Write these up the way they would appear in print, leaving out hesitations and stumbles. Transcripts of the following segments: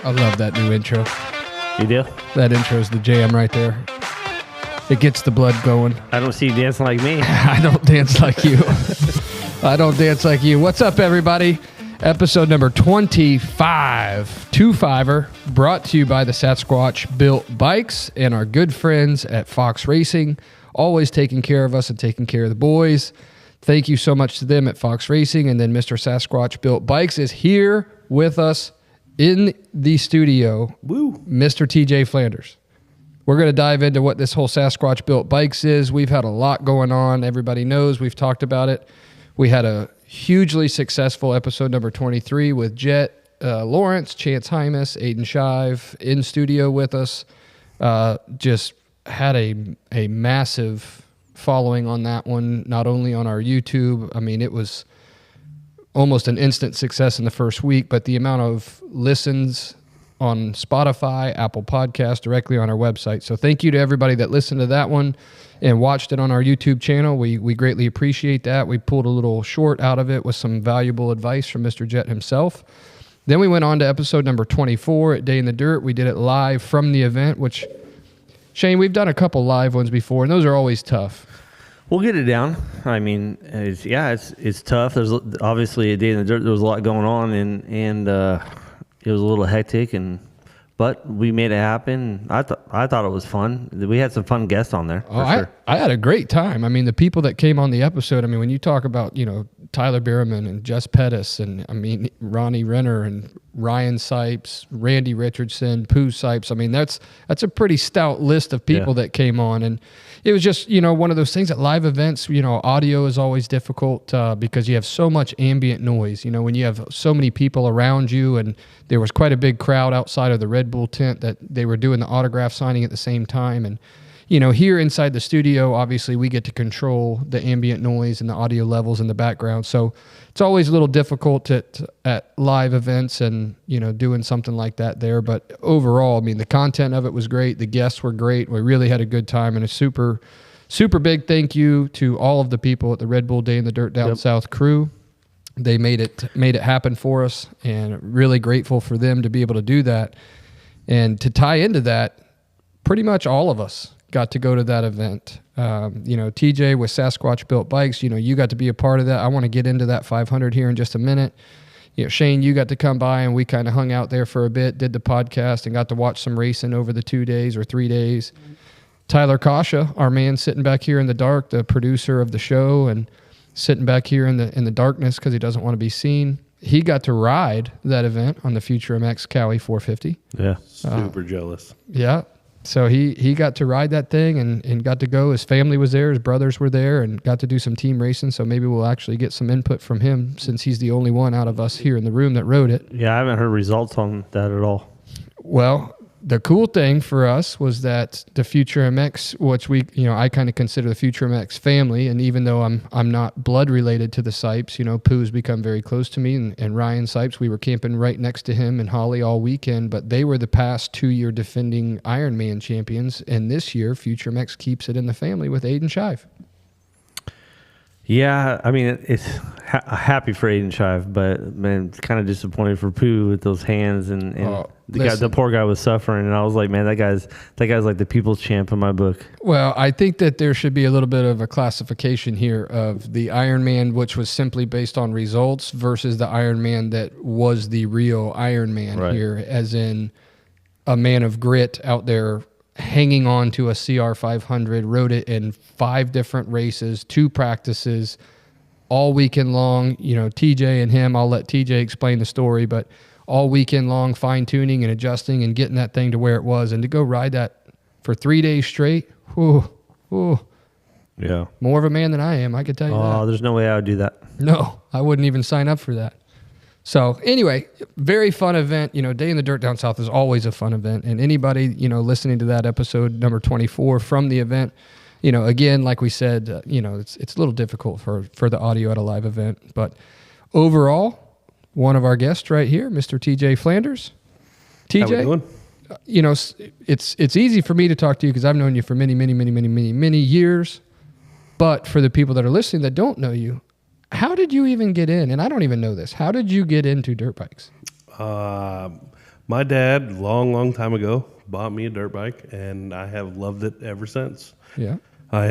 I love that new intro. You do? That intro is the jam right there. It gets the blood going. I don't see you dancing like me. I don't dance like you. I don't dance like you. What's up, everybody? Episode number 25, 25er, brought to you by the Sasquatch Built Bikes and our good friends at Fox Racing, always taking care of us and taking care of the boys. Thank you so much to them at Fox Racing. And then Mr. Sasquatch Built Bikes is here with us in the studio. Woo. Mr. TJ Flanders. We're going to dive into what this whole Sasquatch Built Bikes is. We've had a lot going on. Everybody knows. We've talked about it. We had a hugely successful episode number 23 with Jet Lawrence, Chance Hymas, Aiden Shive in studio with us. Just had a massive following on that one, not only on our YouTube. I mean, it was almost an instant success in the first week, but the amount of listens on Spotify, Apple Podcasts, directly on our website. So thank you to everybody that listened to that one and watched it on our YouTube channel. We greatly appreciate that. We pulled a little short out of it with some valuable advice from Mr. Jet himself. Then we went on to episode number 24 at Day in the Dirt. We did it live from the event, which, Shane, we've done a couple live ones before, and those are always tough. We'll get it down. I mean, it's tough. There's obviously a Day in the Dirt. There was a lot going on, and it was a little hectic, but we made it happen. I thought it was fun. We had some fun guests on there. Sure. I had a great time. I mean, the people that came on the episode. I mean, when you talk about Tyler Bierman and Jess Pettis, and I mean Ronnie Renner and Ryan Sipes, Randy Richardson, Pooh Sipes. I mean, that's a pretty stout list of people that came on, and it was just one of those things at live events. Audio is always difficult because you have so much ambient noise. When you have so many people around you, and there was quite a big crowd outside of the Red Bull tent that they were doing the autograph signing at the same time, and here inside the studio, obviously we get to control the ambient noise and the audio levels in the background. So it's always a little difficult at live events and, doing something like that there. But overall, I mean, the content of it was great. The guests were great. We really had a good time, and a super, super big thank you to all of the people at the Red Bull Day in the Dirt Down South crew. They made it happen for us, and really grateful for them to be able to do that. And to tie into that, pretty much all of us got to go to that event. TJ with Sasquatch Built Bikes, you got to be a part of that. I want to get into that 500 here in just a minute. Shane, you got to come by, and we kind of hung out there for a bit, did the podcast, and got to watch some racing over the 2 days or 3 days. Tyler Kasha, our man sitting back here in the dark, the producer of the show, and sitting back here in the darkness because he doesn't want to be seen. He got to ride that event on the Future MX Cowie 450. Yeah. Super jealous. Yeah. So he got to ride that thing and got to go. His family was there. His brothers were there and got to do some team racing. So maybe we'll actually get some input from him since he's the only one out of us here in the room that rode it. Yeah, I haven't heard results on that at all. Well, the cool thing for us was that the Future MX, which I kind of consider the Future MX family, and even though I'm not blood related to the Sipes, Pooh's become very close to me, and Ryan Sipes, we were camping right next to him and Holly all weekend, but they were the past 2-year defending Ironman champions, and this year Future MX keeps it in the family with Aiden Shive. Yeah, I mean, it's happy for Aiden Shive, but man, it's kind of disappointed for Pooh with those hands, and the poor guy was suffering, and I was like, man, that guy's like the people's champ in my book. Well, I think that there should be a little bit of a classification here of the Ironman, which was simply based on results, versus the Ironman that was the real Ironman here, as in a man of grit out there hanging on to a CR 500, rode it in 5 different races, 2 practices, all weekend long. TJ and him, I'll let TJ explain the story, but all weekend long, fine-tuning and adjusting and getting that thing to where it was. And to go ride that for 3 days straight, yeah, more of a man than I am, I could tell you that. Oh, there's no way I would do that. No, I wouldn't even sign up for that. So anyway, very fun event. Day in the Dirt Down South is always a fun event. And anybody, listening to that episode number 24 from the event, again, like we said, it's a little difficult for the audio at a live event. But overall, one of our guests right here, Mr. TJ Flanders. TJ, how we doing? It's easy for me to talk to you because I've known you for many, many, many, many, many, many years. But for the people that are listening that don't know you, how did you even get in? And I don't even know this. How did you get into dirt bikes? My dad, long time ago, bought me a dirt bike, and I have loved it ever since. Yeah. I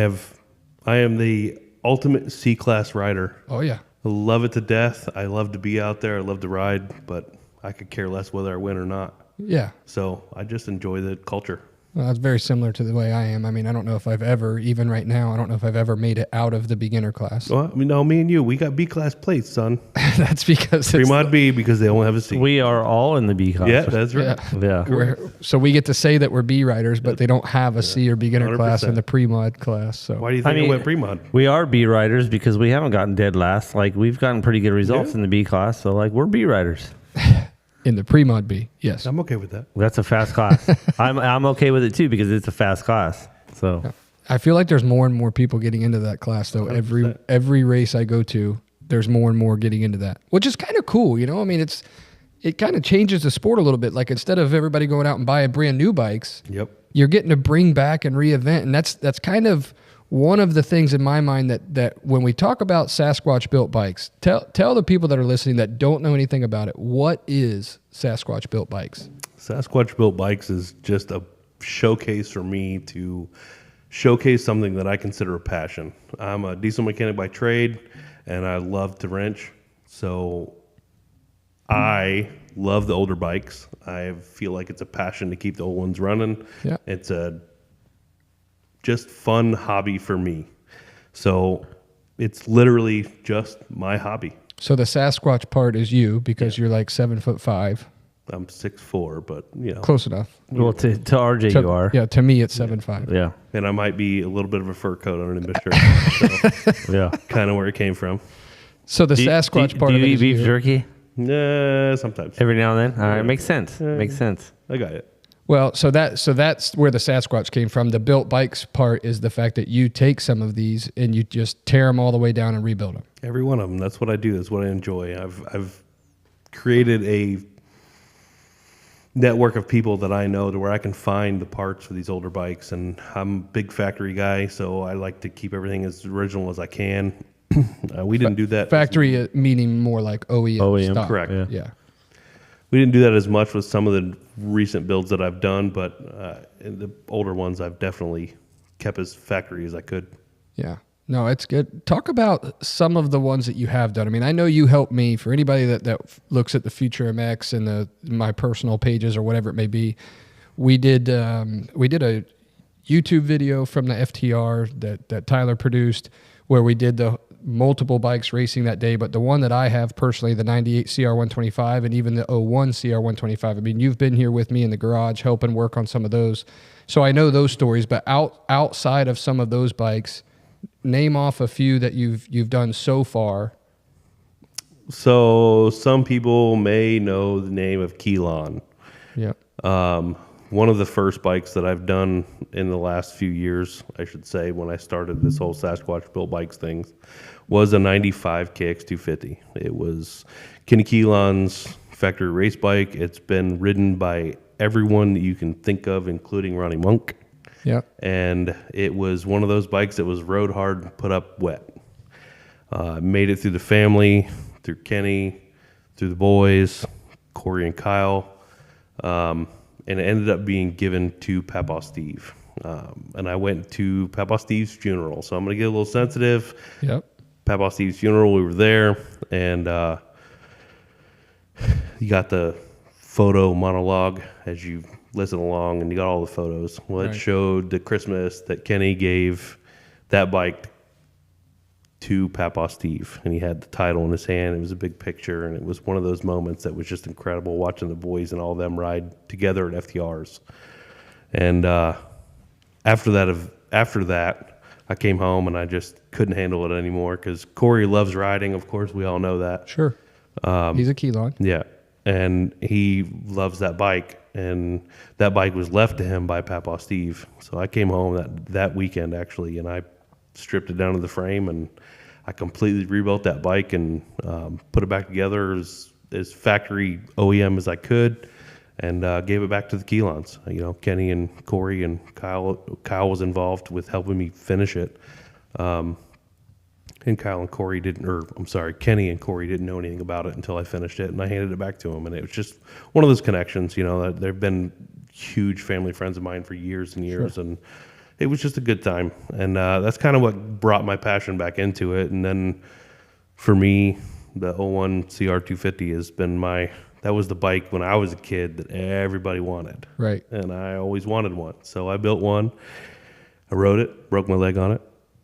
am the ultimate C-class rider. Oh yeah. I love it to death. I love to be out there. I love to ride, but I could care less whether I win or not. Yeah. So I just enjoy the culture. Well, that's very similar to the way I am. I mean, I don't know if I've ever, even right now, I don't know if I've ever made it out of the beginner class. Well, I mean, no, me and you, we got B-class plates, son. That's because it's Pre-mod B because they only have a C. We are all in the B class. Yeah, that's right. Yeah. so we get to say that we're B riders, but they don't have a C or beginner class in 100%. the pre-mod class. So Why do you think I went pre-mod? We are B riders because we haven't gotten dead last. Like, we've gotten pretty good results in the B class. So, like, we're B riders. in the pre-mod B, yes. I'm okay with that. That's a fast class. I'm okay with it too because it's a fast class. So I feel like there's more and more people getting into that class though. 100%. Every race I go to, there's more and more getting into that, which is kind of cool. You know, I mean, it kind of changes the sport a little bit. Like instead of everybody going out and buying brand new bikes, Yep. you're getting to bring back and reinvent. And that's kind of one of the things in my mind that when we talk about Sasquatch built bikes, tell the people that are listening that don't know anything about it, what is Sasquatch built bikes? Sasquatch Built Bikes is just a showcase for me to showcase something that I consider a passion. I'm a diesel mechanic by trade, and I love to wrench. So I love the older bikes. I feel like it's a passion to keep the old ones running. Yeah. It's a just fun hobby for me. So it's literally just my hobby. So the Sasquatch part is you because you're like 7'5". I'm 6'4", but you know, Close enough. well, to RJ you are. Yeah, to me it's 7'5". Yeah. and I might be a little bit of a fur coat on an Nimbus shirt. So Yeah. kind of where it came from. So the Sasquatch part do of you it eat is beef you. jerky Sometimes. every now and then? All right, makes sense. Makes sense. I got it. Well, so that's where the Sasquatch came from. The built bikes part is the fact that you take some of these and you just tear them all the way down and rebuild them. Every one of them. That's what I do. That's what I enjoy. I've created a network of people that I know to where I can find the parts for these older bikes. And I'm a big factory guy, so I like to keep everything as original as I can. We didn't do that. Factory meaning more like OEM. OEM, stock. correct. Yeah. We didn't do that as much with some of the recent builds that I've done, but in the older ones, I've definitely kept as factory as I could. Yeah. No, it's good. Talk about some of the ones that you have done. I mean, I know you helped me. For anybody that looks at the Future MX and my personal pages or whatever it may be, we did a YouTube video from the FTR that Tyler produced where we did the multiple bikes racing that day, but the one that I have personally, the 98 CR125 and even the 01 CR125, I mean, you've been here with me in the garage helping work on some of those. So I know those stories, but outside of some of those bikes, name off a few that you've done so far. So some people may know the name of Keylon. Yeah. One of the first bikes that I've done in the last few years, I should say, when I started this whole Sasquatch built bikes thing, was a 95 KX250. It was Kenny Keylon's factory race bike. It's been ridden by everyone that you can think of, including Ronnie Monk. Yeah. And it was one of those bikes that was rode hard and put up wet. Made it through the family, through Kenny, through the boys, Corey and Kyle. And it ended up being given to Papa Steve. And I went to Papa Steve's funeral. So I'm going to get a little sensitive. Yep. Papa Steve's funeral, we were there. And you got the photo monologue as you listen along, and you got all the photos. Well, it Right. showed the Christmas that Kenny gave that bike to Papa Steve, and he had the title in his hand. It was a big picture, and it was one of those moments that was just incredible watching the boys and all of them ride together at FTRs. And after that, I came home and I just couldn't handle it anymore because Corey loves riding. Of course, we all know that. Sure. He's a Keylon. Yeah, and he loves that bike, and that bike was left to him by Papa Steve. So I came home that weekend actually, and I stripped it down to the frame, and I completely rebuilt that bike and put it back together as factory OEM as I could, and gave it back to the Keylons. You know, Kenny and Corey and Kyle was involved with helping me finish it. and Kyle and Corey didn't, or I'm sorry, Kenny and Corey didn't know anything about it until I finished it, and I handed it back to them. And it was just one of those connections, you know. They've been huge family friends of mine for years and years, Sure. and it was just a good time. And that's kind of what brought my passion back into it. And then for me, the 01 CR250 has been that was the bike when I was a kid that everybody wanted. Right. And I always wanted one. So I built one. I rode it, broke my leg on it.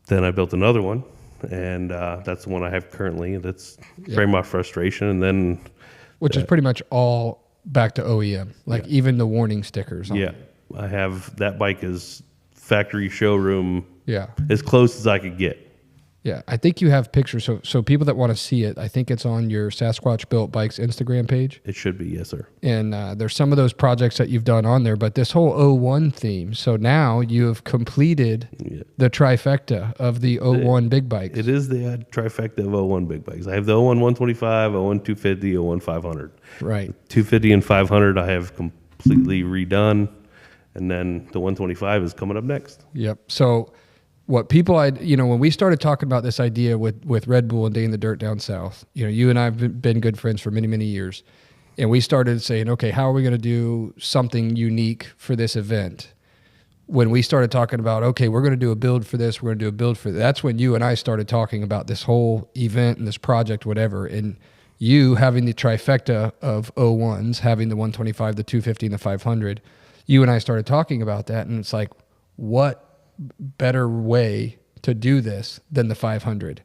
Then I built another one. And that's the one I have currently. That's very much frustration. And then... Which is pretty much all back to OEM. Like even the warning stickers on it. I have... That bike is factory showroom Yeah. as close as I could get. Yeah, I think you have pictures. So people that want to see it, I think it's on your Sasquatch Built Bikes Instagram page. It should be, yes, sir. And there's some of those projects that you've done on there, but this whole 01 theme. So now you have completed the trifecta of the 01 big bikes. It is the trifecta of 01 big bikes. I have the 01 125, 01 250, 01 500. Right. 250 and 500 I have completely redone. And then the 125 is coming up next. Yep. So what people, when we started talking about this idea with Red Bull and Day in the Dirt down south, you and I have been good friends for many, many years. And we started saying, okay, how are we going to do something unique for this event? When we started talking about, okay, we're going to do a build for this, we're going to do a build for that. That's when you and I started talking about this whole event and this project, whatever. And you having the trifecta of 01s, having the 125, the 250, and the 500, you and I started talking about that. And it's like, what better way to do this than the 500?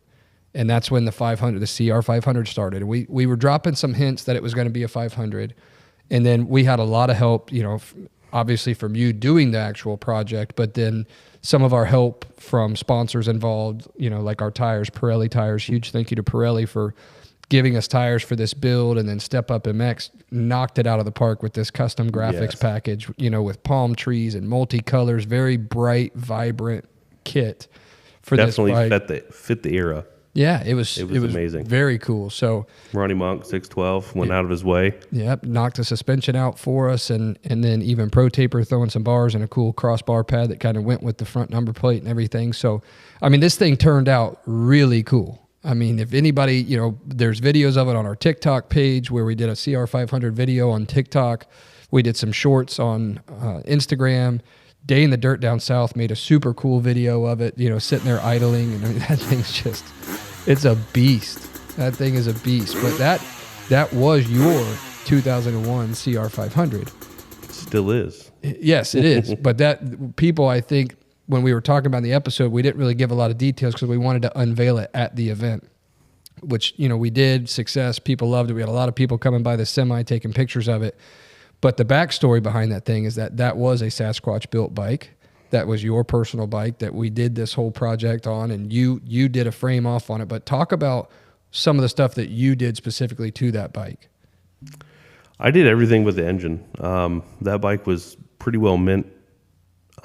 And that's when the 500, the CR 500 started. We were dropping some hints that it was going to be a 500. And then we had a lot of help, obviously from you doing the actual project, but then some of our help from sponsors involved, like our tires, Pirelli tires. Huge thank you to Pirelli for giving us tires for this build. And then Step Up MX knocked it out of the park with this custom graphics package, with palm trees and multicolors, very bright, vibrant kit for Definitely this bike. fit the era. Yeah, it was amazing. Very cool. So Ronnie Monk, 612, went out of his way. Yep, knocked the suspension out for us, and then even Pro Taper throwing some bars and a cool crossbar pad that kind of went with the front number plate and everything. So, this thing turned out really cool. If anybody, there's videos of it on our TikTok page where we did a CR500 video on TikTok. We did some shorts on Instagram. Day in the Dirt down south made a super cool video of it, sitting there idling. And that thing's just, it's a beast. That thing is a beast. But that was your 2001 CR500. It still is. Yes, it is. But that people, I think, when we were talking about the episode, we didn't really give a lot of details because we wanted to unveil it at the event, which, we did. Success. People loved it. We had a lot of people coming by the semi taking pictures of it. But the backstory behind that thing is that was a Sasquatch built bike. That was your personal bike that we did this whole project on, and you did a frame off on it. But talk about some of the stuff that you did specifically to that bike. I did everything with the engine. That bike was pretty well mint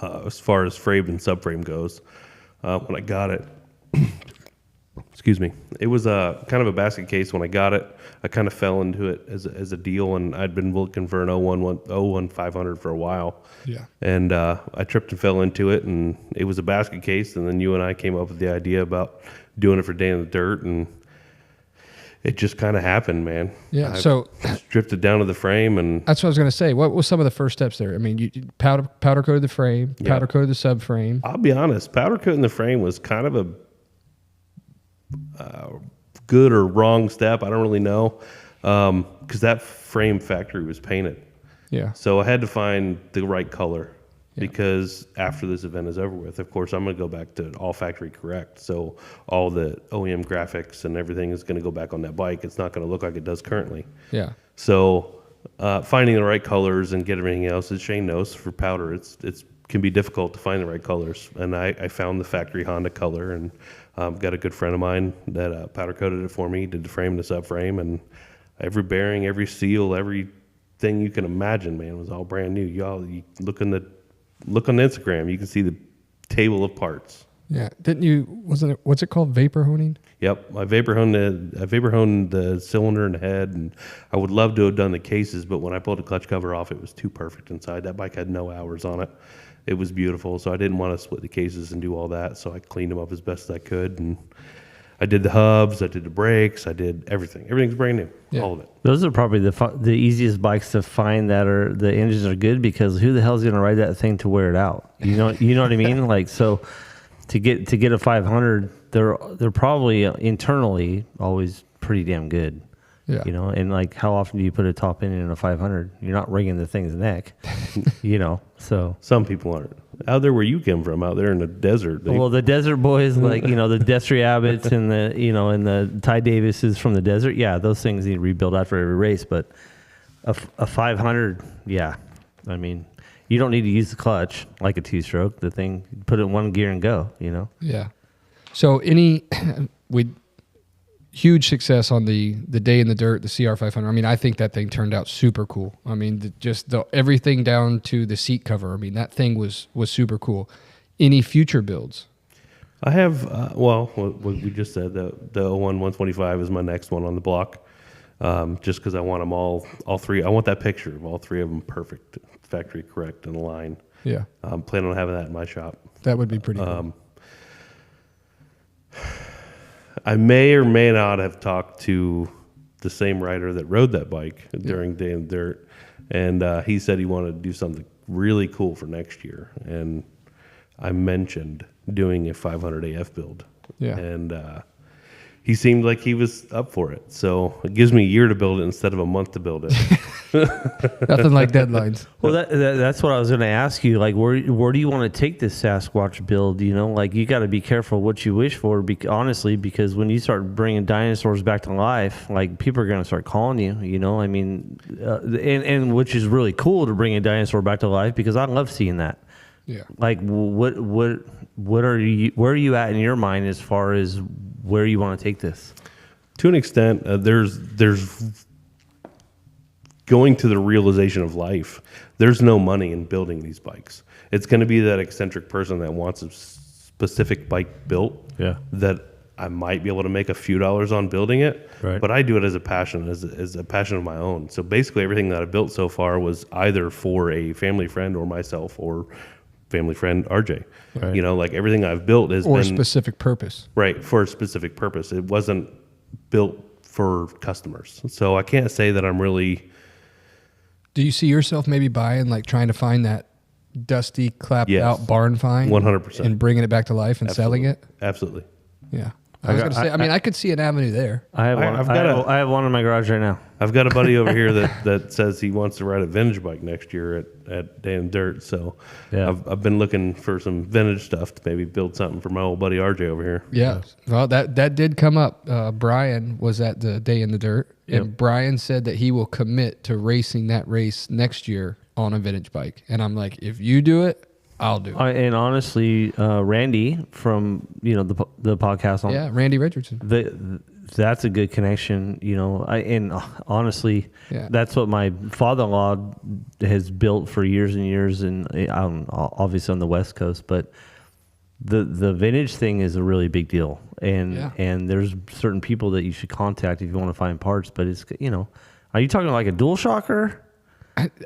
as far as frame and subframe goes. When I got it, excuse me, it was kind of a basket case. When I got it, I kind of fell into it as a deal, and I'd been looking for an 01 500 for a while. Yeah. And I tripped and fell into it, and it was a basket case. And then you and I came up with the idea about doing it for Day in the Dirt, and it just kind of happened, man. Yeah. I so stripped it down to the frame, and that's what I was going to say. What was some of the first steps there? You powder coated the frame, powder coated the subframe. I'll be honest, powder coating the frame was kind of a good or wrong step. I don't really know, because that frame factory was painted. Yeah. So I had to find the right color, because after this event is over with, of course, I'm going to go back to all factory correct. So all the OEM graphics and everything is going to go back on that bike. It's not going to look like it does currently. Yeah. So finding the right colors and get everything else, as Shane knows, for powder, it's can be difficult to find the right colors. And I found the factory Honda color, and got a good friend of mine that powder coated it for me, did the frame and the subframe, and every bearing, every seal, everything you can imagine, man, was all brand new. You look on Instagram, you can see the table of parts. Yeah. What's it called? Vapor honing? Yep. I vapor honed the cylinder and the head, and I would love to have done the cases, but when I pulled the clutch cover off, it was too perfect inside. That bike had no hours on it. It was beautiful, so I didn't want to split the cases and do all that, so I cleaned them up as best as I could, and I did the hubs, I did the brakes, I did everything. Everything's brand new, Yeah. all of it. Those are probably the easiest bikes to find that are the engines are good, because who the hell's going to ride that thing to wear it out? You know what I mean? Like, so to get a 500, they're probably internally always pretty damn good. Yeah. You know, and like, how often do you put a top end in a 500? You're not wringing the thing's neck, you know. So Some people aren't. Out there where you came from, out there in the desert. well, the desert boys, like, you know, the Destry Abbotts and the, you know, and the Ty Davises from the desert. Yeah, those things need to rebuild after every race. But a 500, yeah. I mean, you don't need to use the clutch like a two-stroke. The thing, put it in one gear and go, you know. Yeah. So huge success on the day in the dirt, the CR500. I mean, I think that thing turned out super cool. I mean, everything down to the seat cover. I mean, that thing was super cool. Any future builds? I have, what we just said, the 01 125 is my next one on the block. Just because I want them all three. I want that picture of all three of them perfect, factory correct, and aligned. Yeah. I'm planning on having that in my shop. That would be pretty cool. I may or may not have talked to the same rider that rode that bike during Day in the Dirt, and he said he wanted to do something really cool for next year, and I mentioned doing a 500 AF build. Yeah. And he seemed like he was up for it, so it gives me a year to build it instead of a month to build it. Nothing like deadlines. Well, that's what I was going to ask you. Like, where do you want to take this Sasquatch build? You know, like, you got to be careful what you wish for, honestly, because when you start bringing dinosaurs back to life, like, people are going to start calling you. You know, I mean, and which is really cool to bring a dinosaur back to life, because I love seeing that. Yeah. Like, where are you at in your mind as far as where you want to take this? To an extent, there's going to the realization of life. There's no money in building these bikes. It's going to be that eccentric person that wants a specific bike built. Yeah. That I might be able to make a few dollars on building it. Right. But I do it as a passion, as a passion of my own. So basically, everything that I built so far was either for a family friend or myself or family friend RJ. Right. You know, like, everything I've built has Or a been specific purpose. right for a specific purpose. It wasn't built for customers. So I can't say that I'm really. Do you see yourself maybe buying, like, trying to find that dusty, clapped out barn find? 100%. And bringing it back to life and selling it? Absolutely. Yeah. I was going to say, I could see an avenue there. I have one. I have one in my garage right now. I've got a buddy over here that says he wants to ride a vintage bike next year at Day in Dirt. So Yeah. I've been looking for some vintage stuff to maybe build something for my old buddy RJ over here. Yeah. Well, that did come up. Brian was at the Day in the Dirt, and Brian said that he will commit to racing that race next year on a vintage bike. And I'm like, if you do it, I'll do it. And honestly, Randy from, you know, the podcast on Randy Richardson. That's a good connection, you know. And honestly, that's what my father-in-law has built for years and years, and obviously on the West Coast. But the vintage thing is a really big deal, and there's certain people that you should contact if you want to find parts. But it's, you know, are you talking like a dual shocker?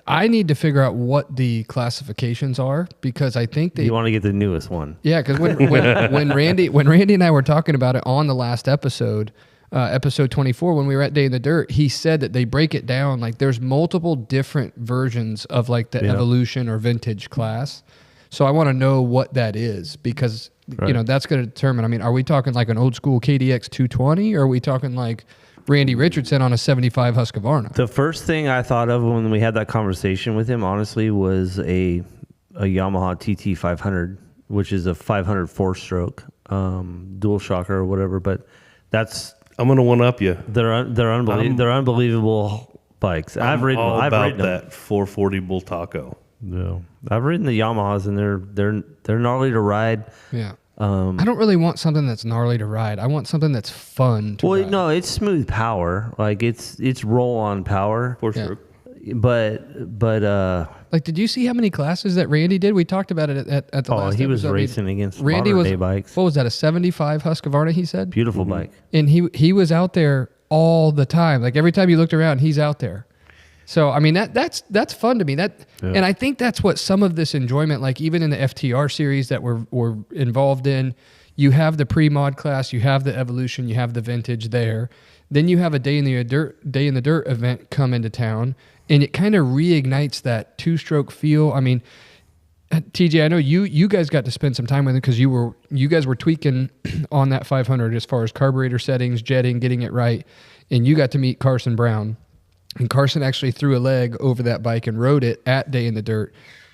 I need to figure out what the classifications are, because I think You want to get the newest one. Yeah, because when Randy and I were talking about it on the last episode, episode 24, when we were at Day in the Dirt, he said that they break it down, like, there's multiple different versions of, like, the evolution or vintage class. So I want to know what that is, because you know, that's going to determine. I mean, are we talking like an old school KDX 220, or are we talking like Randy Richardson on a 75 Husqvarna? The first thing I thought of when we had that conversation with him, honestly, was a Yamaha TT 500, which is a 500 4-stroke dual shocker or whatever. But I'm gonna one up you. They're unbelievable bikes. I've ridden that 440 Bull Taco. No, I've ridden the Yamahas, and they're gnarly to ride. Yeah. I don't really want something that's gnarly to ride. I want something that's fun to ride. No, it's smooth power. Like, it's roll on power. For sure. But like, did you see how many classes that Randy did? We talked about it at the last he was episode. racing against Randy modern day bikes. What was that, a 75 Husqvarna, he said? Beautiful bike. And he was out there all the time. Like, every time you looked around, he's out there. So, I mean, that's fun to me. And I think that's what some of this enjoyment, like even in the FTR series that we're involved in, you have the pre-mod class, you have the evolution, you have the vintage there. Then you have a day in the dirt event come into town, and it kind of reignites that two-stroke feel. I mean, TJ, I know you guys got to spend some time with it because you guys were tweaking on that 500 as far as carburetor settings, jetting, getting it right, and you got to meet Carson Brown, and Carson actually threw a leg over that bike and rode it at Day in the Dirt.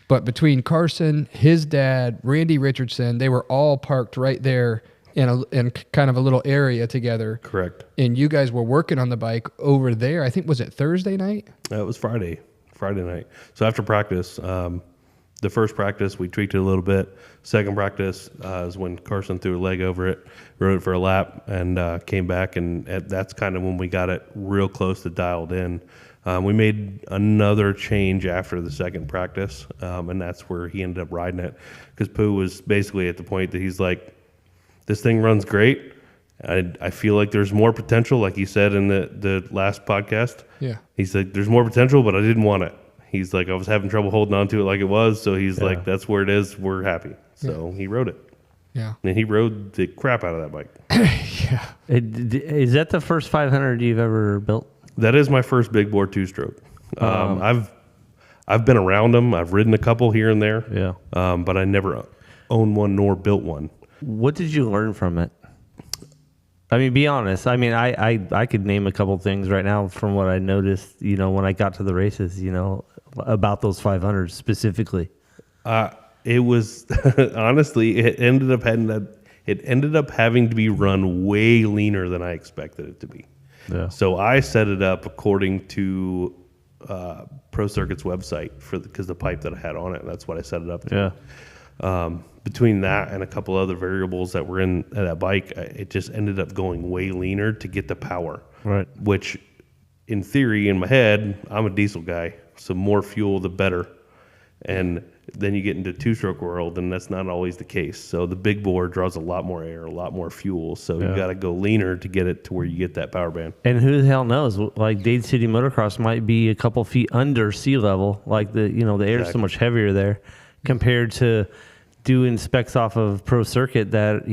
But between Carson, his dad, Randy Richardson, they were all parked right there in kind of a little area together. Correct. And you guys were working on the bike over there. I think, was it Thursday night? It was Friday night. So after practice, the first practice, we tweaked it a little bit. Second practice is when Carson threw a leg over it, rode it for a lap, and came back. And that's kind of when we got it real close to dialed in. We made another change after the second practice, and that's where he ended up riding it. Because Pooh was basically at the point that he's like, this thing runs great. I feel like there's more potential, like he said in the last podcast. Yeah. He's like, there's more potential, but I didn't want it. He's like, I was having trouble holding on to it like it was. So he's like, that's where it is. We're happy. So he rode it. Yeah. And he rode the crap out of that bike. Yeah. Is that the first 500 you've ever built? That is my first big bore two-stroke. I've been around them. I've ridden a couple here and there. Yeah. But I never owned one nor built one. What did you learn from it? I mean, be honest. I mean, I could name a couple things right now from what I noticed, when I got to the races, about those 500s specifically. It was honestly, it ended up having to be run way leaner than I expected it to be. Yeah. So I set it up according to Pro Circuit's website because the pipe that I had on it. That's what I set it up to. Yeah. Between that and a couple other variables that were in that bike, it just ended up going way leaner to get the power. Right. Which, in theory, in my head, I'm a diesel guy, so more fuel the better. And then you get into two-stroke world, and that's not always the case. So the big bore draws a lot more air, a lot more fuel. So you got to go leaner to get it to where you get that power band. And who the hell knows? Like Dade City Motocross might be a couple feet under sea level. Like the air is so much heavier there compared to doing specs off of Pro Circuit that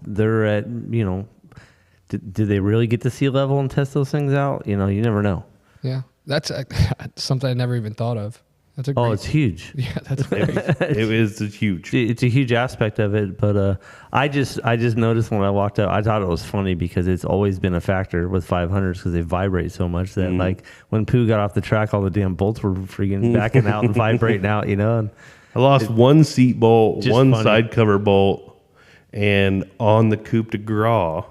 they're at. Do they really get to sea level and test those things out? You never know. Yeah, that's something I never even thought of. That's a great, it's huge. Yeah, that's great. It is huge. It's a huge aspect of it, but I just noticed when I walked out, I thought it was funny because it's always been a factor with 500s because they vibrate so much that like when Pooh got off the track, all the damn bolts were freaking backing out and vibrating out, And I lost one seat bolt, one funny. side cover bolt, and on the Coupe de Gras,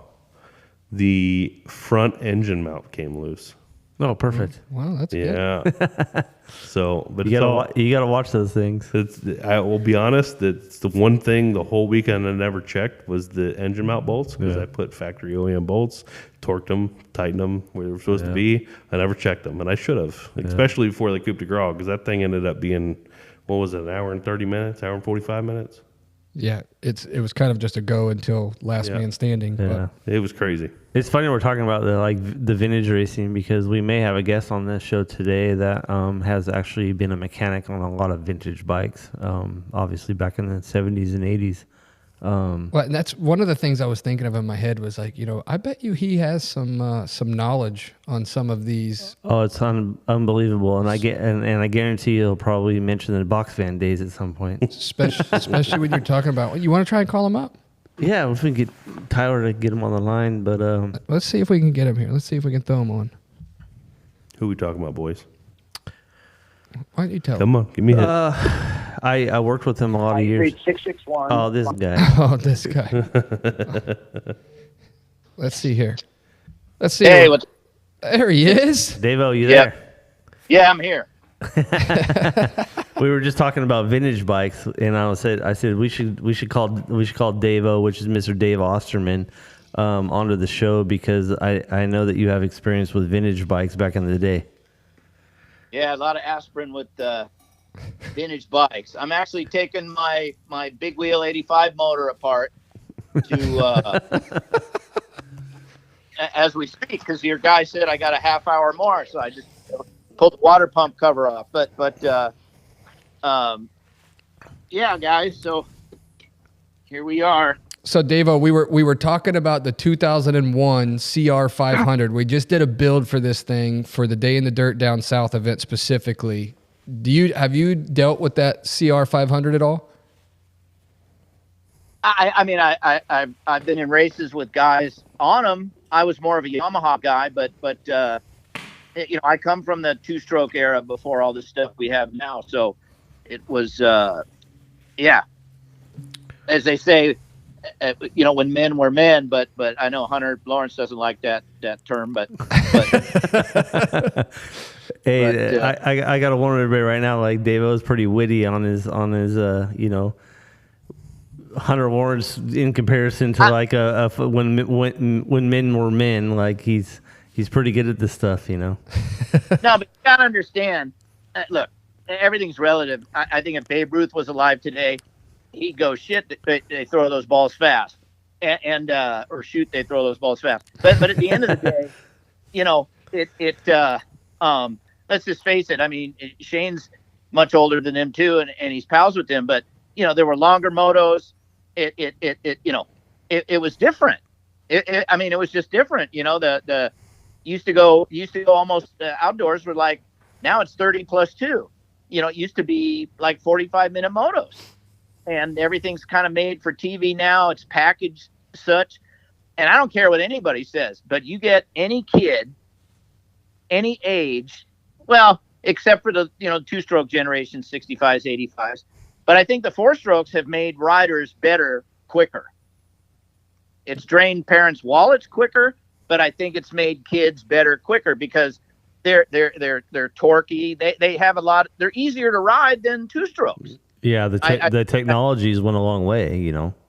the front engine mount came loose. Oh, perfect. Wow, that's good. Yeah. So, but You gotta watch those things. I will be honest. It's the one thing the whole weekend I never checked was the engine mount bolts because I put factory OEM bolts, torqued them, tightened them where they were supposed to be. I never checked them, and I should have, especially before the Coupe de Gras, because that thing ended up being, what was it, an hour and 30 minutes, hour and 45 minutes? Yeah, it was kind of just a go until last man standing. Yeah. It was crazy. It's funny we're talking about the vintage racing because we may have a guest on this show today that has actually been a mechanic on a lot of vintage bikes, obviously back in the 70s and 80s. Well, and that's one of the things I was thinking of in my head was like, I bet you he has some knowledge on some of these. Oh, it's unbelievable, and I guarantee he'll probably mention the box fan days at some point. Especially when you're talking about. You want to try and call him up? Yeah, if we can get Tyler to get him on the line, but let's see if we can get him here. Let's see if we can throw him on. Who are we talking about, boys? Why don't you tell him? Come on, give me a hit. I worked with him a lot of years. 661. Oh, this guy. Oh, this guy. Let's see here. Let's see. Hey, there he is. Devo, you Yeah. there? Yeah, I'm here. We were just talking about vintage bikes, and I said we should call Devo, which is Mr. Dave Osterman, onto the show because I know that you have experience with vintage bikes back in the day. Yeah, a lot of aspirin with vintage bikes. I'm actually taking my big wheel 85 motor apart to as we speak because your guy said I got a half hour more, so I just pulled the water pump cover off. But yeah, guys. So here we are. So Devo, we were talking about the 2001 CR 500. We just did a build for this thing for the Day in the Dirt Down South event specifically. Have you dealt with that CR 500 at all? I mean, I've been in races with guys on them. I was more of a Yamaha guy, but I come from the two-stroke era before all the stuff we have now. So it was, as they say, when men were men. But I know Hunter Lawrence doesn't like that term. But hey, I got to warn everybody right now. Like Devo is pretty witty on his Hunter Lawrence in comparison to when men were men. Like he's pretty good at this stuff, No, but you gotta understand. Look, everything's relative. I think if Babe Ruth was alive today, he'd go, shit, they throw those balls fast, and or shoot, they throw those balls fast. But at the end of the day, let's just face it. I mean, Shane's much older than him too, and he's pals with him. But there were longer motos. It was different. It was just different. The used to go almost outdoors were like, now it's 30+2. It used to be like 45-minute motos, and everything's kind of made for TV now. It's packaged such, and I don't care what anybody says, but you get any kid, any age, well, except for the two-stroke generation, 65s, 85s. But I think the four-strokes have made riders better quicker. It's drained parents' wallets quicker, but I think it's made kids better quicker because they're torquey. They have a lot. They're easier to ride than two-strokes. Yeah, the technologies went a long way.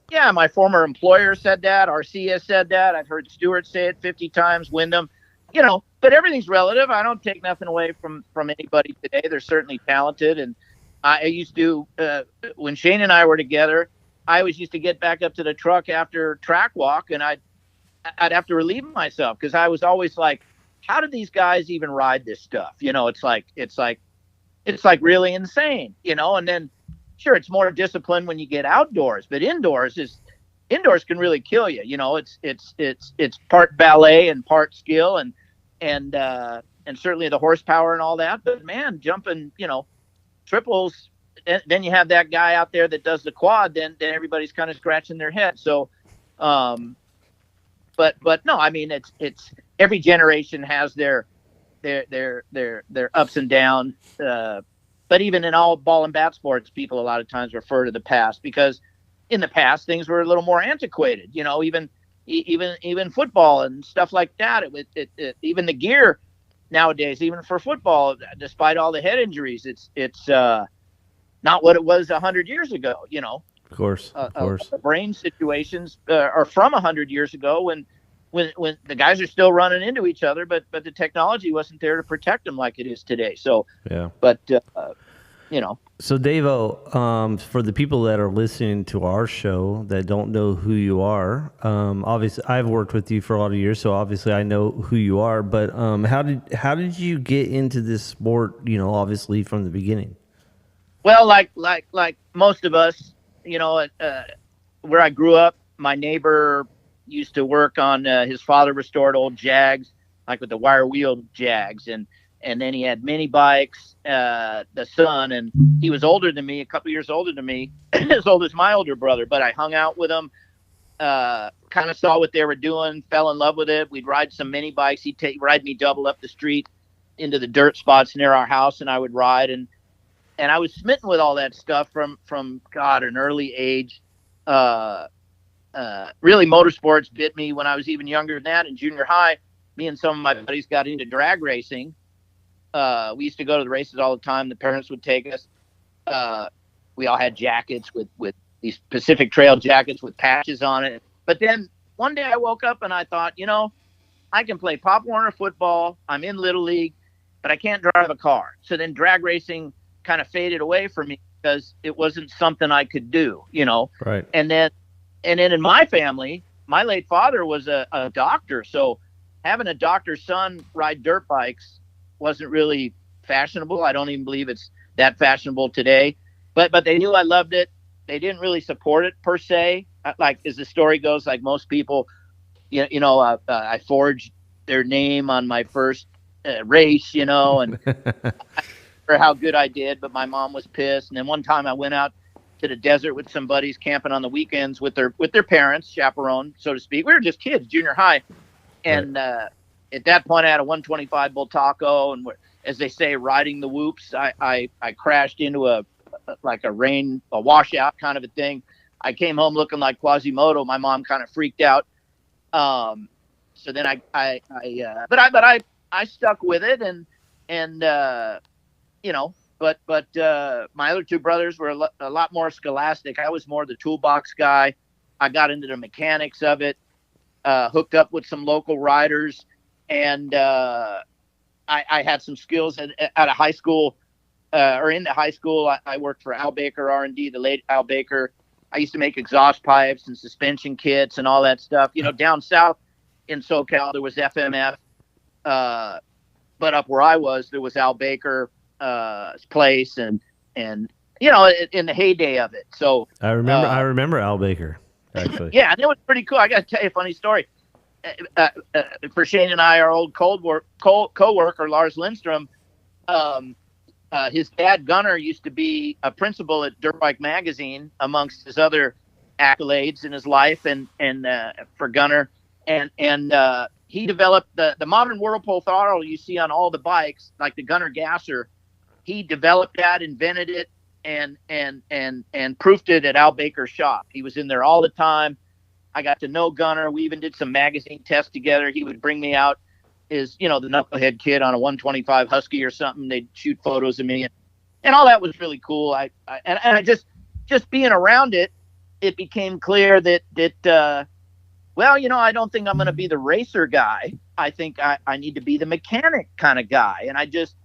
Yeah, my former employer said that. RC has said that. I've heard Stewart say it 50 times. Wyndham, But everything's relative. I don't take nothing away from anybody today. They're certainly talented, and I used to, when Shane and I were together, I always used to get back up to the truck after track walk, and I'd have to relieve myself because I was always like, how do these guys even ride this stuff? It's like really insane, and then sure, it's more discipline when you get outdoors, but indoors can really kill you. It's part ballet and part skill and certainly the horsepower and all that, but man, jumping, triples, then you have that guy out there that does the quad, then everybody's kind of scratching their head. So but no, I mean, it's every generation has their ups and downs, but even in all ball and bat sports, people a lot of times refer to the past because in the past things were a little more antiquated, even football and stuff like that. Even the gear nowadays, even for football, despite all the head injuries, it's not what it was 100 years ago. Of course. Brain situations are from 100 years ago when the guys are still running into each other, but the technology wasn't there to protect them like it is today. So yeah. But So Devo, for the people that are listening to our show that don't know who you are, obviously I've worked with you for a lot of years, so obviously I know who you are. But how did you get into this sport? Obviously from the beginning. Well, like most of us, where I grew up, my neighbor used to work on his father restored old Jags, like with the wire wheel Jags, and then he had mini bikes, the son, and he was older than me, a couple years older than me, as old as my older brother, but I hung out with him, kind of saw what they were doing, fell in love with it. We'd ride some mini bikes. He'd ride me double up the street into the dirt spots near our house, and I would ride, and I was smitten with all that stuff from an early age. Really, motorsports bit me when I was even younger than that. In junior high, me and some of my buddies got into drag racing. We used to go to the races all the time. The parents would take us. We all had jackets with these Pacific Trail jackets with patches on it. But then one day I woke up and I thought, I can play Pop Warner football. I'm in Little League, but I can't drive a car. So then drag racing kind of faded away from me because it wasn't something I could do, Right. And then in my family, my late father was a doctor. So having a doctor's son ride dirt bikes wasn't really fashionable. I don't even believe it's that fashionable today, but they knew I loved it. They didn't really support it per se. like as the story goes, like most people, I forged their name on my first race, and for how good I did, but my mom was pissed. And then one time I went out to the desert with some buddies camping on the weekends with their parents, chaperone, so to speak. We were just kids, junior high. And at that point I had a 125 Bull Taco, and as they say, riding the whoops. I crashed into a washout kind of a thing. I came home looking like Quasimodo. My mom kind of freaked out. So then I stuck with it, and but my other two brothers were a lot more scholastic. I was more the toolbox guy. I got into the mechanics of it, hooked up with some local riders, and I had some skills at a high school, or into high school. I worked for Al Baker R&D, the late Al Baker. I used to make exhaust pipes and suspension kits and all that stuff. Down south in SoCal, there was FMF. But up where I was, there was Al Baker place, and in the heyday of it. So I remember Al Baker, actually. Yeah, and it was pretty cool. I got to tell you a funny story. For Shane and I, our old co-worker, Lars Lindstrom, his dad, Gunnar, used to be a principal at Dirt Bike Magazine, amongst his other accolades in his life, and for Gunnar. And he developed the modern Whirlpool throttle you see on all the bikes, like the Gunnar Gasser. He developed that, invented it, and proofed it at Al Baker's shop. He was in there all the time. I got to know Gunnar. We even did some magazine tests together. He would bring me out as, the knucklehead kid on a 125 Husky or something. They'd shoot photos of me, and all that was really cool. I just being around it, it became clear that I don't think I'm going to be the racer guy. I think I need to be the mechanic kind of guy. And I just,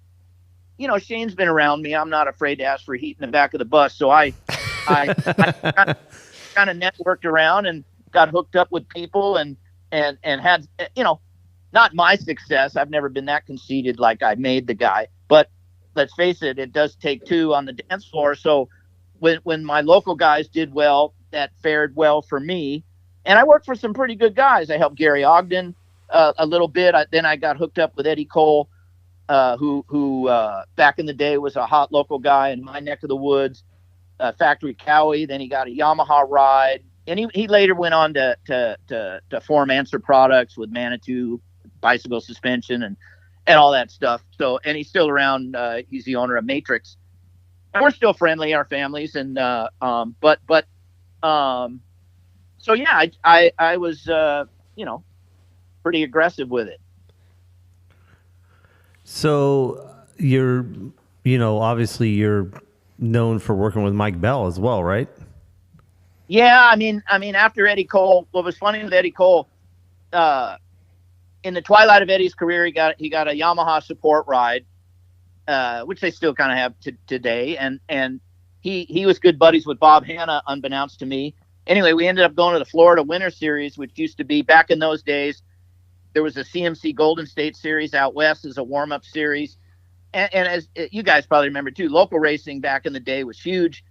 Shane's been around me. I'm not afraid to ask for heat in the back of the bus. So I kind of networked around and got hooked up with people and had, not my success. I've never been that conceited like I made the guy. But let's face it, it does take two on the dance floor. So when my local guys did well, that fared well for me. And I worked for some pretty good guys. I helped Gary Ogden a little bit. Then I got hooked up with Eddie Cole, who back in the day was a hot local guy in my neck of the woods, Factory Cowie. Then he got a Yamaha ride. And he later went on to form Answer Products with Manitou bicycle suspension and all that stuff. So, and he's still around. He's the owner of Matrix. And we're still friendly, our families. And so yeah, I was pretty aggressive with it. So you're obviously you're known for working with Mike Bell as well, right? Yeah, I mean after Eddie Cole, what was funny with Eddie Cole, in the twilight of Eddie's career, he got a Yamaha support ride, which they still kind of have today, and he was good buddies with Bob Hanna, unbeknownst to me. Anyway, we ended up going to the Florida Winter Series, which used to be, back in those days, there was a CMC Golden State Series out west as a warm-up series. And as you guys probably remember too, local racing back in the day was huge.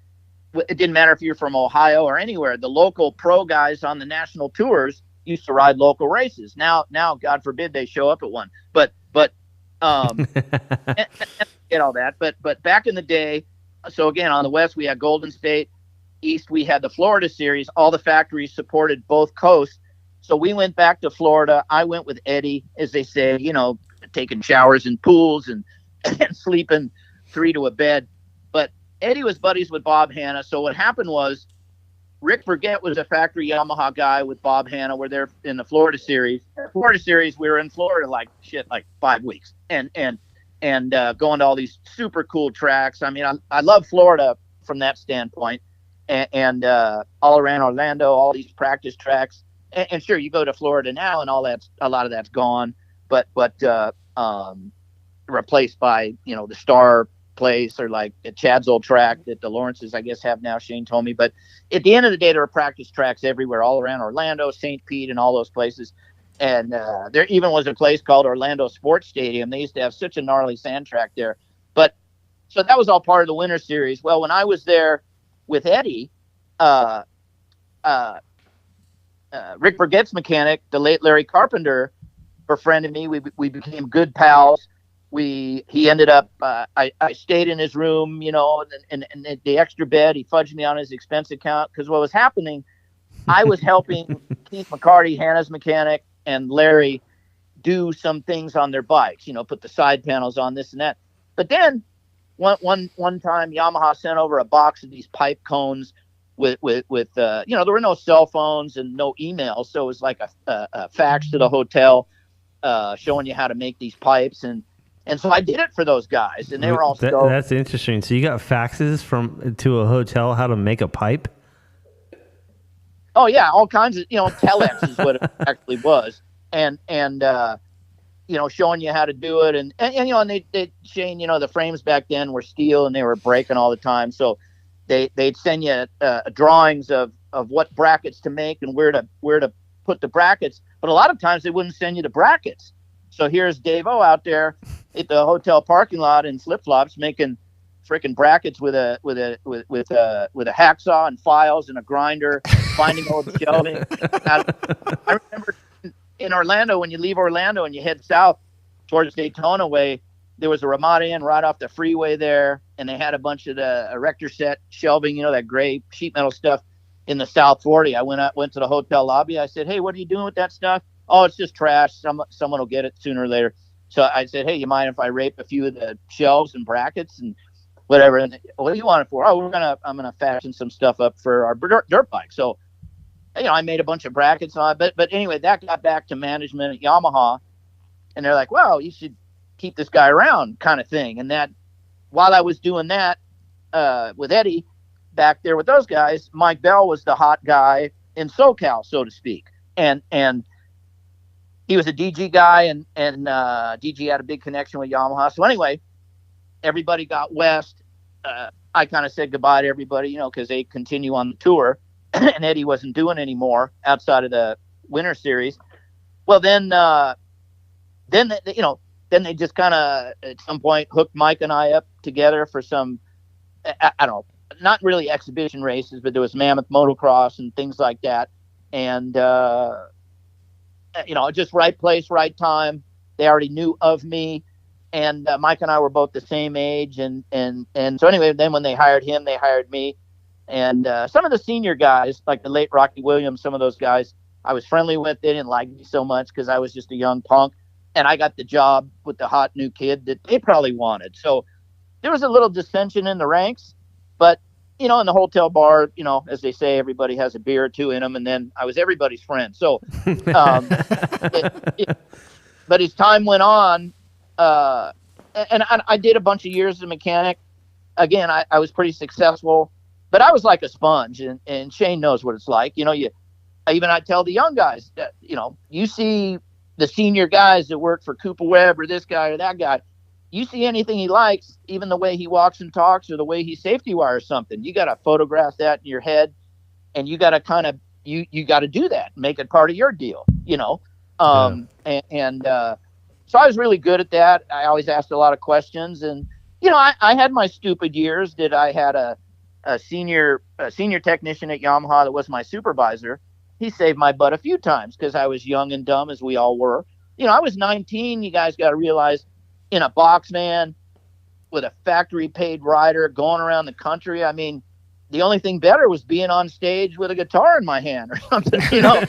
It didn't matter if you're from Ohio or anywhere. The local pro guys on the national tours used to ride local races. Now, God forbid they show up at one. But and all that. But back in the day, so again, on the west we had Golden State. East we had the Florida Series. All the factories supported both coasts. So we went back to Florida. I went with Eddie, as they say, taking showers in pools and sleeping 3 to a bed. But Eddie was buddies with Bob Hanna. So what happened was Rick Burgett was a factory Yamaha guy with Bob Hanna. We're there in the Florida Series. Florida Series, we were in Florida like 5 weeks and going to all these super cool tracks. I mean, I love Florida from that standpoint. And all around Orlando, all these practice tracks, and sure, you go to Florida now, and a lot of that's gone, but replaced by the Star place or like at Chad's old track that the Lawrences, I guess, have now. Shane told me, but at the end of the day, there are practice tracks everywhere, all around Orlando, St. Pete, and all those places. And there even was a place called Orlando Sports Stadium. They used to have such a gnarly sand track there, but so that was all part of the Winter Series. Well, when I was there with Eddie, Rick Burgett's mechanic, the late Larry Carpenter, befriended me. We became good pals. He ended up, I stayed in his room, you know, and the extra bed, he fudged me on his expense account, because what was happening, I was helping Keith McCarty, Hannah's mechanic, and Larry do some things on their bikes, you know, put the side panels on, this and that. But then one time Yamaha sent over a box of these pipe cones with you know, there were no cell phones and no emails, so it was like a fax to the hotel showing you how to make these pipes, and so I did it for those guys, and they were all stoked. That's interesting. So you got faxes to a hotel how to make a pipe? Oh yeah, all kinds of, you know, telex is what it actually was, and you know, showing you how to do it, and you know, and they Shane, you know, the frames back then were steel and they were breaking all the time, so they'd send you drawings of what brackets to make and where to put the brackets, but a lot of times they wouldn't send you the brackets. So here's Devo out there at the hotel parking lot in flip flops making freaking brackets with a hacksaw and files and a grinder, finding old shelving. I remember in Orlando, when you leave Orlando and you head south towards Daytona way, there was a Ramada Inn right off the freeway there, and they had a bunch of the erector set shelving, you know, that gray sheet metal stuff in the South 40. I went to the hotel lobby. I said, "Hey, what are you doing with that stuff?" "Oh, it's just trash. Someone will get it sooner or later." So I said, "Hey, you mind if I rape a few of the shelves and brackets and whatever?" And what do you want it for? "Oh, I'm gonna fashion some stuff up for our dirt bike." So, you know, I made a bunch of brackets on it. But anyway, that got back to management at Yamaha, and they're like, "Well, you should keep this guy around," kind of thing. And that, while I was doing that with Eddie back there with those guys, Mike Bell was the hot guy in SoCal, so to speak, and he was a DG guy, and DG had a big connection with Yamaha. So anyway, everybody got west. I kind of said goodbye to everybody, you know, because they continue on the tour, and Eddie wasn't doing any more outside of the Winter Series. Well, then you know, then they just kind of at some point hooked Mike and I up together for some, I don't know, not really exhibition races, but there was Mammoth Motocross and things like that. And, you know, just right place, right time. They already knew of me. And Mike and I were both the same age. And so anyway, then when they hired him, they hired me. And some of the senior guys, like the late Rocky Williams, some of those guys I was friendly with. They didn't like me so much because I was just a young punk. And I got the job with the hot new kid that they probably wanted. So there was a little dissension in the ranks. But, you know, in the hotel bar, you know, as they say, everybody has a beer or two in them. And then I was everybody's friend. So, but as time went on, and I did a bunch of years as a mechanic. Again, I was pretty successful, but I was like a sponge. And Shane knows what it's like. You know, I tell the young guys that, you know, you see the senior guys that work for Cooper Webb or this guy or that guy, you see anything he likes, even the way he walks and talks or the way he safety wires something, you got to photograph that in your head, and you got to kind of, you got to do that, make it part of your deal, you know? So I was really good at that. I always asked a lot of questions, and, you know, I had my stupid years that I had a senior technician at Yamaha that was my supervisor. He saved my butt a few times because I was young and dumb, as we all were. You know, I was 19. You guys got to realize, in a box van with a factory paid rider going around the country. I mean, the only thing better was being on stage with a guitar in my hand or something, you know.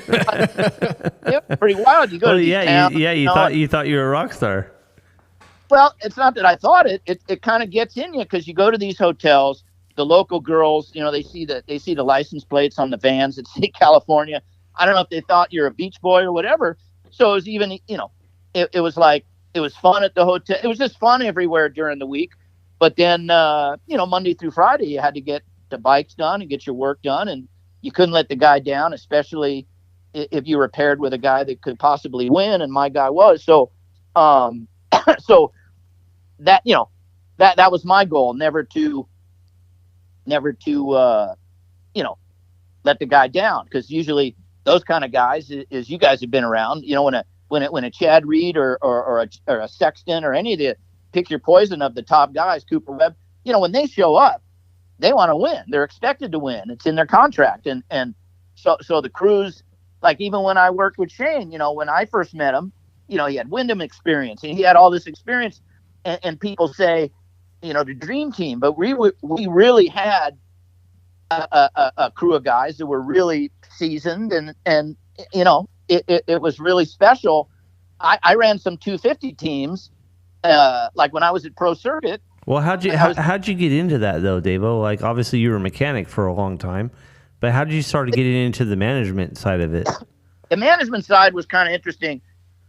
Yeah, pretty wild. You go to town, you thought you were a rock star. Well, it's not that I thought it. It kind of gets in you because you go to these hotels. The local girls, you know, they see the license plates on the vans that say California. I don't know if they thought you're a beach boy or whatever. So it was even, you know, it was like, it was fun at the hotel. It was just fun everywhere during the week. But then, you know, Monday through Friday, you had to get the bikes done and get your work done. And you couldn't let the guy down, especially if you were paired with a guy that could possibly win. And my guy was. So, so that, you know, that was my goal, never to, you know, let the guy down. Because usually those kind of guys, as you guys have been around, you know, when a Chad Reed or a Sexton or any of the pick your poison of the top guys, Cooper Webb, you know, when they show up, they want to win. They're expected to win. It's in their contract. And so the crews like even when I worked with Shane, when I first met him, he had Wyndham experience and he had all this experience, and people say, the dream team, but we really had a crew of guys that were really seasoned, and it was really special. I ran some 250 teams, like when I was at Pro Circuit. Well, how'd you get into that though, Devo? Like obviously you were a mechanic for a long time, but how did you start getting into the management side of it? The management side was kind of interesting.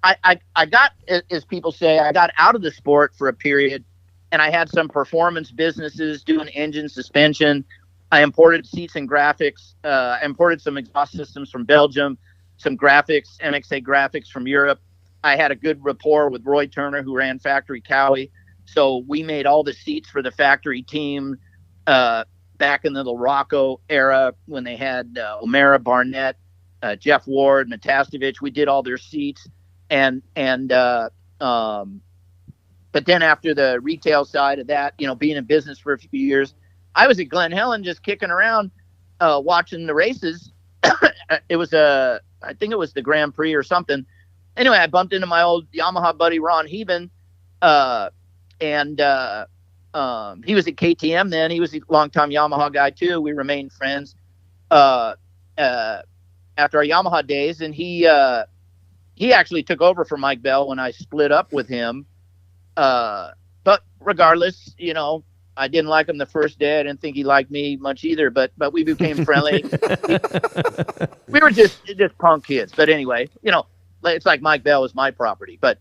I got, as people say, I got out of the sport for a period, and I had some performance businesses doing engine suspension. I imported seats and graphics. I imported some exhaust systems from Belgium, some graphics, MXA graphics from Europe. I had a good rapport with Roy Turner, who ran Factory Cowie. So we made all the seats for the factory team back in the Rocco era when they had O'Mara, Barnett, Jeff Ward, Natastovich. We did all their seats. But then after the retail side of that, being in business for a few years, I was at Glen Helen just kicking around, watching the races. It was I think it was the Grand Prix or something. Anyway, I bumped into my old Yamaha buddy, Ron Heben, and he was at KTM then. He was a longtime Yamaha guy too. We remained friends after our Yamaha days, and he actually took over for Mike Bell when I split up with him. But regardless, I didn't like him the first day. I didn't think he liked me much either, but we became friendly. We were just punk kids. But anyway, it's like Mike Bell was my property, but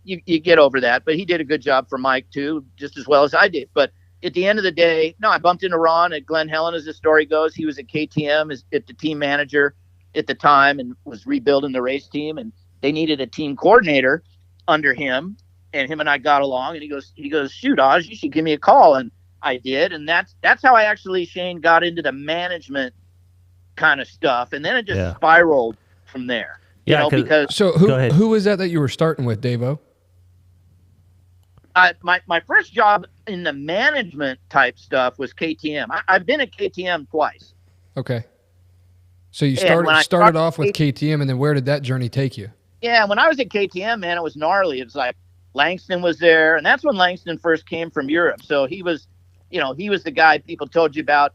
you get over that. But he did a good job for Mike too, just as well as I did. But at the end of the day, no, I bumped into Ron at Glen Helen, as the story goes. He was at KTM as the team manager at the time and was rebuilding the race team, and they needed a team coordinator under him, and him and I got along, and he goes, shoot, Oz, you should give me a call. And I did. And that's how I actually, Shane, got into the management kind of stuff. And then it just spiraled from there. Yeah. Because so who was that you were starting with, Devo? My first job in the management type stuff was KTM. I've been at KTM twice. Okay. So you started off with KTM, and then where did that journey take you? Yeah, when I was at KTM, man, it was gnarly. It was like Langston was there, and that's when Langston first came from Europe. So he was the guy people told you about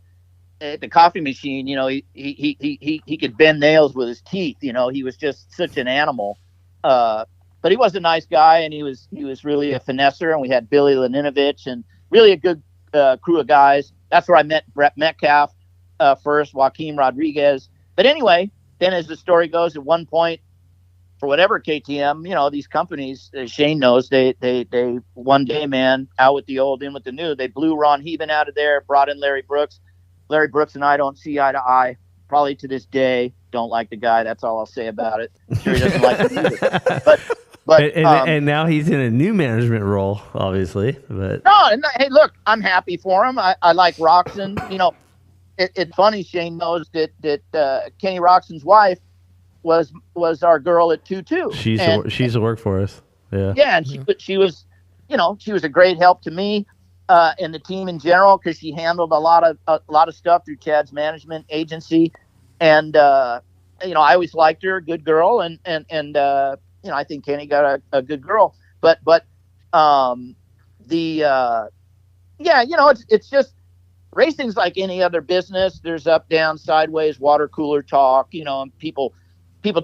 at the coffee machine. He could bend nails with his teeth. He was just such an animal. But he was a nice guy, and he was really a finesser. And we had Billy Laninovich and really a good crew of guys. That's where I met Brett Metcalf first, Joaquin Rodriguez. But anyway, then as the story goes, at one point, for whatever KTM, these companies, as Shane knows, they one day, man, out with the old, in with the new. They blew Ron Heben out of there, brought in Larry Brooks. Larry Brooks and I don't see eye to eye, probably to this day. Don't like the guy. That's all I'll say about it. I'm sure he doesn't like it either. But and now he's in a new management role, obviously. But no, and hey, look, I'm happy for him. I like Roxon. It's funny. Shane knows that Kenny Roxon's wife was our girl at 2-2. She used to work for us. Yeah. Yeah, and she was a great help to me and the team in general, because she handled a lot of stuff through Chad's management agency, and I always liked her, good girl, and I think Kenny got a good girl, but it's just racing's like any other business. There's up, down, sideways, water cooler talk, and people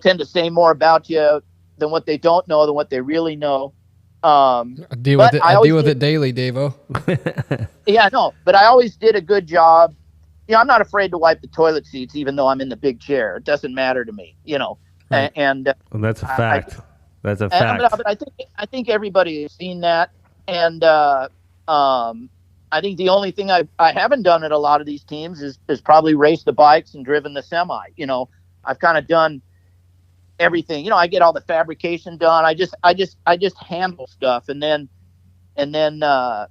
tend to say more about you than what they don't know, than what they really know. I deal with it daily, Devo. Yeah, no, but I always did a good job. I'm not afraid to wipe the toilet seats, even though I'm in the big chair. It doesn't matter to me, Right. And that's a fact. That's a fact. But I think everybody has seen that, and I think the only thing I haven't done at a lot of these teams is probably race the bikes and driven the semi. I've kind of done everything. I get all the fabrication done. I just handle stuff, and then at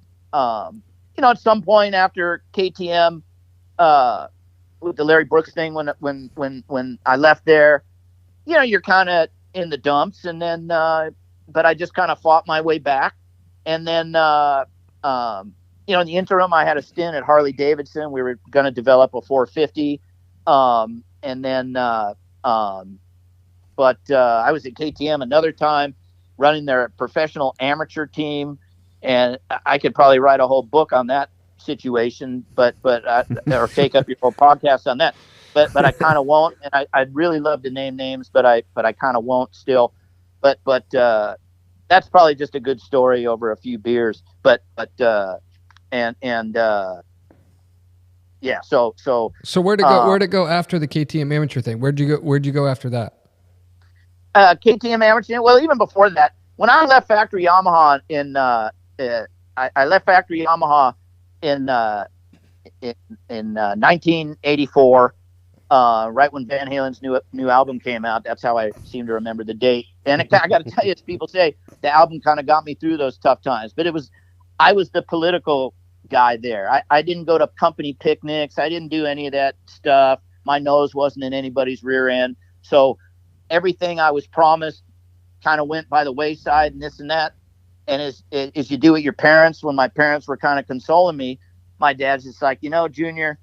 some point after KTM, with the Larry Brooks thing, when I left there, you're kind of in the dumps, and then but I just kind of fought my way back, and then in the interim, I had a stint at Harley Davidson. We were going to develop a 450, and then I was at KTM another time, running their professional amateur team, and I could probably write a whole book on that situation, or take up your whole podcast on that. But I kind of won't, and I'd really love to name names, but I kind of won't still. But that's probably just a good story over a few beers. Yeah. So where'd it go after the KTM amateur thing? Where'd you go after that? KTM amateur. Well, even before that, when I left factory Yamaha I left factory Yamaha in 1984, right when Van Halen's new album came out. That's how I seem to remember the date. And I got to tell you, as people say, the album kind of got me through those tough times. But I was the political guy there. I didn't go to company picnics. I didn't do any of that stuff. My nose wasn't in anybody's rear end. So everything I was promised kind of went by the wayside, and this and that. And as you do with your parents, when my parents were kind of consoling me, my dad's just like, Junior,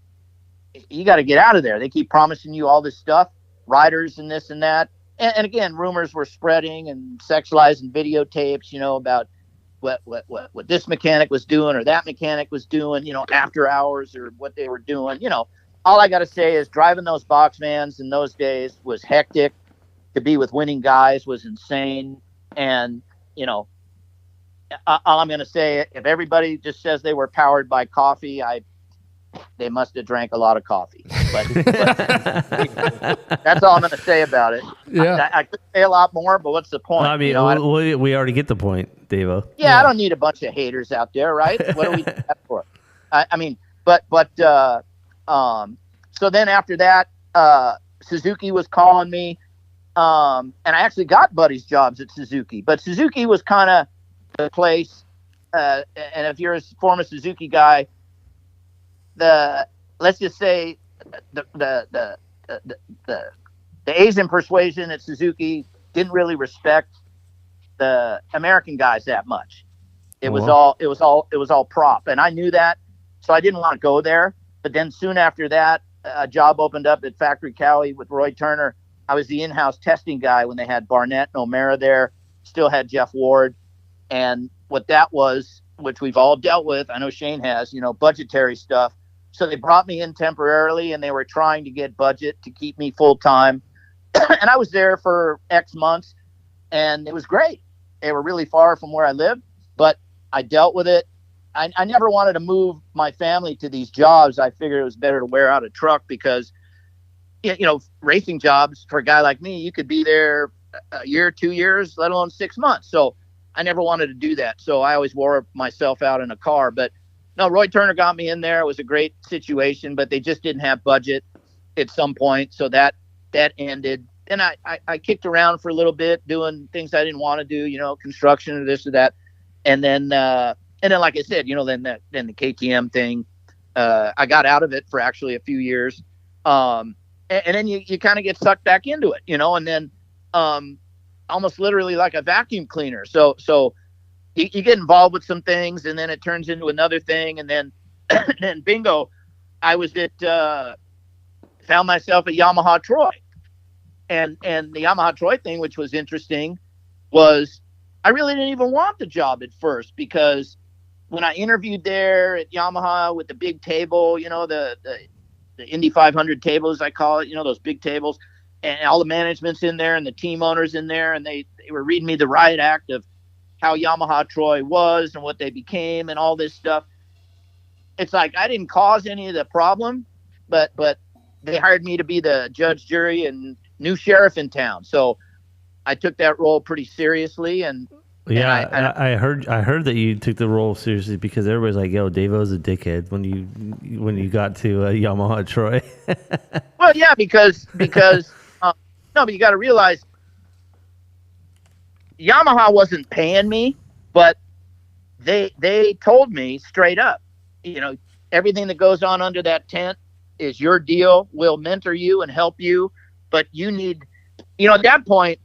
you got to get out of there. They keep promising you all this stuff, riders and this and that. And again, rumors were spreading and sexualizing videotapes, about what this mechanic was doing or that mechanic was doing, after hours, or what they were doing. All I got to say is driving those box vans in those days was hectic. To be with winning guys was insane. And, all I'm going to say, if everybody just says they were powered by coffee, they must have drank a lot of coffee. But that's all I'm going to say about it. Yeah. I could say a lot more, but what's the point? Well, I mean, we already get the point, Devo. Yeah, I don't need a bunch of haters out there, right? What do we do that for? So then after that, Suzuki was calling me, and I actually got buddies jobs at Suzuki, but Suzuki was kind of the place. And if you're a former Suzuki guy, let's just say the Asian persuasion at Suzuki didn't really respect the American guys that much. It was all prop, and I knew that, so I didn't want to go there. But then soon after that, a job opened up at Factory Cali with Roy Turner. I was the in-house testing guy when they had Barnett and O'Mara there. Still had Jeff Ward, and what that was, which we've all dealt with, I know Shane has, budgetary stuff. So they brought me in temporarily, and they were trying to get budget to keep me full time. And I was there for X months, and it was great. They were really far from where I lived, but I dealt with it. I never wanted to move my family to these jobs. I figured it was better to wear out a truck because, racing jobs for a guy like me, you could be there a year, 2 years, let alone 6 months. So I never wanted to do that. So I always wore myself out in a car. But no, Roy Turner got me in there. It was a great situation, but they just didn't have budget at some point. So that ended. And I kicked around for a little bit doing things I didn't want to do, construction or this or that. And then, like I said, then the KTM thing, I got out of it for actually a few years. And then you kind of get sucked back into it, and then almost literally like a vacuum cleaner. So you get involved with some things, and then it turns into another thing. And then, and bingo, I was found myself at Yamaha Troy. And the Yamaha Troy thing, which was interesting, was I really didn't even want the job at first, because when I interviewed there at Yamaha with the big table, the Indy 500 table, as I call it, those big tables, and all the management's in there and the team owners in there, and they were reading me the riot act of how Yamaha Troy was and what they became and all this stuff. It's like I didn't cause any of the problem, but they hired me to be the judge, jury, and new sheriff in town. So I took that role pretty seriously, and I heard that you took the role seriously because everybody's like, "Yo, Devo's a dickhead." When you got to Yamaha Troy. Well, yeah, because no, but you got to realize Yamaha wasn't paying me, but they told me straight up, everything that goes on under that tent is your deal. We'll mentor you and help you, but you need, at that point,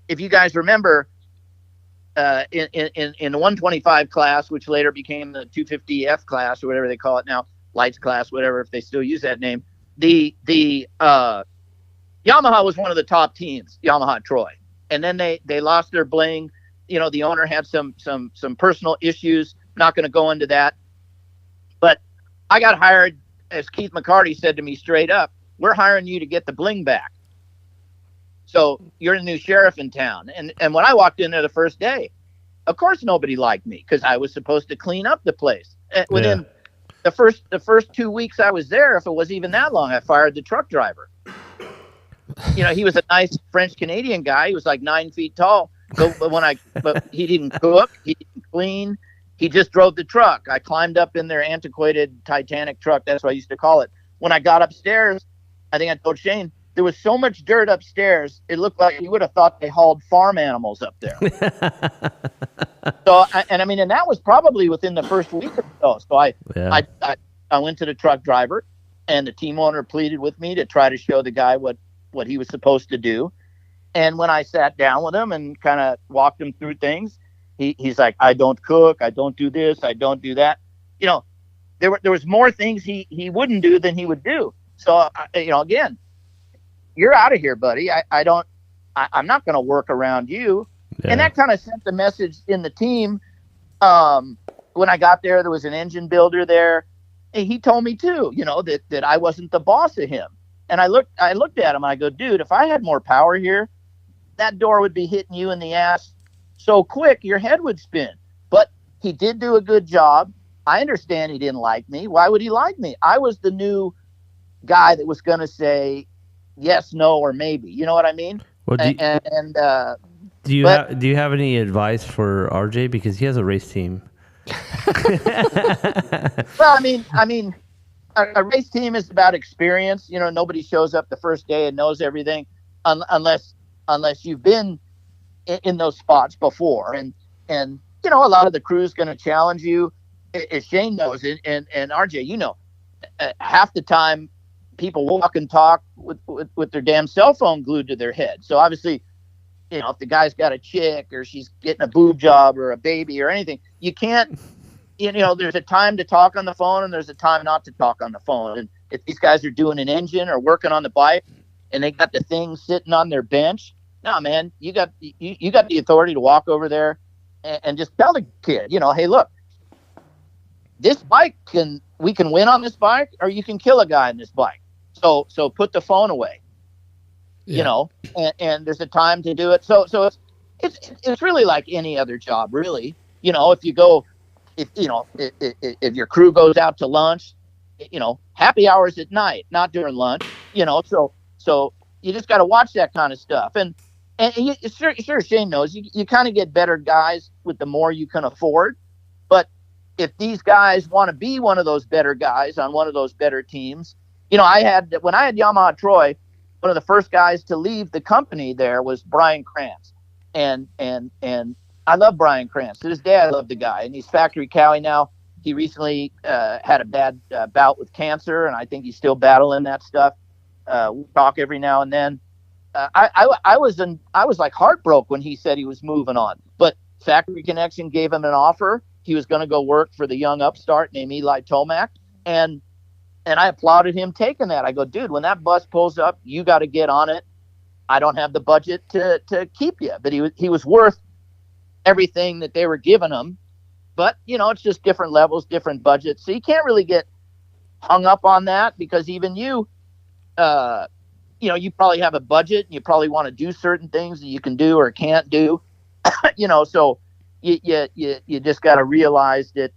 if you guys remember, in the 125 class, which later became the 250F class or whatever they call it now, lights class, whatever, if they still use that name, the Yamaha was one of the top teams, Yamaha Troy. And then they lost their bling. You know, the owner had some personal issues. Not going to go into that. But I got hired, as Keith McCarty said to me straight up, we're hiring you to get the bling back. So you're the new sheriff in town. And when I walked in there the first day, of course nobody liked me because I was supposed to clean up the place. Within the first 2 weeks I was there, if it was even that long, I fired the truck driver. You know, he was a nice French Canadian guy. He was like 9 feet tall. But he didn't cook, he didn't clean. He just drove the truck. I climbed up in their antiquated Titanic truck. That's what I used to call it. When I got upstairs, I think I told Shane, there was so much dirt upstairs, it looked like you would have thought they hauled farm animals up there. And that was probably within the first week or so. So I went to the truck driver, and the team owner pleaded with me to try to show the guy what he was supposed to do. And when I sat down with him and kind of walked him through things, he's like, I don't cook, I don't do this, I don't do that. You know, there was more things he wouldn't do than he would do. So, again, you're out of here, buddy. I'm not going to work around you. Yeah. And that kind of sent the message in the team. When I got there was an engine builder there. And he told me too, that I wasn't the boss of him. And I looked at him and I go, dude, if I had more power here, that door would be hitting you in the ass so quick your head would spin. But he did do a good job. I understand he didn't like me. Why would he like me? I was the new guy that was going to say yes, no, or maybe. You know what I mean? Well, do you have any advice for RJ, because he has a race team? Well, I mean, a race team is about experience. Nobody shows up the first day and knows everything, unless you've been in those spots before. And a lot of the crew is going to challenge you, as Shane knows, and RJ, half the time people walk and talk with their damn cell phone glued to their head. So obviously, if the guy's got a chick or she's getting a boob job or a baby or anything, you can't, there's a time to talk on the phone and there's a time not to talk on the phone. And if these guys are doing an engine or working on the bike and they got the thing sitting on their bench, no, man, you got the authority to walk over there and just tell the kid, hey, look, this bike we can win on this bike, or you can kill a guy on this bike. So put the phone away, and there's a time to do it. So it's really like any other job, really. If your crew goes out to lunch, happy hours at night, not during lunch, so you just got to watch that kind of stuff. And sure, Shane knows you kind of get better guys with the more you can afford. But if these guys want to be one of those better guys on one of those better teams, when I had Yamaha Troy, one of the first guys to leave the company there was Brian Krantz. And I love Brian Krantz. To this day, I love the guy. And he's factory Cowie now. He recently had a bad bout with cancer, and I think he's still battling that stuff. We talk every now and then. I was like heartbroken when he said he was moving on. But Factory Connection gave him an offer. He was going to go work for the young upstart named Eli Tomac. And I applauded him taking that. I go, dude, when that bus pulls up, you got to get on it. I don't have the budget to keep you. But he was worth everything that they were giving him. But, it's just different levels, different budgets. So you can't really get hung up on that, because even you probably have a budget and you probably want to do certain things that you can do or can't do. So you just got to realize that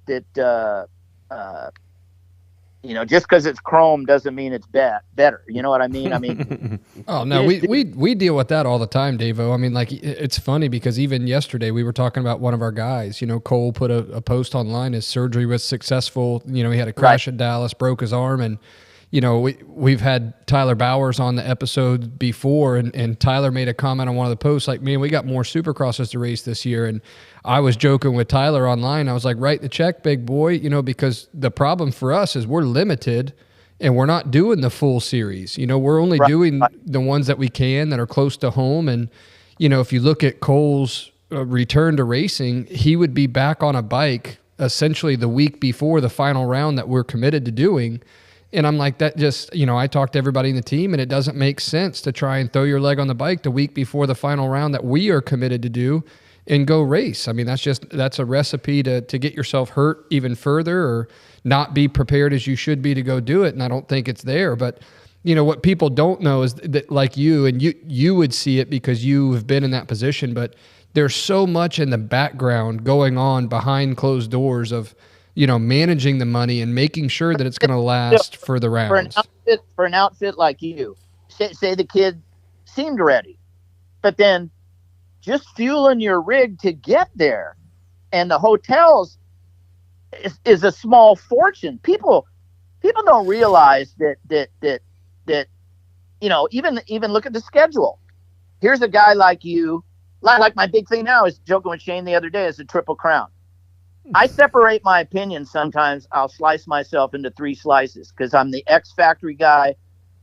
just because it's chrome doesn't mean it's better. You know what I mean? Oh no, we deal with that all the time, Devo. I mean, like, it's funny because even yesterday we were talking about one of our guys. Cole put a post online. His surgery was successful. He had a crash at Dallas, broke his arm, and we've had Tyler Bowers on the episode before, and Tyler made a comment on one of the posts like, man, we got more Supercrosses to race this year. And I was joking with Tyler online. I was like, write the check, big boy, because the problem for us is we're limited and we're not doing the full series. We're only doing the ones that we can that are close to home. And, if you look at Cole's return to racing, he would be back on a bike essentially the week before the final round that we're committed to doing. And I'm like, that just, I talk to everybody in the team, and it doesn't make sense to try and throw your leg on the bike the week before the final round that we are committed to do and go race. I mean, that's a recipe to get yourself hurt even further or not be prepared as you should be to go do it. And I don't think it's there. But, what people don't know is that, like you, and you would see it because you have been in that position, but there's so much in the background going on behind closed doors of, managing the money and making sure that it's going to last for the rounds. For an outfit like you, say the kid seemed ready, but then just fueling your rig to get there, and the hotels is a small fortune. People don't realize that even look at the schedule. Here's a guy like you, like my big thing now is joking with Shane the other day is the Triple Crown. I separate my opinion sometimes. I'll slice myself into 3 slices because I'm the X Factory guy.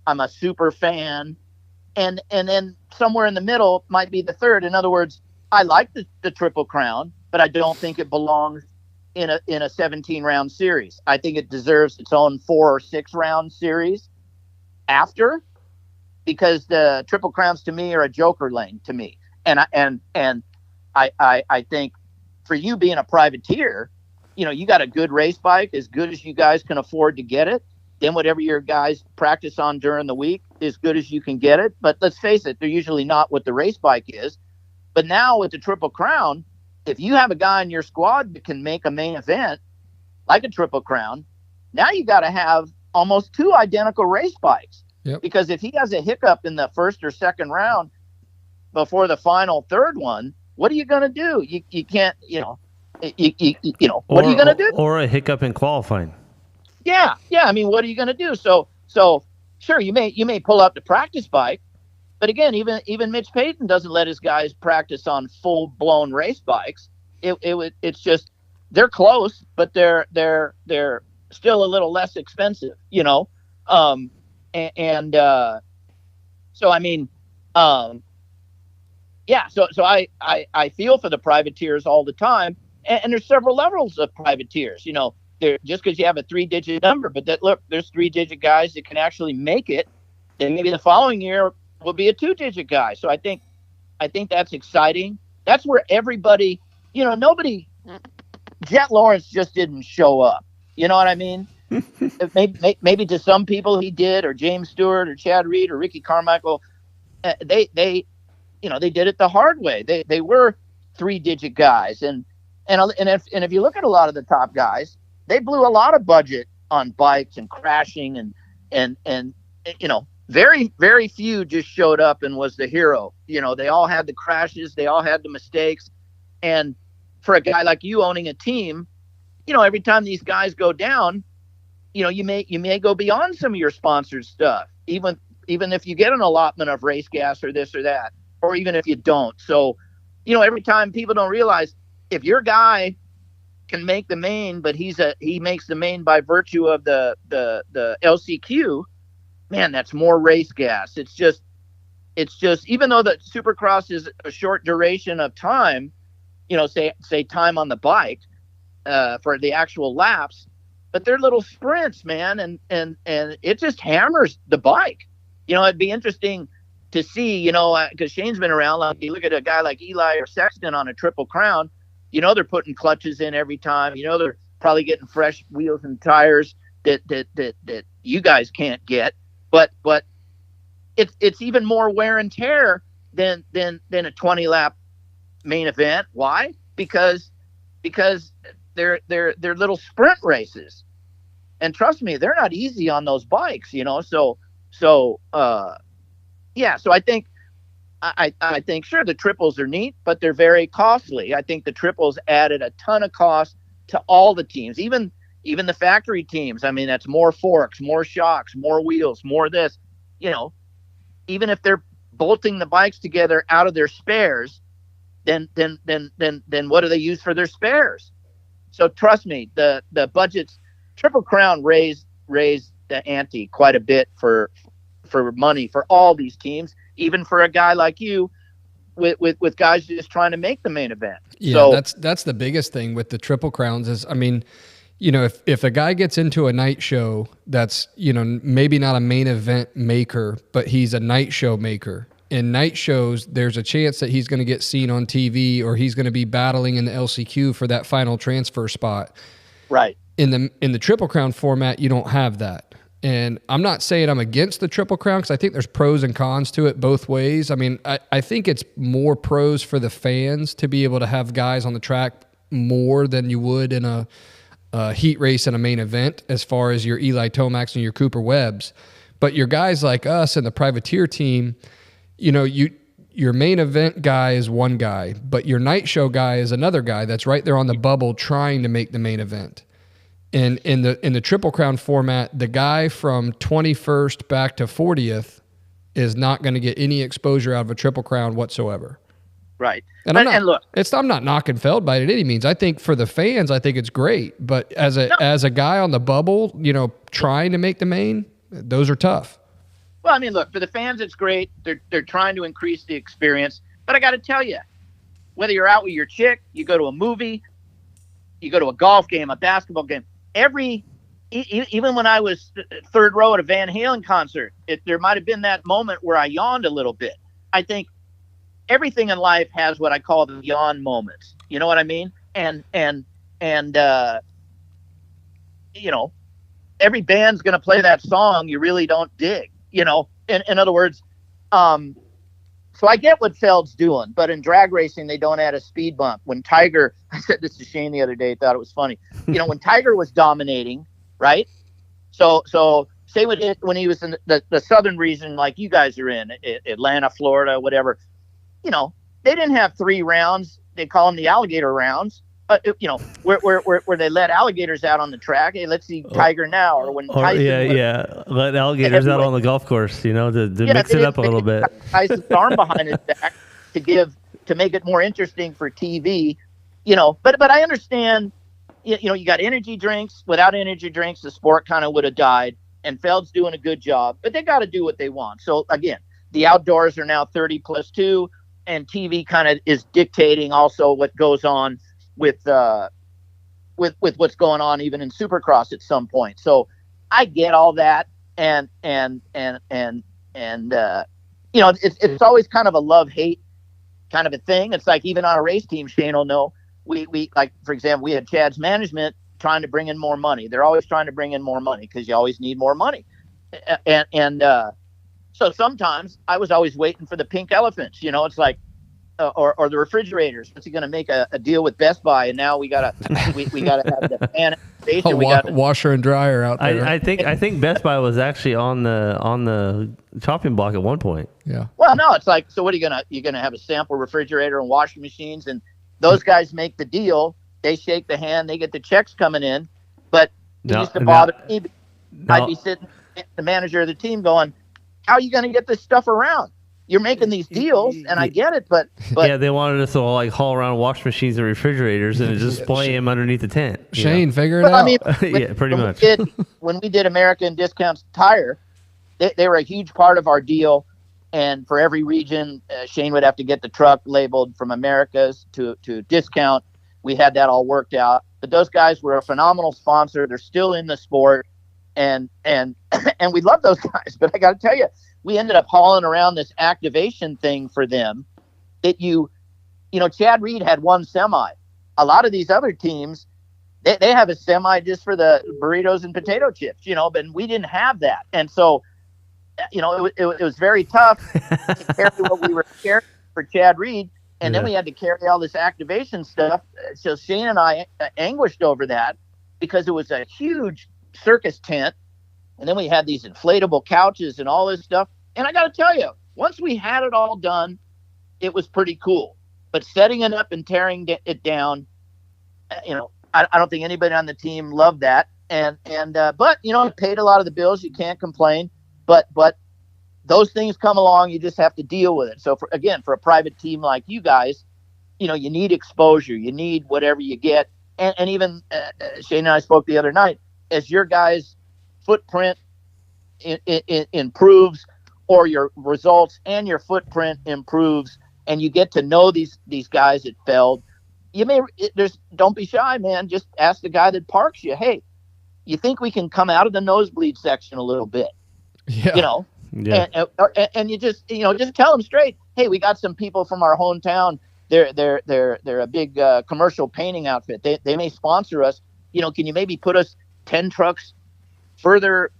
I'm a super fan. And then somewhere in the middle might be the third. In other words, I like the Triple Crown, but I don't think it belongs in a 17-round series. I think it deserves its own 4 or 6 round series after, because the Triple Crowns to me are a joker lane to me. And I think for you being a privateer, you got a good race bike, as good as you guys can afford to get it. Then whatever your guys practice on during the week, as good as you can get it. But let's face it, they're usually not what the race bike is. But now with the Triple Crown, if you have a guy in your squad that can make a main event like a Triple Crown, now you got to have almost 2 identical race bikes. Yep. Because if he has a hiccup in the first or second round before the final third one, what are you going to do? You can't, what are you going to do? Or a hiccup in qualifying. Yeah. I mean, what are you going to do? So sure, you may pull up the practice bike, but again, even Mitch Payton doesn't let his guys practice on full blown race bikes. It's just they're close, but they're still a little less expensive, So I mean, yeah. So I feel for the privateers all the time, and there's several levels of privateers. Just because you have a 3-digit number, but there's 3-digit guys that can actually make it. Then maybe the following year will be a 2-digit guy. So I think that's exciting. That's where everybody, Jet Lawrence just didn't show up. You know what I mean? maybe to some people he did, or James Stewart, or Chad Reed, or Ricky Carmichael. They did it the hard way. They were 3-digit guys, and if you look at a lot of the top guys, they blew a lot of budget on bikes and crashing and very, very few just showed up and was the hero. They all had the crashes, they all had the mistakes. And for a guy like you owning a team, every time these guys go down, you may go beyond some of your sponsored stuff, even if you get an allotment of race gas or this or that, or even if you don't. So, every time people don't realize, if your guy can make the main, but he makes the main by virtue of the LCQ, man, that's more race gas. It's just even though the Supercross is a short duration of time, say time on the bike for the actual laps, but they're little sprints, man, and it just hammers the bike. It'd be interesting to see, because Shane's been around. Like, you look at a guy like Eli or Sexton on a Triple Crown, they're putting clutches in every time. They're probably getting fresh wheels and tires that you guys can't get. But it's even more wear and tear than a 20-lap main event. Why? Because they're little sprint races, and trust me, they're not easy on those bikes. So I think. I think, sure, the triples are neat, but they're very costly. I think the triples added a ton of cost to all the teams, even the factory teams. I mean, that's more forks, more shocks, more wheels, more this. Even if they're bolting the bikes together out of their spares, then what do they use for their spares? So trust me, the budgets. Triple Crown raised the ante quite a bit for money for all these teams. Even for a guy like you, with guys just trying to make the main event. Yeah, so that's the biggest thing with the Triple Crowns is, I mean, you know, if a guy gets into a night show that's, you know, maybe not a main event maker, but he's a night show maker. In night shows, there's a chance that he's going to get seen on TV, or he's going to be battling in the LCQ for that final transfer spot. Right. In the Triple Crown format, you don't have that. And I'm not saying I'm against the Triple Crown, because I think there's pros and cons to it both ways. I mean, I think it's more pros for the fans to be able to have guys on the track more than you would in a heat race and a main event, as far as your Eli Tomacs and your Cooper Webbs. But your guys like us and the privateer team, you know, your main event guy is one guy, but your night show guy is another guy that's right there on the bubble trying to make the main event. And in the Triple Crown format, the guy from 21st back to 40th is not going to get any exposure out of a Triple Crown whatsoever. Right. And look, I'm not knocking Feldbite at any means. I think for the fans, I think it's great. But as a guy on the bubble, you know, trying to make the main, those are tough. Well, I mean, look, for the fans, it's great. They're trying to increase the experience. But I got to tell you, whether you're out with your chick, you go to a movie, you go to a golf game, a basketball game, even when I was third row at a Van Halen concert, there might have been that moment where I yawned a little bit. I think everything in life has what I call the yawn moments. You know what I mean? And you know, every band's going to play that song you really don't dig, you know, in other words. So I get what Feld's doing, but in drag racing, they don't add a speed bump. When Tiger, I said this to Shane the other day, thought it was funny. You know, when Tiger was dominating, right? So say when he was in the southern region, like you guys are in, Atlanta, Florida, whatever, you know, they didn't have 3 rounds. They call them the alligator rounds. You know, where they let alligators out on the track. Hey, let's see Tiger now. Or when Tyson let alligators out on the golf course, you know, to mix it up a little bit. Tyson's arm behind his back to make it more interesting for TV, you know. But I understand, you know, you got energy drinks. Without energy drinks, the sport kind of would have died. And Feld's doing a good job, but they got to do what they want. So again, the outdoors are now 30+2, and TV kind of is dictating also what goes on with what's going on even in Supercross at some point. So I get all that, and you know, it's always kind of a love-hate kind of a thing. It's like, even on a race team, Shane will know, we like, for example, we had Chad's management trying to bring in more money. They're always trying to bring in more money because you always need more money. And so sometimes I was always waiting for the pink elephants, you know. It's like, or the refrigerators. What's he going to make a deal with Best Buy? And now we gotta have the fan station. Washer and dryer out there. I think Best Buy was actually on the chopping block at one point. Yeah. Well, no, it's like, so what are you're gonna have a sample refrigerator and washing machines, and those guys make the deal. They shake the hand. They get the checks coming in. But it used to bother me. I'd be sitting, the manager of the team, going, "How are you going to get this stuff around? You're making these deals, and I get it, but yeah, they wanted us to all like haul around wash machines and refrigerators and just play them underneath the tent." Shane, figure it out. I mean, yeah, pretty much. When we did American Discounts Tire, they were a huge part of our deal. And for every region, Shane would have to get the truck labeled from America's to Discount. We had that all worked out. But those guys were a phenomenal sponsor. They're still in the sport, and we love those guys. But I got to tell you, we ended up hauling around this activation thing for them that you know, Chad Reed had one semi. A lot of these other teams, they have a semi just for the burritos and potato chips, you know, but we didn't have that. And so, you know, it was very tough to carry what we were carrying for Chad Reed. And then we had to carry all this activation stuff. So Shane and I anguished over that because it was a huge circus tent. And then we had these inflatable couches and all this stuff. And I got to tell you, once we had it all done, it was pretty cool. But setting it up and tearing it down, you know, I don't think anybody on the team loved that. But, you know, it paid a lot of the bills. You can't complain. But those things come along. You just have to deal with it. So, for a private team like you guys, you know, you need exposure. You need whatever you get. And even Shane and I spoke the other night, as your guys' footprint improves, or your results and your footprint improves, and you get to know these guys at Feld, don't be shy, man. Just ask the guy that parks you, hey, you think we can come out of the nosebleed section a little bit? Yeah. You know, Yeah. and you just tell them straight, hey, we got some people from our hometown. They're a big commercial painting outfit. They may sponsor us. Can you maybe put us 10 trucks further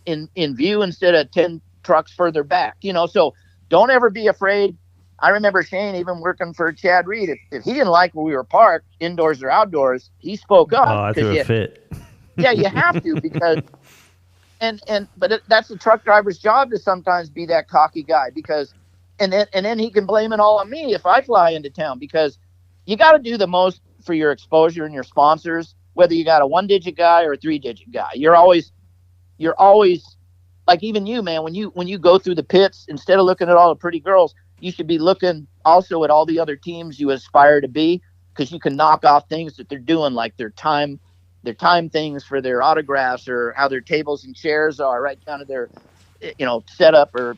in view instead of 10 trucks further back? So don't ever be afraid. I remember Shane, even working for Chad Reed, if he didn't like where we were parked, indoors or outdoors, he spoke up. Oh, I threw a fit. Yeah, you have to, because that's the truck driver's job, to sometimes be that cocky guy, because and then he can blame it all on me if I fly into town, because you got to do the most for your exposure and your sponsors, whether you got a 1-digit guy or a 3-digit guy. You're always like, even you, man, when you go through the pits, instead of looking at all the pretty girls, you should be looking also at all the other teams you aspire to be, because you can knock off things that they're doing, like their time things for their autographs, or how their tables and chairs are, right down to their setup, or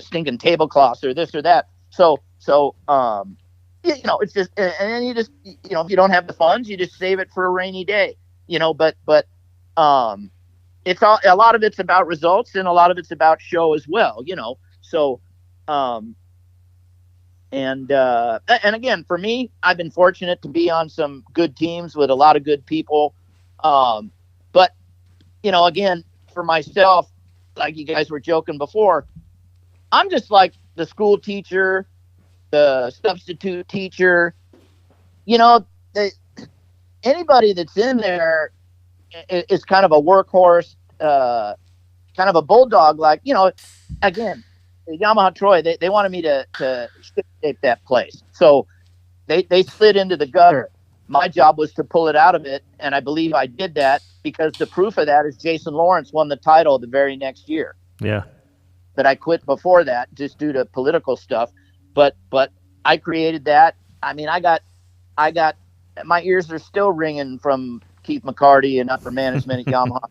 stinking tablecloths, or this or that. So it's just, and then you just, if you don't have the funds, you just save it for a rainy day. But it's a lot of it's about results, and a lot of it's about show as well. So and again, for me, I've been fortunate to be on some good teams with a lot of good people. But again, for myself, like you guys were joking before, I'm just like the school teacher, the substitute teacher. Anybody that's in there is kind of a workhorse, kind of a bulldog. Like, again, Yamaha Troy, they wanted me to shape that place. So they slid into the gutter. My job was to pull it out of it, and I believe I did that, because the proof of that is Jason Lawrence won the title the very next year. Yeah. But I quit before that, just due to political stuff. But I created that. I mean, I got my ears are still ringing from Keith McCarty and upper management at Yamaha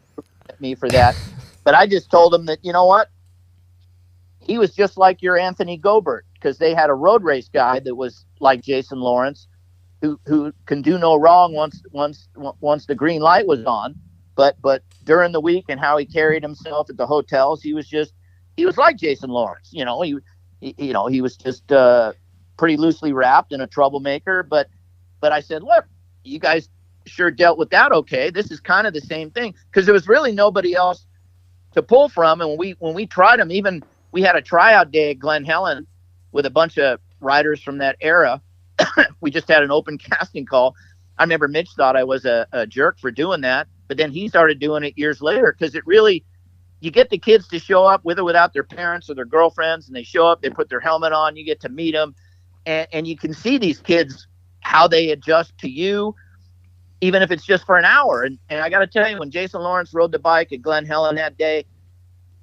at me for that. But I just told them that, you know what? He was just like your Anthony Gobert, because they had a road race guy that was like Jason Lawrence, who can do no wrong once the green light was on. But during the week and how he carried himself at the hotels, he was like Jason Lawrence. He was just pretty loosely wrapped and a troublemaker. But I said, look, you guys sure dealt with that okay. This is kind of the same thing, because there was really nobody else to pull from. And when we tried him, even we had a tryout day at Glen Helen with a bunch of riders from that era. We just had an open casting call. I remember Mitch thought I was a jerk for doing that, but then he started doing it years later, because it really, you get the kids to show up with or without their parents or their girlfriends, and they show up, they put their helmet on, you get to meet them, and you can see these kids, how they adjust to you, even if it's just for an hour. And I got to tell you, when Jason Lawrence rode the bike at Glen Helen that day,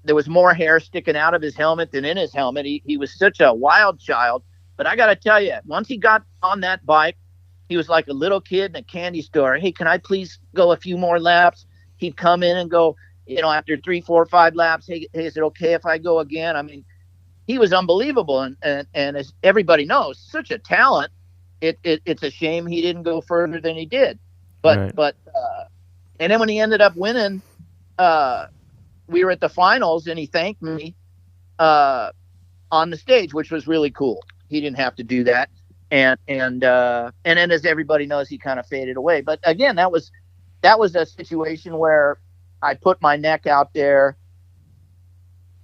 there was more hair sticking out of his helmet than in his helmet. He was such a wild child. But I got to tell you, once he got on that bike, he was like a little kid in a candy store. Hey, can I please go a few more laps? He'd come in and go, after 3, 4, 5 laps, hey, is it okay if I go again? I mean, he was unbelievable. And as everybody knows, such a talent. It's a shame he didn't go further than he did. But and then when he ended up winning, we were at the finals, and he thanked me on the stage, which was really cool. He didn't have to do that. And then, as everybody knows, he kind of faded away. But again, that was a situation where I put my neck out there.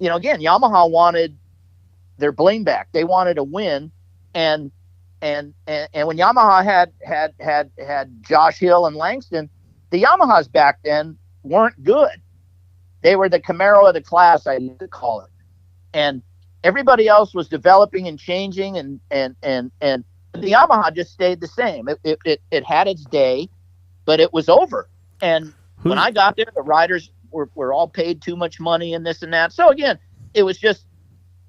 Again, Yamaha wanted their bling back. They wanted a win. And when Yamaha had Josh Hill and Langston, the Yamahas back then weren't good. They were the Camaro of the class, I used to call it. And everybody else was developing and changing, and the Yamaha just stayed the same. It had its day, but it was over. And when I got there, the riders were all paid too much money and this and that. So again, it was just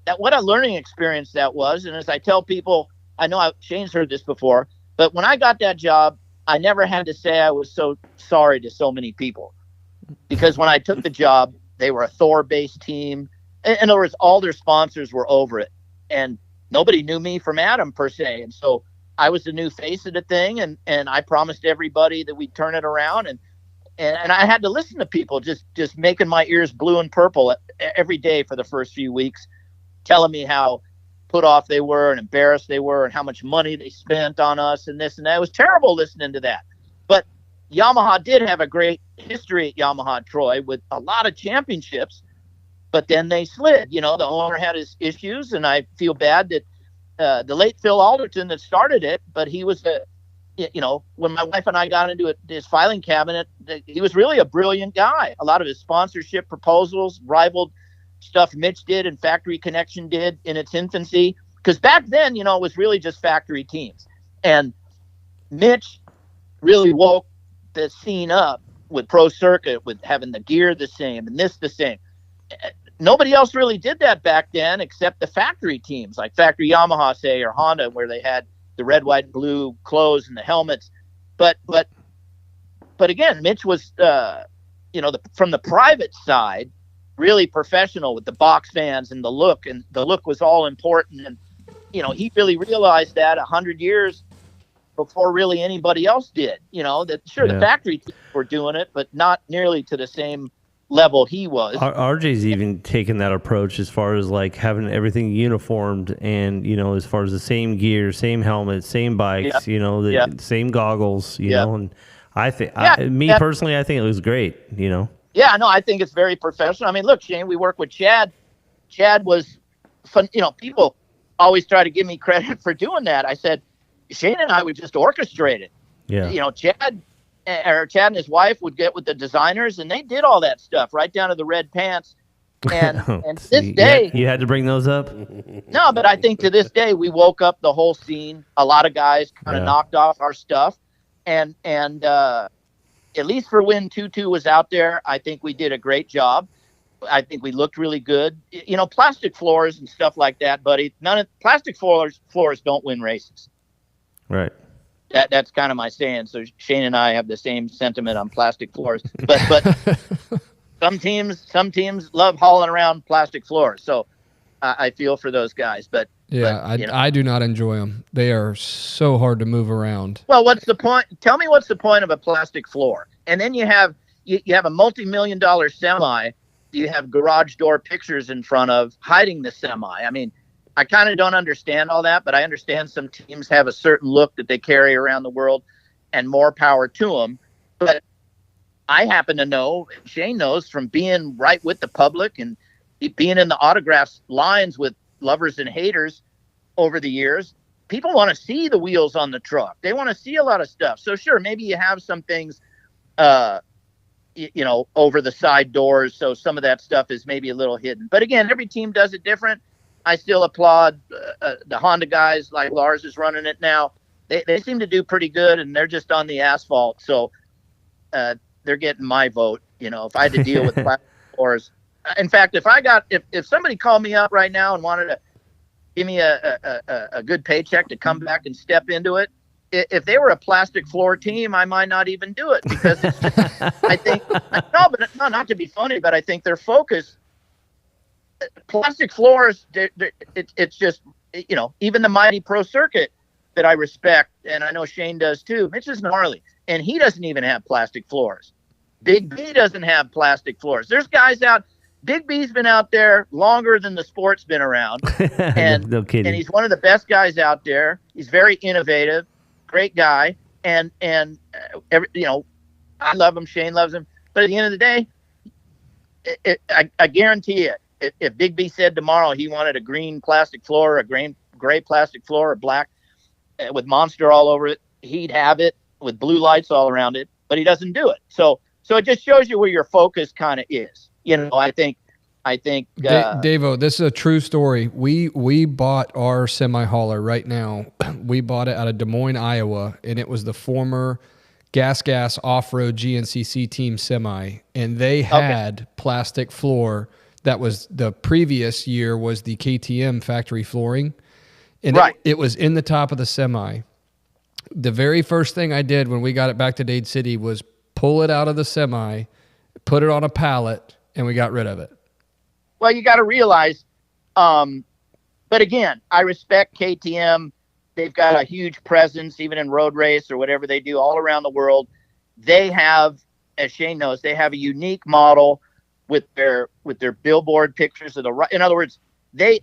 that, what a learning experience that was. And as I tell people, I know Shane's heard this before, but when I got that job, I never had to say I was so sorry to so many people, because when I took the job, they were a Thor-based team. In other words, all their sponsors were over it, and nobody knew me from Adam per se. And so I was the new face of the thing, and I promised everybody that we'd turn it around, and I had to listen to people just making my ears blue and purple every day for the first few weeks, telling me how put off they were and embarrassed they were and how much money they spent on us and this and that. It was terrible listening to that. But Yamaha did have a great history at Yamaha Troy with a lot of championships, but then they slid. The owner had his issues, and I feel bad that the late Phil Alderton that started it, but he was when my wife and I got into his filing cabinet, he was really a brilliant guy. A lot of his sponsorship proposals rivaled stuff Mitch did and Factory Connection did in its infancy. Because back then, it was really just factory teams. And Mitch really woke the scene up with Pro Circuit, with having the gear the same and this the same. Nobody else really did that back then except the factory teams like Factory Yamaha, say, or Honda, where they had the red, white, and blue clothes and the helmets. But again, Mitch was, from the private side, really professional with the box fans and the look was all important. And, he really realized that 100 years before really anybody else did, that the factory teams were doing it, but not nearly to the same level he was. RJ's even taken that approach as far as like having everything uniformed and, as far as the same gear, same helmet, same bikes, same goggles, know, and I think, personally, I think it was great, Yeah, no, I think it's very professional. I mean, look, Shane, we work with Chad. Chad was fun. People always try to give me credit for doing that. I said, Shane and I would just orchestrate it. Yeah. Chad and his wife would get with the designers, and they did all that stuff right down to the red pants. And to this day, you had to bring those up. No, but I think to this day we woke up the whole scene. A lot of guys kind of knocked off our stuff, and at least for when Tutu was out there, I think we did a great job. I think we looked really good. Plastic floors and stuff like that, buddy. Plastic floors don't win races. Right. That's kind of my saying. So Shane and I have the same sentiment on plastic floors. But some teams love hauling around plastic floors. So I feel for those guys. But I do not enjoy them. They are so hard to move around. Well, what's the point? Tell me what's the point of a plastic floor? And then you have a multi-million-dollar semi. You have garage door pictures in front of hiding the semi. I mean, I kind of don't understand all that, but I understand some teams have a certain look that they carry around the world, and more power to them. But I happen to know, Shane knows, from being right with the public and being in the autographs lines with lovers and haters over the years, people want to see the wheels on the truck. They want to see a lot of stuff. So sure, maybe you have some things, over the side doors. So some of that stuff is maybe a little hidden. But again, every team does it different. I still applaud the Honda guys, like Lars is running it now. They seem to do pretty good, and they're just on the asphalt. So they're getting my vote. If I had to deal with plastic floors. In fact, if somebody called me up right now and wanted to give me a good paycheck to come back and step into it, if they were a plastic floor team, I might not even do it because it's just, I think not to be funny, but I think their focus. Plastic floors, it's just, even the mighty Pro Circuit that I respect, and I know Shane does too. Mitch is gnarly, and he doesn't even have plastic floors. Big B doesn't have plastic floors. There's guys out. Big B's been out there longer than the sport's been around, and no kidding. And he's one of the best guys out there. He's very innovative, great guy, and I love him. Shane loves him, but at the end of the day, I guarantee it. If Big B said tomorrow he wanted a green plastic floor, a gray plastic floor, or black with Monster all over it, he'd have it with blue lights all around it, but he doesn't do it. So it just shows you where your focus kind of is. I think Devo, this is a true story. We bought our semi hauler right now. We bought it out of Des Moines, Iowa, and it was the former Gas off-road GNCC team semi, and they had plastic floor. That was the previous year was the KTM factory flooring, and it was in the top of the semi. The very first thing I did when we got it back to Dade City was pull it out of the semi, put it on a pallet, and we got rid of it. Well, you got to realize, but again, I respect KTM they've got a huge presence, even in road race or whatever they do all around the world. They have, as Shane knows, they have a unique model with their billboard pictures of in other words, they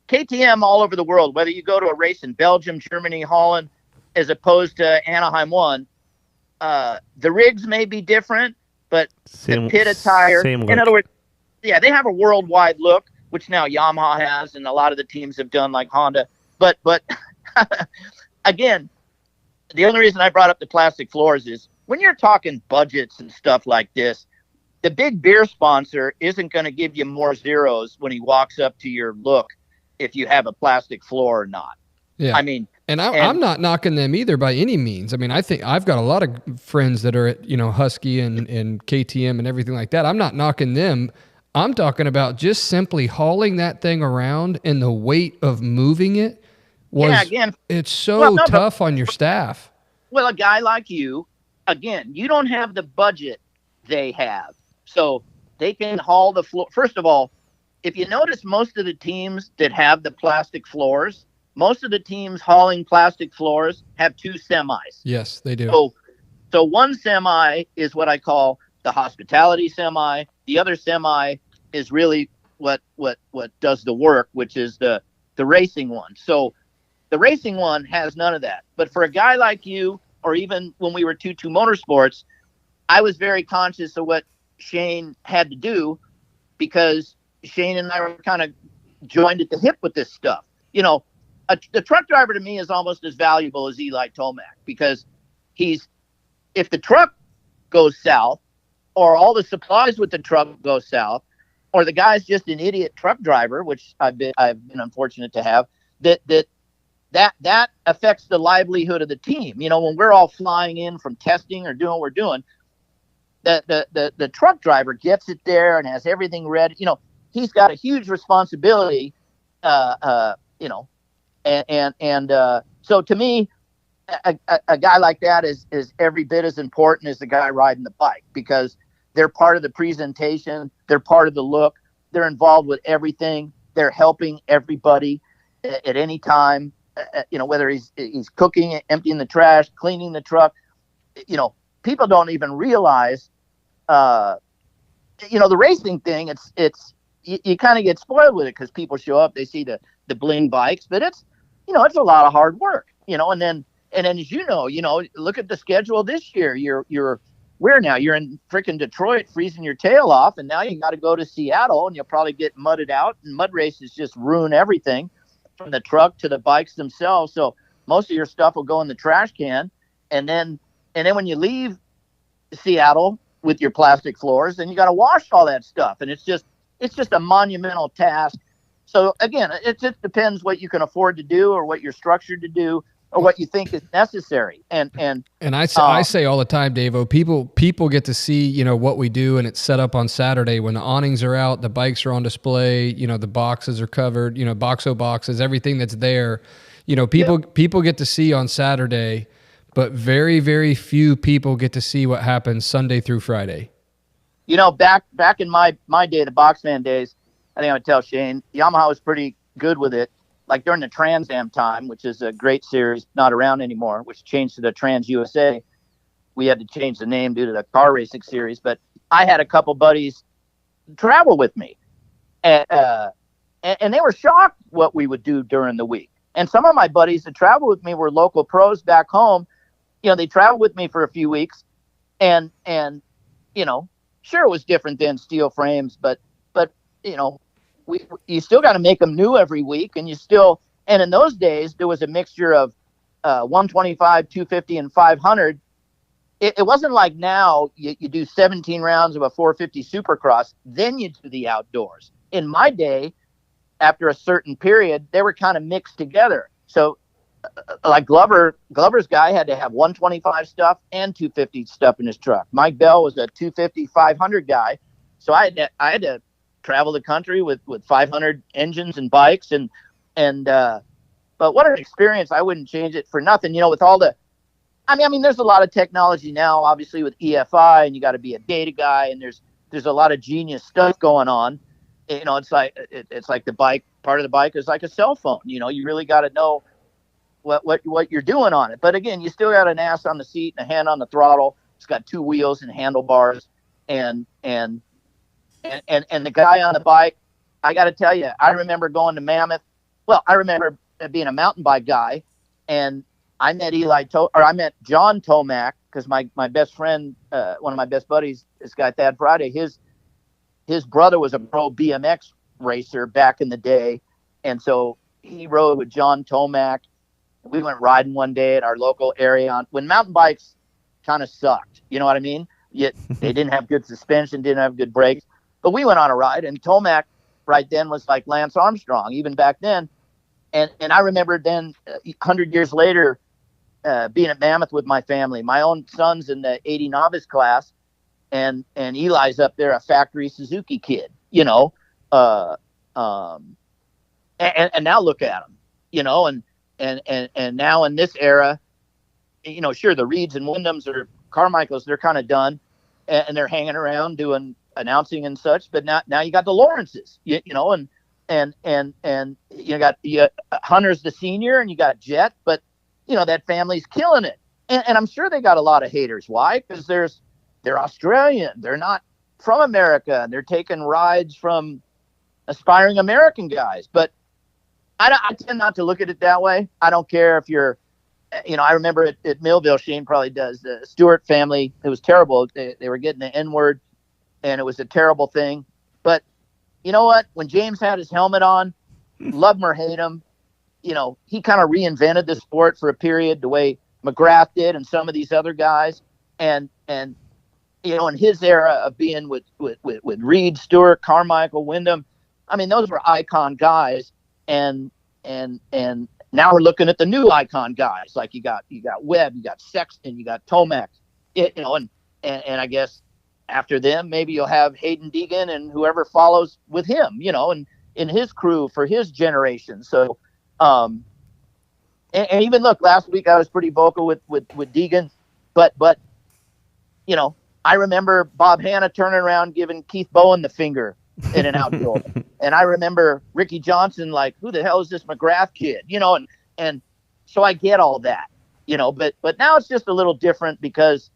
KTM all over the world, whether you go to a race in Belgium, Germany, Holland, as opposed to Anaheim 1, the rigs may be different, but the pit attire, in other words, yeah, they have a worldwide look, which now Yamaha has, and a lot of the teams have done, like Honda. But again, the only reason I brought up the plastic floors is when you're talking budgets and stuff like this, the big beer sponsor isn't going to give you more zeros when he walks up to your look if you have a plastic floor or not. Yeah. I mean, and I'm not knocking them either by any means. I mean, I think I've got a lot of friends that are at, Husky and KTM and everything like that. I'm not knocking them. I'm talking about just simply hauling that thing around and the weight of moving it it's so tough on your staff. Well, a guy like you, again, you don't have the budget they have. So they can haul the floor. First of all, if you notice, most of the teams that have the plastic floors, most of the teams hauling plastic floors have two semis. Yes, they do. So one semi is what I call the hospitality semi. The other semi is really what does the work, which is the racing one. So the racing one has none of that. But for a guy like you, or even when we were 2-2 Motorsports, I was very conscious of what Shane had to do, because Shane and I were kind of joined at the hip with this stuff. The truck driver to me is almost as valuable as Eli Tomac, because if the truck goes south, or all the supplies with the truck go south, or the guy's just an idiot truck driver, which I've been unfortunate to have, that affects the livelihood of the team. When we're all flying in from testing or doing what we're doing, the truck driver gets it there and has everything ready. He's got a huge responsibility, so to me, a guy like that is every bit as important as the guy riding the bike, because they're part of the presentation, they're part of the look, they're involved with everything, they're helping everybody at any time. Whether he's cooking, emptying the trash, cleaning the truck, people don't even realize, the racing thing. You kind of get spoiled with it because people show up, they see the bling bikes, but it's a lot of hard work, and then as look at the schedule this year. You're in freaking Detroit freezing your tail off, and now you got to go to Seattle, and you'll probably get mudded out, and mud races just ruin everything from the truck to the bikes themselves. So most of your stuff will go in the trash can, and then when you leave Seattle with your plastic floors, then you got to wash all that stuff, and it's just a monumental task. So again, it just depends what you can afford to do, or what you're structured to do, or what you think is necessary. And I say all the time, Devo, people get to see, what we do, and it's set up on Saturday when the awnings are out, the bikes are on display, the boxes are covered, Boxo boxes, everything that's there, people get to see on Saturday, but very, very few people get to see what happens Sunday through Friday. Back in my day, the Boxman days, I think I would tell Shane, Yamaha was pretty good with it. Like during the Trans Am time, which is a great series, not around anymore, which changed to the Trans USA. We had to change the name due to the car racing series, but I had a couple buddies travel with me, and they were shocked what we would do during the week. And some of my buddies that traveled with me were local pros back home. They traveled with me for a few weeks, and sure, it was different than steel frames, but you still got to make them new every week, and in those days there was a mixture of 125, 250, and 500. It wasn't like now you do 17 rounds of a 450 Supercross, then you do the outdoors. In my day, after a certain period, they were kind of mixed together. So like Glover's guy had to have 125 stuff and 250 stuff in his truck. Mike Bell was a 250, 500 guy. So I had to travel the country with 500 engines and bikes, but what an experience. I wouldn't change it for nothing. With all the, there's a lot of technology now, obviously with EFI, and you got to be a data guy, and there's a lot of genius stuff going on. It's like the bike, part of the bike is like a cell phone. You really got to know what you're doing on it. But again, you still got an ass on the seat and a hand on the throttle. It's got 2 wheels and handlebars, and the guy on the bike. I got to tell you, I remember going to Mammoth. Well, I remember being a mountain bike guy, and I met I met John Tomac, because my best friend, one of my best buddies, this guy Thad Friday, his brother was a pro BMX racer back in the day, and so he rode with John Tomac. We went riding one day at our local area when mountain bikes kind of sucked. You know what I mean? Yet they didn't have good suspension, didn't have good brakes. But we went on a ride, and Tomac right then was like Lance Armstrong, even back then. And I remember then, 100 years later, being at Mammoth with my family. My own son's in the 80 novice class, and Eli's up there, a factory Suzuki kid, you know. And now look at him, you know, and now in this era, you know, sure, the Reeds and Wyndhams or Carmichaels, they're kind of done, and they're hanging around doing announcing and such. But now you got the Lawrences, you know, and you got Hunter's the senior, and you got Jet, but you know that family's killing it, and I'm sure they got a lot of haters. Why? Because they're Australian, they're not from America, and they're taking rides from aspiring American guys. But I tend not to look at it that way. I don't care if you're, you know, I remember at Millville, Shane probably does, the Stewart family, it was terrible. They were getting the N-word, and it was a terrible thing. But you know what? When James had his helmet on, love him or hate him, you know, he kind of reinvented the sport for a period, the way McGrath did and some of these other guys. And you know, in his era of being with Reed, Stewart, Carmichael, Wyndham, I mean, those were icon guys. And now we're looking at the new icon guys. Like you got Webb, you got Sexton, you got Tomac, you know, and I guess after them, maybe you'll have Hayden Deegan and whoever follows with him, you know, and in his crew for his generation. So, and even look, last week I was pretty vocal with Deegan, but you know, I remember Bob Hanna turning around giving Keith Bowen the finger in an outdoor, and I remember Ricky Johnson like, who the hell is this McGrath kid, you know, and so I get all that, you know, but now it's just a little different, because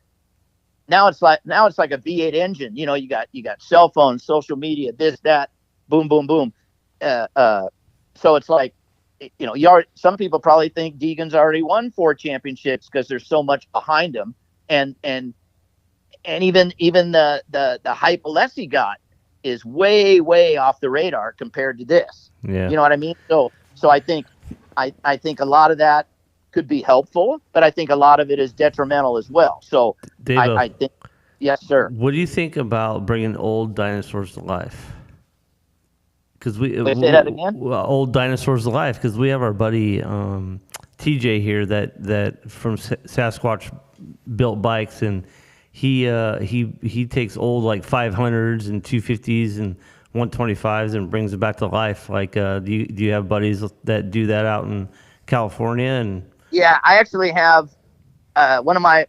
now it's like a V8 engine, you know, you got cell phones, social media, this, that, boom, boom, boom. So it's like, you know, some people probably think Deegan's already won 4 championships because there's so much behind him, and even the hype Alessi got is way off the radar compared to this. Yeah. You know what I mean? So I think a lot of that could be helpful, but I think a lot of it is detrimental as well. So Devo, I think, yes, sir. what do you think about bringing old dinosaurs to life? Because say that again? Old dinosaurs to life, because we have our buddy TJ here that from Sasquatch built bikes, and he takes old like 500s and 250s and 125s and brings it back to life. Like, do you have buddies that do that out in California? And yeah, I actually have one of my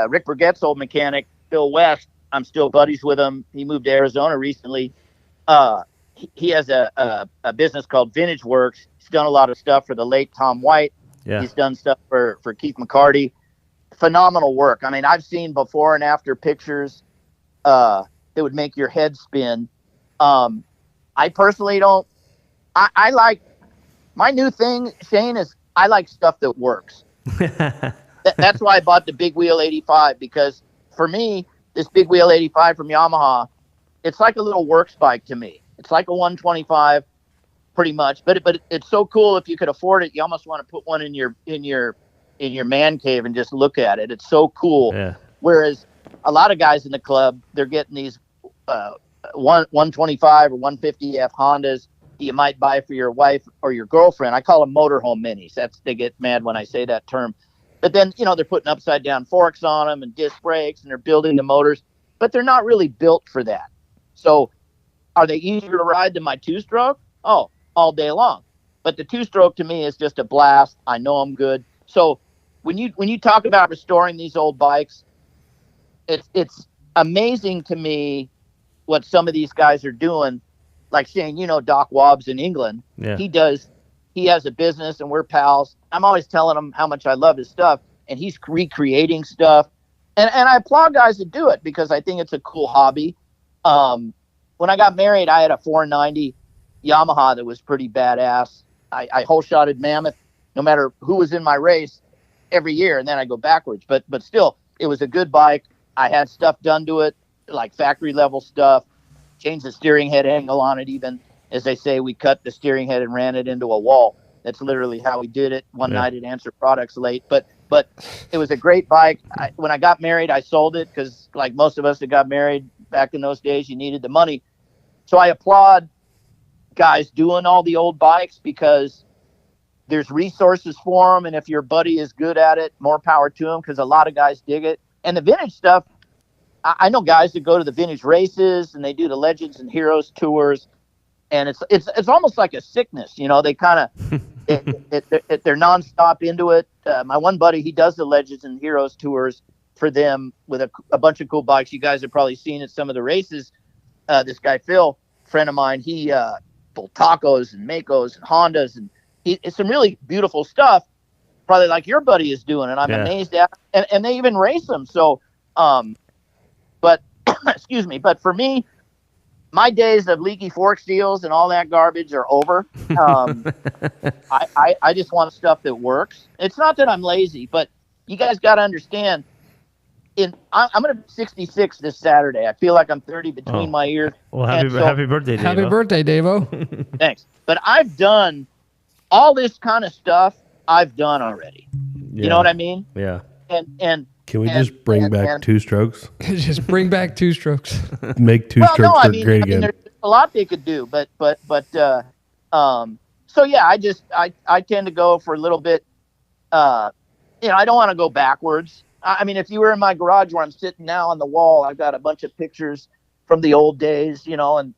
Rick Burgett's old mechanic, Phil West. I'm still buddies with him. He moved to Arizona recently. He has a business called Vintage Works. He's done a lot of stuff for the late Tom White. yeah, He's done stuff for Keith McCarty. Phenomenal work. I mean, I've seen before and after pictures that would make your head spin. I personally don't. I like, my new thing, Shane, is I like stuff that works. That's why I bought the Big Wheel 85, because for me, this Big Wheel 85 from Yamaha, it's like a little works bike to me. It's like a 125, pretty much. But it's so cool. If you could afford it, you almost want to put one in your man cave and just look at it. It's so cool. Yeah. Whereas a lot of guys in the club, they're getting these 125 or 150F Hondas you might buy for your wife or your girlfriend. I call them motorhome minis. They get mad when I say that term. But then, you know, they're putting upside down forks on them and disc brakes, and they're building the motors, but they're not really built for that. So are they easier to ride than my 2-stroke? Oh, all day long. But the 2-stroke to me is just a blast. I know I'm good. So when you talk about restoring these old bikes, it's amazing to me what some of these guys are doing. Like Shane, you know, Doc Wobbs in England. Yeah. He has a business, and we're pals. I'm always telling him how much I love his stuff, and he's recreating stuff. And I applaud guys that do it because I think it's a cool hobby. When I got married, I had a 490 Yamaha that was pretty badass. I whole shotted Mammoth no matter who was in my race every year, and then I go backwards. But still, it was a good bike. I had stuff done to it, like factory level stuff. Changed the steering head angle on it. Even as they say, we cut the steering head and ran it into a wall. That's literally how we did it. One night at Answer Products late, but it was a great bike. When I got married, I sold it because, like most of us that got married back in those days, you needed the money. So I applaud guys doing all the old bikes because there's resources for them, and if your buddy is good at it, more power to them, because a lot of guys dig it. And the vintage stuff, I know guys that go to the vintage races and they do the Legends and Heroes tours, and it's almost like a sickness, you know. They kind of they're nonstop into it. My one buddy, he does the Legends and Heroes tours for them with a bunch of cool bikes. You guys have probably seen at some of the races. This guy Phil, friend of mine, he built Tacos and Makos and Hondas, and it's some really beautiful stuff, probably like your buddy is doing, and I'm amazed at. And they even race them. So, but excuse me, but for me, my days of leaky fork seals and all that garbage are over. I just want stuff that works. It's not that I'm lazy, but you guys got to understand. I'm going to be 66 this Saturday. I feel like I'm 30 between my ears. Well, happy birthday, Devo. Happy birthday, Devo. Thanks. But I've done all this kind of stuff. I've done already. You know what I mean? Yeah. And can we just bring back two strokes? Just bring back two strokes. Make two strokes great again. There's a lot they could do, but so yeah, I tend to go for a little bit. I don't want to go backwards. I mean, if you were in my garage where I'm sitting now on the wall, I've got a bunch of pictures from the old days, and a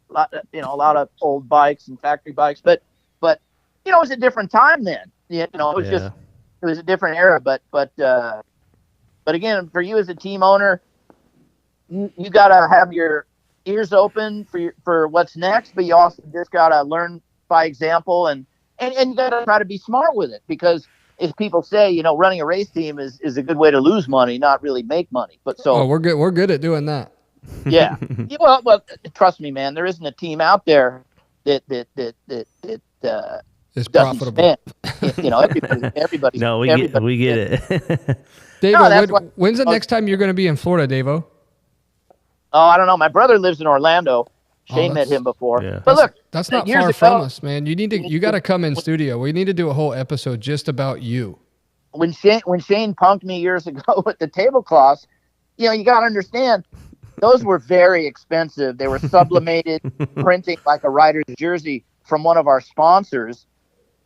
lot of old bikes and factory bikes. But it was a different time then. It was a different era. But again, for you as a team owner, you got to have your ears open for what's next, but you also just got to learn by example, and you got to try to be smart with it, because as people say, running a race team is a good way to lose money, not really make money. But we're good at doing that. Yeah. Well, trust me, man. There isn't a team out there that is profitable. Everybody. No, we get it. Devo, when's the next time you're going to be in Florida, Devo? Oh, I don't know. My brother lives in Orlando. Shane met him before. Yeah. But look, that's not far from us, man. You got to come in studio. We need to do a whole episode just about you. When Shane punked me years ago with the tablecloths, you got to understand, those were very expensive. They were sublimated printing like a rider's jersey from one of our sponsors,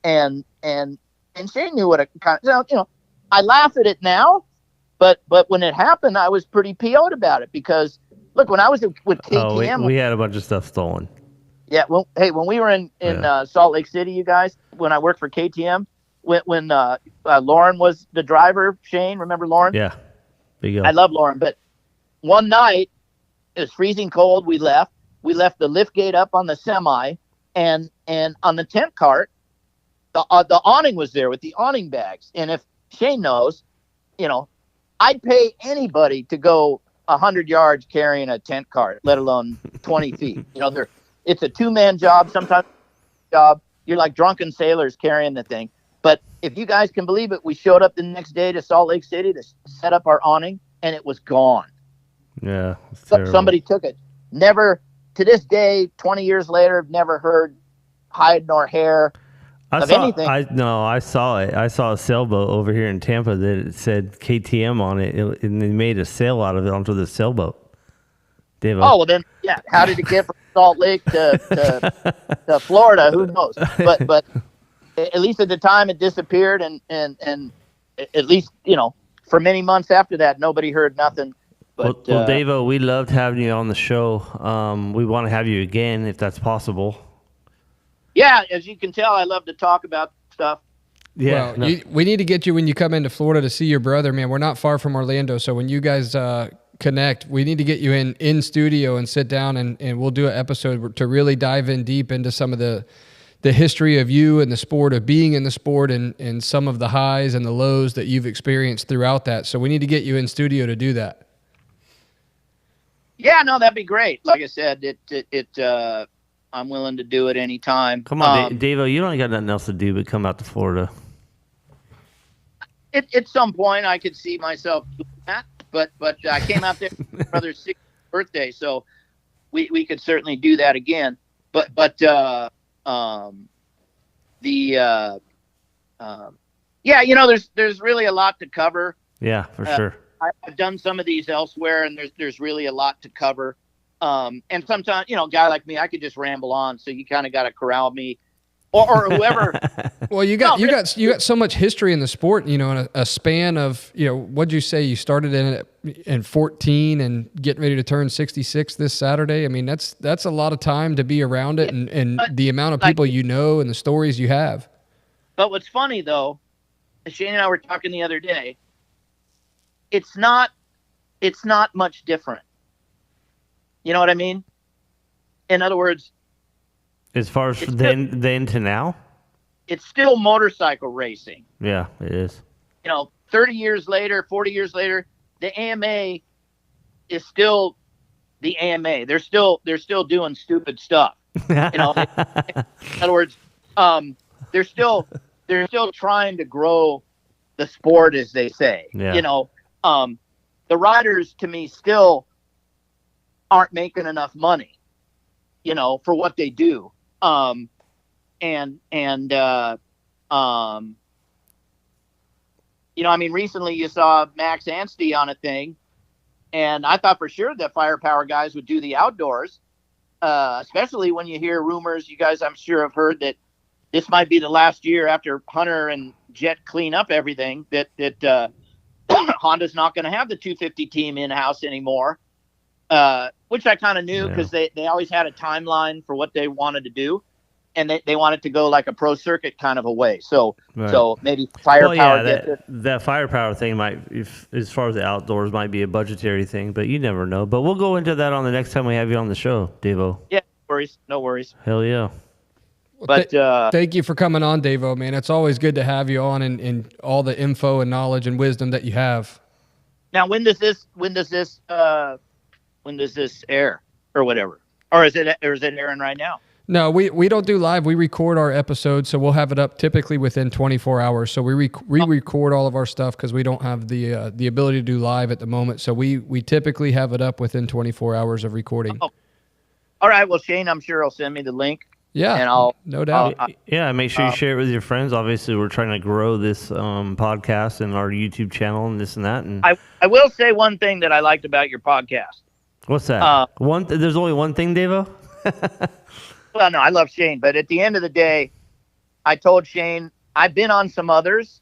and Shane knew what it kind of. I laugh at it now, but when it happened, I was pretty PO'd about it, because. Look, when I was with KTM, we had a bunch of stuff stolen. Yeah, well, hey, when we were in Salt Lake City, you guys, when I worked for KTM, when Lauren was the driver, Shane, remember Lauren? Yeah, big deal. I love Lauren, but one night it was freezing cold. We left the lift gate up on the semi, and on the tent cart, the awning was there with the awning bags. And if Shane knows, I'd pay anybody to go 100 yards carrying a tent cart, let alone 20 feet. It's a two-man job, sometimes job. You're like drunken sailors carrying the thing. But if you guys can believe it, we showed up the next day to Salt Lake City to set up our awning, and it was gone. Yeah. Somebody took it. Never, to this day, 20 years later, never heard hide nor hair of anything. I saw it. I saw a sailboat over here in Tampa that it said KTM on it, and they made a sail out of it onto the sailboat. Devo. Oh, well then, yeah. How did it get from Salt Lake to Florida? Who knows? But at least at the time it disappeared, and at least for many months after that, nobody heard nothing. But, well, Devo, we loved having you on the show. We want to have you again if that's possible. Yeah, as you can tell, I love to talk about stuff. Yeah, we need to get you when you come into Florida to see your brother, man. We're not far from Orlando, so when you guys connect, we need to get you in studio and sit down, and we'll do an episode to really dive in deep into some of the the history of you and the sport, of being in the sport, and some of the highs and the lows that you've experienced throughout that. So we need to get you in studio to do that. Yeah, no, that'd be great. Like I said, I'm willing to do it anytime. Come on, Devo, you don't got nothing else to do but come out to Florida. At some point, I could see myself doing that, but I came out there for my brother's 60th birthday, so we could certainly do that again. But yeah, there's really a lot to cover. Yeah, for sure. I've done some of these elsewhere, and there's really a lot to cover. And sometimes, a guy like me, I could just ramble on, so you kind of got to corral me. Or whoever. Well, you got so much history in the sport, in a span of, what'd you say? You started in 14 and getting ready to turn 66 this Saturday. I mean, that's a lot of time to be around it, and the amount of people and the stories you have. But what's funny though, Shane and I were talking the other day. It's not much different. You know what I mean? In other words, as far as then to now? It's still motorcycle racing. Yeah, it is. 30 years later, 40 years later, the AMA is still the AMA. They're still doing stupid stuff. In other words, they're still trying to grow the sport, as they say. Yeah. The riders, to me, still aren't making enough money, for what they do. Recently you saw Max Anstey on a thing, and I thought for sure that Firepower guys would do the outdoors, especially when you hear rumors. You guys, I'm sure, have heard that this might be the last year after Hunter and Jet clean up everything, that Honda's not going to have the 250 team in-house anymore. Which I kind of knew, because they always had a timeline for what they wanted to do, and they wanted to go like a pro circuit kind of a way. So maybe Firepower that Firepower thing might, as far as the outdoors, might be a budgetary thing, but you never know. But we'll go into that on the next time we have you on the show, Devo. Yeah, no worries. Hell yeah. But thank you for coming on, Devo, man. It's always good to have you on, and all the info and knowledge and wisdom that you have. Now, when does this air, or whatever, or is it airing right now? No, we don't do live. We record our episodes, so we'll have it up typically within 24 hours. So we record all of our stuff because we don't have the ability to do live at the moment. So we typically have it up within 24 hours of recording. Oh. All right. Well, Shane, I'm sure he'll send me the link. Yeah, and no doubt. Make sure you share it with your friends. Obviously, we're trying to grow this podcast and our YouTube channel and this and that. And I will say one thing that I liked about your podcast. What's that? There's only one thing, Devo? Well, no, I love Shane, but at the end of the day, I told Shane I've been on some others,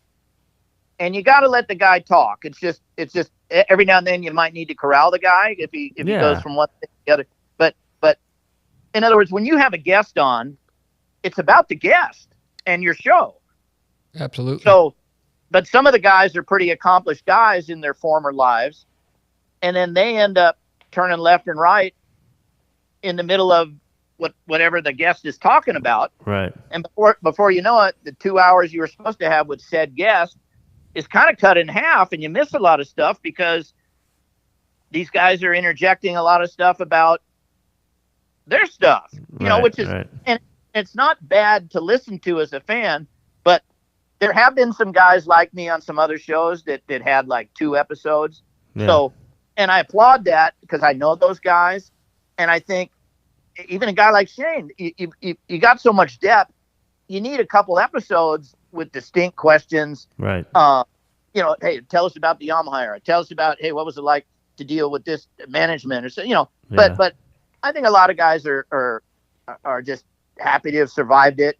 and you got to let the guy talk. It's just every now and then you might need to corral the guy if he goes from one thing to the other. But in other words, when you have a guest on, it's about the guest and your show. Absolutely. So, but some of the guys are pretty accomplished guys in their former lives, and then they end up turning left and right in the middle of whatever the guest is talking about. Right. And before you know it, the 2 hours you were supposed to have with said guest is kind of cut in half, and you miss a lot of stuff because these guys are interjecting a lot of stuff about their stuff, which is, and it's not bad to listen to as a fan, but there have been some guys like me on some other shows that had like 2 episodes. Yeah. So, and I applaud that because I know those guys, and I think even a guy like Shane, you got so much depth, you need a couple episodes with distinct questions. Right. Hey, tell us about the Yamaha era. Tell us about, hey, what was it like to deal with this management, or so, But I think a lot of guys are just happy to have survived it.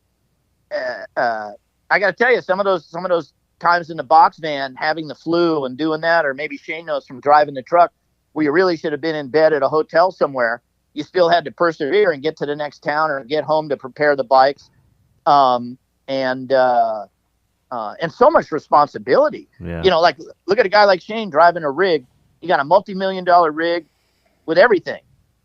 I got to tell you, some of those times in the box van having the flu and doing that, or maybe Shane knows from driving the truck where you really should have been in bed at a hotel somewhere. You still had to persevere and get to the next town or get home to prepare the bikes, and so much responsibility. Yeah. Like look at a guy like Shane driving a rig. You got a multi-million-dollar rig with everything,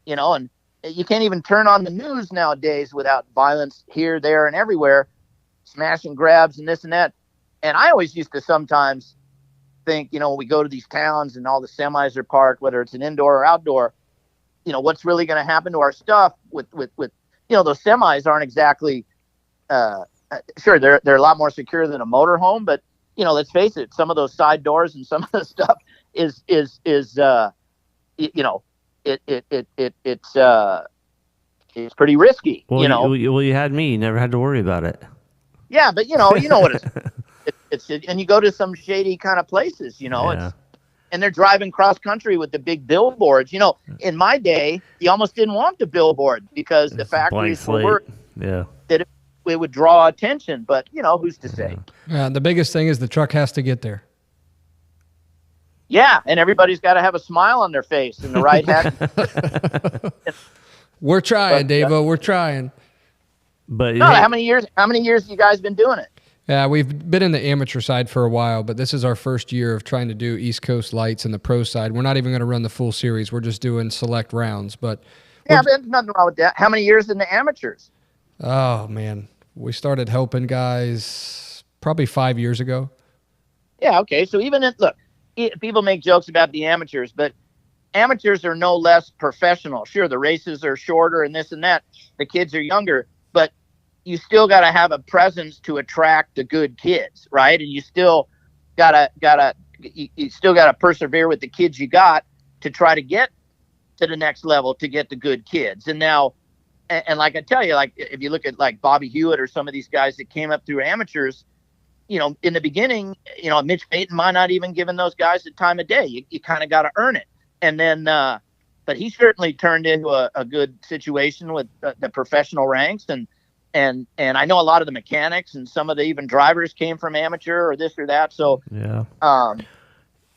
and you can't even turn on the news nowadays without violence here, there, and everywhere, smash and grabs and this and that. And I always used to sometimes think, when we go to these towns and all the semis are parked, whether it's an indoor or outdoor, what's really going to happen to our stuff with those semis aren't exactly, sure, they're a lot more secure than a motorhome, but let's face it, some of those side doors and some of the stuff it's pretty risky. Well, you had me. You never had to worry about it. Yeah, but you know what it's and you go to some shady kind of places, and they're driving cross country with the big billboards. In my day, you almost didn't want the billboard because the factories were worried that it would draw attention. But who's to say? The biggest thing is the truck has to get there. Yeah, and everybody's got to have a smile on their face and the right hat. We're trying, Devo. We're trying. But no, how many years have you guys been doing it? Yeah, we've been in the amateur side for a while, but this is our first year of trying to do East Coast lights in the pro side. We're not even going to run the full series. We're just doing select rounds. But there's nothing wrong with that. How many years in the amateurs? Oh man, we started helping guys probably 5 years ago. Yeah, okay. So people make jokes about the amateurs, but amateurs are no less professional. Sure, the races are shorter and this and that. The kids are younger, but you still got to have a presence to attract the good kids, right? And you still gotta persevere with the kids you got to try to get to the next level to get the good kids. And now, and like I tell you, like if you look at like Bobby Hewitt or some of these guys that came up through amateurs, in the beginning, Mitch Payton might not even given those guys the time of day. You kind of got to earn it. And then, but he certainly turned into a good situation with the professional ranks. And I know a lot of the mechanics and some of the even drivers came from amateur or this or that. So, yeah,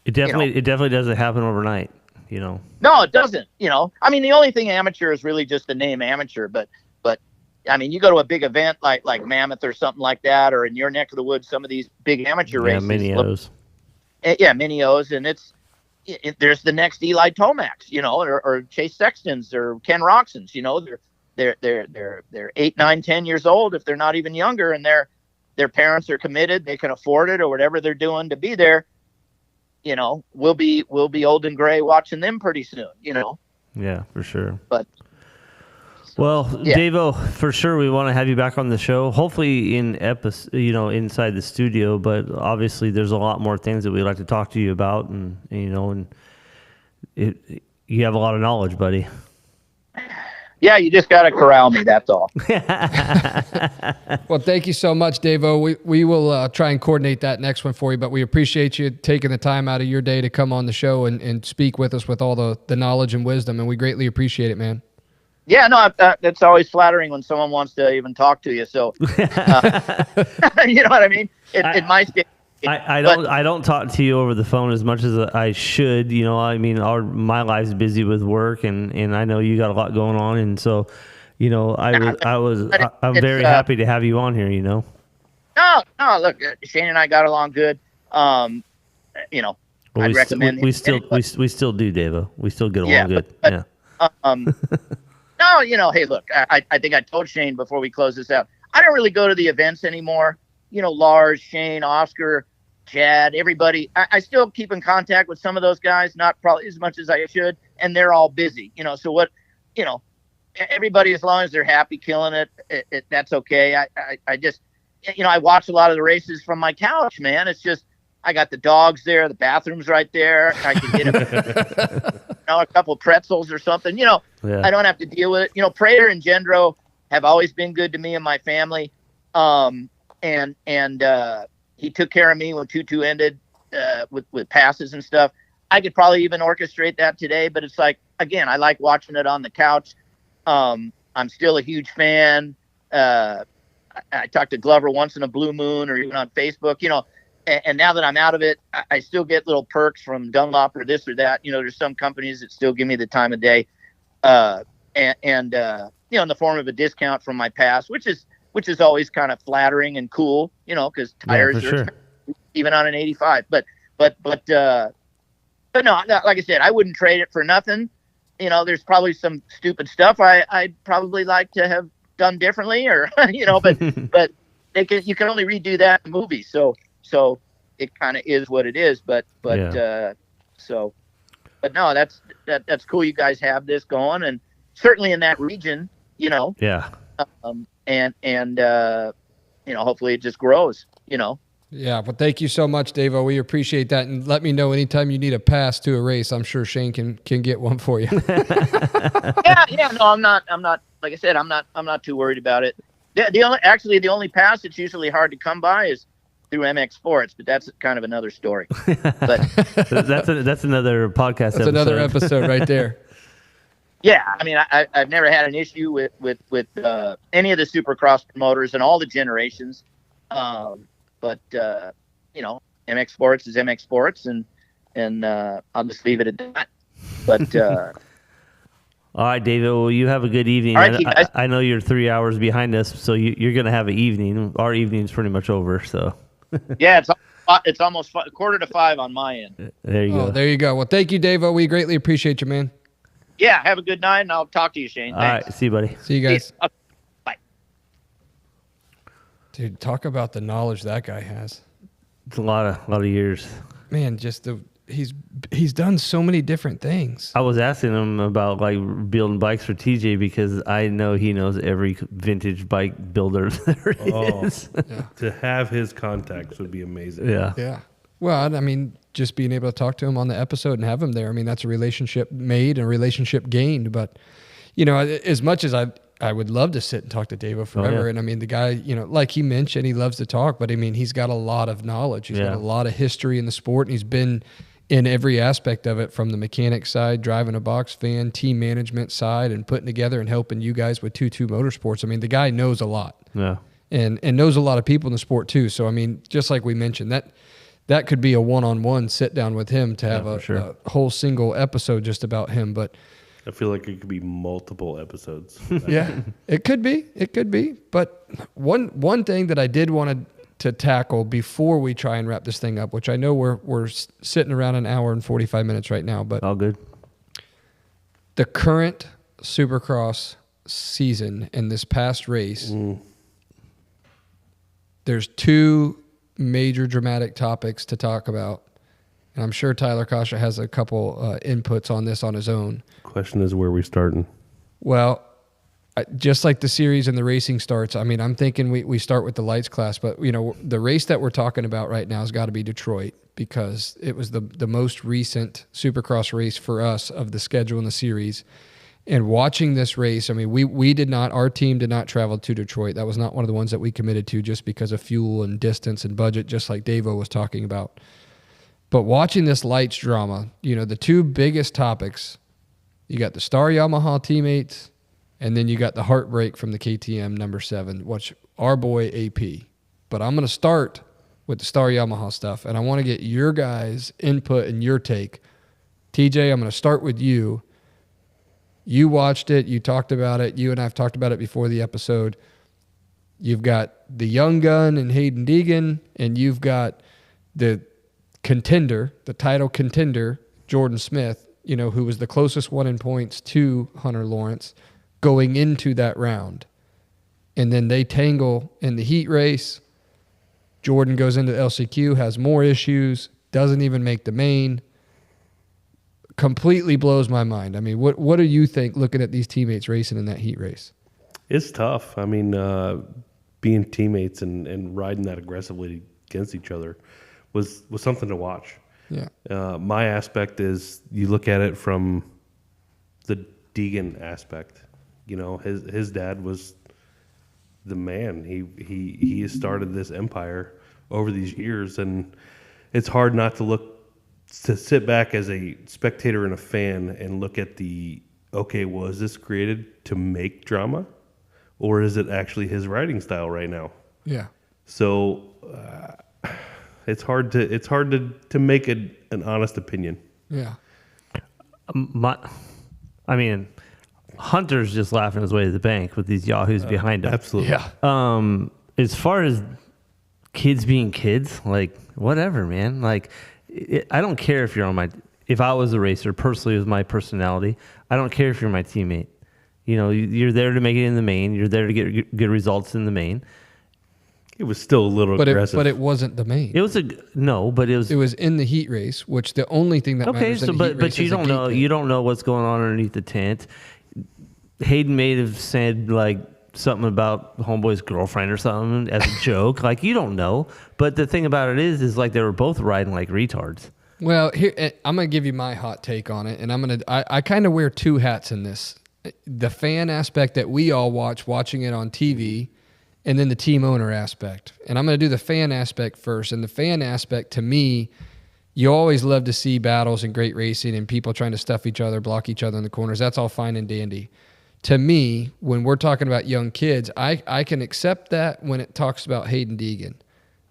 it definitely doesn't happen overnight, No, it doesn't, I mean, the only thing amateur is really just the name amateur, but I mean, you go to a big event like Mammoth or something like that, or in your neck of the woods, some of these big amateur races. Mini-O's. Yeah, Mini-O's, and there's the next Eli Tomacs, or Chase Sextons or Ken Roxons, they're 8, 9, 10 years old if they're not even younger, and their parents are committed, they can afford it or whatever they're doing to be there. We'll be old and gray watching them pretty soon. Yeah, for sure. But. Well, yeah. Devo, for sure, we want to have you back on the show. Hopefully, inside the studio. But obviously, there's a lot more things that we'd like to talk to you about, and you have a lot of knowledge, buddy. Yeah, you just got to corral me. That's all. Well, thank you so much, Devo. We will try and coordinate that next one for you. But we appreciate you taking the time out of your day to come on the show and speak with us with all the knowledge and wisdom, and we greatly appreciate it, man. Yeah, no, that's always flattering when someone wants to even talk to you. So, you know what I mean? In my case, I don't talk to you over the phone as much as I should. I mean, my life's busy with work, and I know you got a lot going on, and so, I'm very happy to have you on here. No, look, Shane and I got along good. I'd recommend. We still do, Devo. We still get along good. No, hey, look, I think I told Shane before we close this out, I don't really go to the events anymore. Lars, Shane, Oscar, Chad, everybody. I still keep in contact with some of those guys, not probably as much as I should, and they're all busy. So what, everybody, as long as they're happy killing it, that's okay. I just, I watch a lot of the races from my couch, man. It's just, I got the dogs there, the bathroom's right there. I can get a couple pretzels or something. Yeah. I don't have to deal with it. Prater and Gendro have always been good to me and my family. And he took care of me when 2-2 ended with passes and stuff. I could probably even orchestrate that today, but it's like, again, I like watching it on the couch. I'm still a huge fan. I talk to Glover once in a blue moon or even on Facebook, and now that I'm out of it, I still get little perks from Dunlop or this or that. There's some companies that still give me the time of day, in the form of a discount from my past, which is always kind of flattering and cool, because tires are expensive, even on an 85. But no, like I said, I wouldn't trade it for nothing. there's probably some stupid stuff I'd probably like to have done differently, or but you can only redo that in movies, so it kind of is what it is. But no, that's cool. You guys have this going, and certainly in that region, Yeah. And hopefully it just grows. Yeah, well, thank you so much, Devo. We appreciate that, and let me know anytime you need a pass to a race. I'm sure Shane can get one for you. Yeah. No, I'm not. Like I said, I'm not too worried about it. The only pass that's usually hard to come by is through MX Sports, but that's kind of another story. But that's another podcast. That's another episode right there. Yeah, I mean, I've never had an issue with any of the Supercross promoters and all the generations. But MX Sports is MX Sports, and I'll just leave it at that. But all right, David. Well, you have a good evening. All right, I know you're 3 hours behind us, so you're going to have an evening. Our evening's pretty much over. So yeah, it's almost 4:45 on my end. There you go. There you go. Well, thank you, Devo. We greatly appreciate you, man. Yeah, have a good night, and I'll talk to you, Shane. Thanks. All right, see you, buddy. See you guys. Okay, bye. Dude, talk about the knowledge that guy has. It's a lot of years. Man, just he's done so many different things. I was asking him about like building bikes for TJ because I know he knows every vintage bike builder there is. Yeah. To have his contacts would be amazing. Yeah. Yeah. Well, I mean, just being able to talk to him on the episode and have him there, I mean, that's a relationship made and a relationship gained. But, as much as I would love to sit and talk to Devo forever. Oh, yeah. And I mean, the guy, like he mentioned, he loves to talk, but I mean, he's got a lot of knowledge. He's got a lot of history in the sport, and he's been in every aspect of it, from the mechanic side, driving a box fan, team management side, and putting together and helping you guys with 2-2 Motorsports. I mean, the guy knows a lot. Yeah. And knows a lot of people in the sport too. So, I mean, just like we mentioned, that could be a one-on-one sit down with him to have a whole single episode just about him. But I feel like it could be multiple episodes. yeah, it could be. But one thing that I did want to tackle before we try and wrap this thing up, which I know we're sitting around an hour and 45 minutes right now, but all good. The current Supercross season and this past race, there's two major dramatic topics to talk about. And I'm sure Tyler Kasha has a couple inputs on this on his own. Question is, where are we starting? Well, just like the series and the racing starts, I mean, I'm thinking we start with the lights class, but the race that we're talking about right now has got to be Detroit, because it was the most recent Supercross race for us of the schedule in the series. And watching this race, I mean, our team did not travel to Detroit. That was not one of the ones that we committed to just because of fuel and distance and budget, just like Devo was talking about. But watching this lights drama, the two biggest topics, you got the Star Yamaha teammates, and then you got the heartbreak from the KTM number 7, which our boy AP. But I'm going to start with the Star Yamaha stuff, and I want to get your guys' input and your take. TJ, I'm going to start with you. You watched it. You talked about it. You and I have talked about it before the episode. You've got the young gun and Hayden Deegan, and you've got the contender, the title contender, Jordan Smith, who was the closest one in points to Hunter Lawrence going into that round. And then they tangle in the heat race. Jordan goes into LCQ, has more issues, doesn't even make the main. Completely blows my mind. I mean, what do you think looking at these teammates racing in that heat race? It's tough. I mean, being teammates and riding that aggressively against each other was something to watch. Yeah. My aspect is you look at it from the Deegan aspect. His dad was the man. He has started this empire over these years, and it's hard not to sit back as a spectator and a fan and look at was this created to make drama, or is it actually his riding style right now? Yeah. So it's hard to make an honest opinion. Yeah. Hunter's just laughing his way to the bank with these yahoos behind him. Absolutely. Yeah. As far as kids being kids, like, whatever, man. Like, I don't care if you're on my if I was a racer, personally, with my personality, I don't care if you're my teammate. You know, you're there to make it in the main. You're there to get good results in the main. It was still a little aggressive. But it wasn't the main. It was but it was. It was in the heat race, which the only thing that matters in the heat race but you is don't know. You don't know what's going on underneath the tent. Hayden may have said like something about homeboy's girlfriend or something as a joke. Like, you don't know. But the thing about it is like they were both riding like retards. Well, here I'm gonna give you my hot take on it, and I kind of wear two hats in this: the fan aspect that we all watching it on TV, and then the team owner aspect. And I'm gonna do the fan aspect first. And the fan aspect, to me, you always love to see battles and great racing and people trying to stuff each other, block each other in the corners. That's all fine and dandy. To me, when we're talking about young kids, I can accept that when it talks about Hayden Deegan.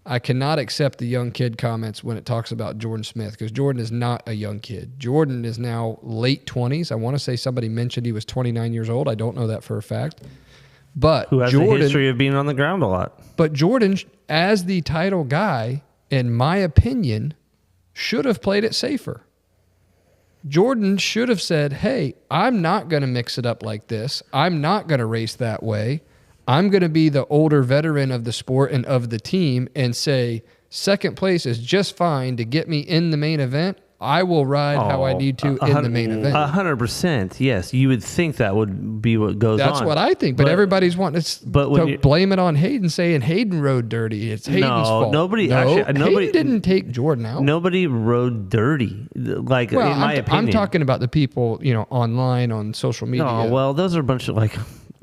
I cannot accept the young kid comments when it talks about Jordan Smith, because Jordan is not a young kid. Jordan is now late 20s. I want to say somebody mentioned he was 29 years old. I don't know that for a fact. But who has Jordan, a history of being on the ground a lot. But Jordan, as the title guy, in my opinion, should have played it safer. Jordan should have said, hey, I'm not going to mix it up like this. I'm not going to race that way. I'm going to be the older veteran of the sport and of the team and say, second place is just fine to get me in the main event. I will ride how I need to in the main event. 100%. Yes. You would think that would be what goes on. That's what I think. But everybody's wanting to blame it on Hayden, saying Hayden rode dirty. It's Hayden's fault. Nobody didn't take Jordan out. Nobody rode dirty. Like, in my opinion. I'm talking about the people, online on social media. No, well, those are a bunch of like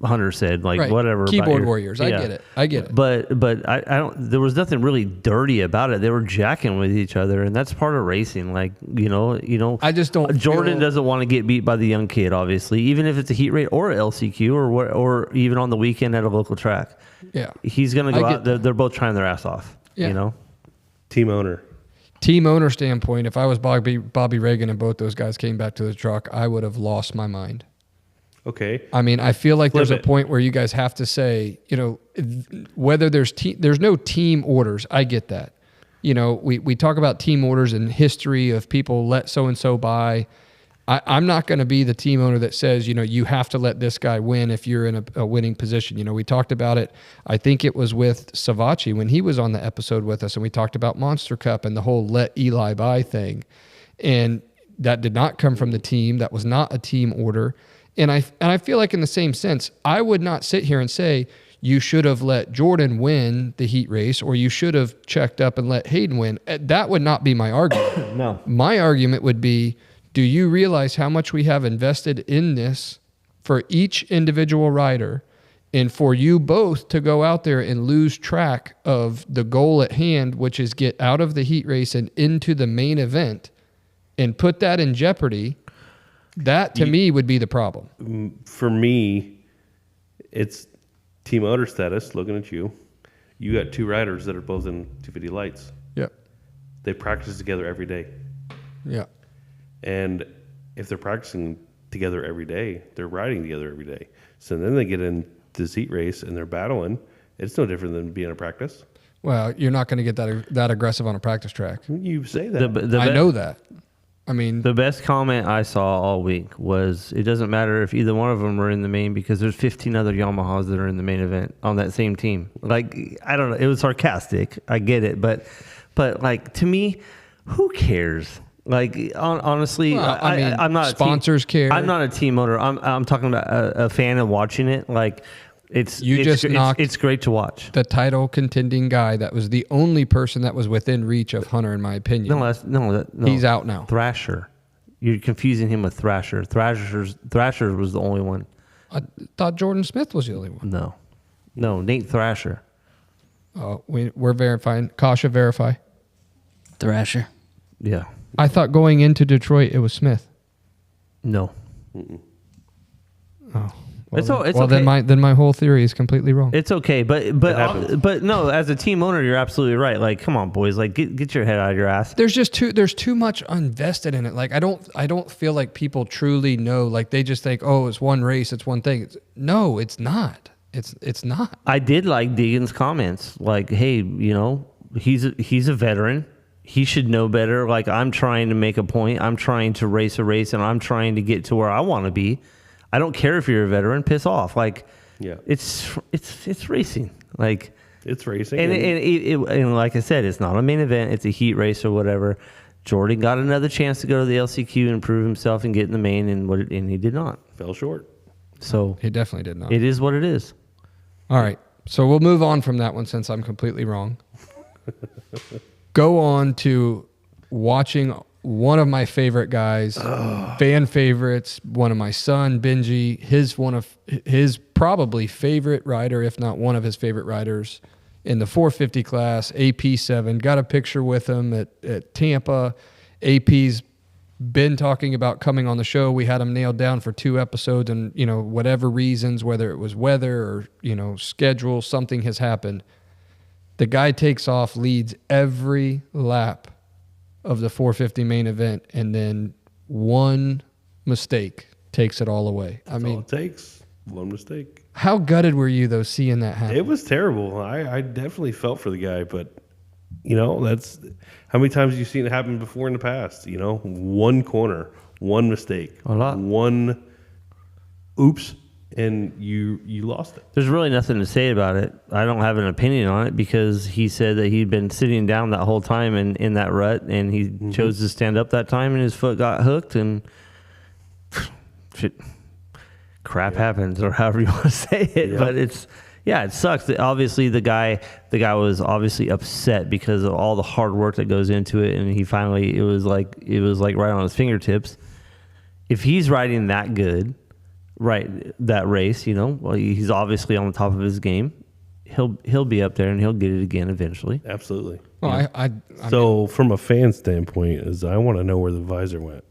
Hunter said, like, whatever. Keyboard warriors. I get it. But I don't. There was nothing really dirty about it. They were jacking with each other, and that's part of racing. Like, I just don't. Jordan doesn't want to get beat by the young kid, obviously, even if it's a heat rate or LCQ or even on the weekend at a local track. Yeah, he's gonna go out. They're both trying their ass off. Yeah. Team owner standpoint, if I was Bobby Reagan and both those guys came back to the truck, I would have lost my mind. Okay. I mean, I feel like there's a point where you guys have to say, whether there's no team orders. I get that. We talk about team orders and history of people let so-and-so by. I'm not going to be the team owner that says, you have to let this guy win if you're in a winning position. We talked about it. I think it was with Sasquatch when he was on the episode with us, and we talked about Monster Cup and the whole let Eli by thing. And that did not come from the team. That was not a team order. And I feel like in the same sense, I would not sit here and say you should have let Jordan win the heat race or you should have checked up and let Hayden win. That would not be my argument. No. My argument would be, do you realize how much we have invested in this for each individual rider, and for you both to go out there and lose track of the goal at hand, which is get out of the heat race and into the main event, and put that in jeopardy? That, to me, would be the problem. For me, it's team owner status, looking at you. You got two riders that are both in 250 lights. Yep. They practice together every day. Yeah. And if they're practicing together every day, they're riding together every day. So then they get in this heat race and they're battling. It's no different than being a practice. Well, you're not going to get that aggressive on a practice track. You say that. I know that. I mean, the best comment I saw all week was, it doesn't matter if either one of them are in the main because there's 15 other Yamahas that are in the main event on that same team. Like, I don't know. It was sarcastic. I get it. But like, to me, who cares? Like, honestly, well, I'm not sponsors care. I'm not a team owner. I'm talking about a fan and watching it. Like, it's great to watch. The title contending guy that was the only person that was within reach of Hunter, in my opinion. No. He's out now. Thrasher. You're confusing him with Thrasher. Thrasher was the only one. I thought Jordan Smith was the only one. No, Nate Thrasher. Oh, we're verifying. Kasha, verify. Thrasher. Yeah. I thought going into Detroit it was Smith. No. Mm-mm. Oh. It's okay. Then my whole theory is completely wrong. It's okay, but no, as a team owner, you're absolutely right. Like, come on, boys, like get your head out of your ass. There's too much invested in it. Like, I don't feel like people truly know. Like, they just think, oh, it's one race, it's one thing. No, it's not. It's not. I did like Deegan's comments. Like, hey, he's a veteran. he should know better. Like, I'm trying to make a point. I'm trying to race a race, and I'm trying to get to where I want to be. I don't care if you're a veteran. Piss off. Like, Yeah. it's racing. Like, It's racing. and like I said, it's not a main event. It's a heat race or whatever. Jordan got another chance to go to the LCQ and prove himself and get in the main, and he did not. Fell short. So He definitely did not. it is what it is. All right. So we'll move on from that one since I'm completely wrong. Go on to watching one of my favorite guys, fan favorites, one of my son, Benji, one of his probably favorite rider, if not one of his favorite riders in the 450 class, AP7. Got a picture with him at Tampa. AP's been talking about coming on the show. We had him nailed down for 2 episodes, and, whatever reasons, whether it was weather or, schedule, something has happened. The guy takes off, leads every lap of the 450 main event, and then one mistake takes it all away. That's all it takes. One mistake. How gutted were you, though, seeing that happen? It was terrible. I definitely felt for the guy, but, that's how many times have you seen it happen before in the past? One corner, one mistake, A lot. one oops, and you lost it. There's really nothing to say about it. I don't have an opinion on it because he said that he'd been sitting down that whole time in that rut, and he chose to stand up that time, and his foot got hooked, and shit, crap happens, or however you want to say it. Yeah. But it sucks. Obviously, the guy was obviously upset because of all the hard work that goes into it, and he finally it was like right on his fingertips. If he's riding that good, right, that race, well, he's obviously on the top of his game. He'll be up there, and he'll get it again eventually. Absolutely. Well, I So from a fan standpoint, I want to know where the visor went.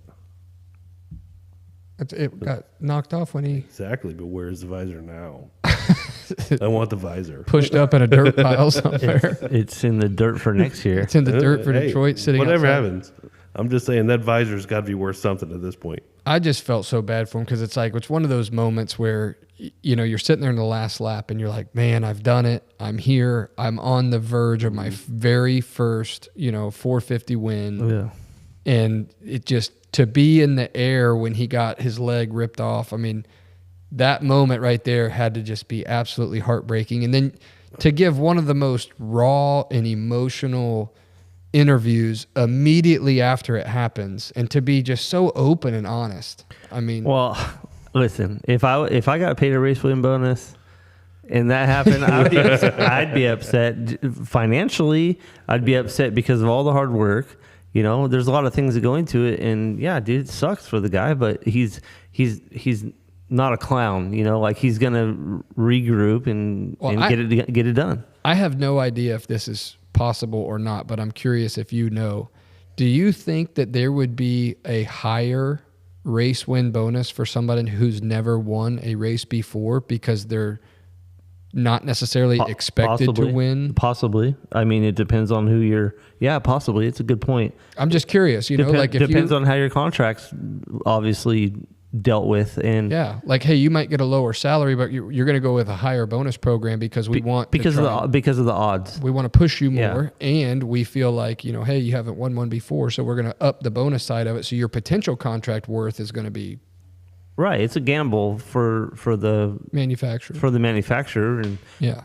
it got knocked off when he Exactly, but where's the visor now? I want the visor. pushed up in a dirt pile somewhere. It's in the dirt for next year. It's in the dirt for Hey, Detroit, sitting whatever outside. happens. I'm just saying that visor's got to be worth something at this point. I just felt so bad for him because it's one of those moments where you're sitting there in the last lap and you're like, man, I've done it. I'm here. I'm on the verge of my very first 450 win. Yeah. And it just to be in the air when he got his leg ripped off. I mean, that moment right there had to just be absolutely heartbreaking. And then to give one of the most raw and emotional interviews immediately after it happens, and to be just so open and honest. I mean, Well, listen, if I got paid a race win bonus and that happened, I'd be upset financially. I'd be upset because of all the hard work. There's a lot of things that go into it, and yeah, dude, it sucks for the guy, but he's not a clown. Like, he's gonna regroup and get it done. I have no idea if this is possible or not, but I'm curious if you know. Do you think that there would be a higher race win bonus for somebody who's never won a race before because they're not necessarily expected to win? Possibly. I mean, it depends on who you're. Yeah, possibly. It's a good point. I'm just curious. Like if depends on how your contract's obviously dealt with, and yeah, like, hey, you might get a lower salary, but you're going to go with a higher bonus program because we want because of the odds. We want to push you Yeah. more, and we feel like hey, you haven't won one before, so we're going to up the bonus side of it. So your potential contract worth is going to be Right. It's a gamble for the manufacturer. and Yeah.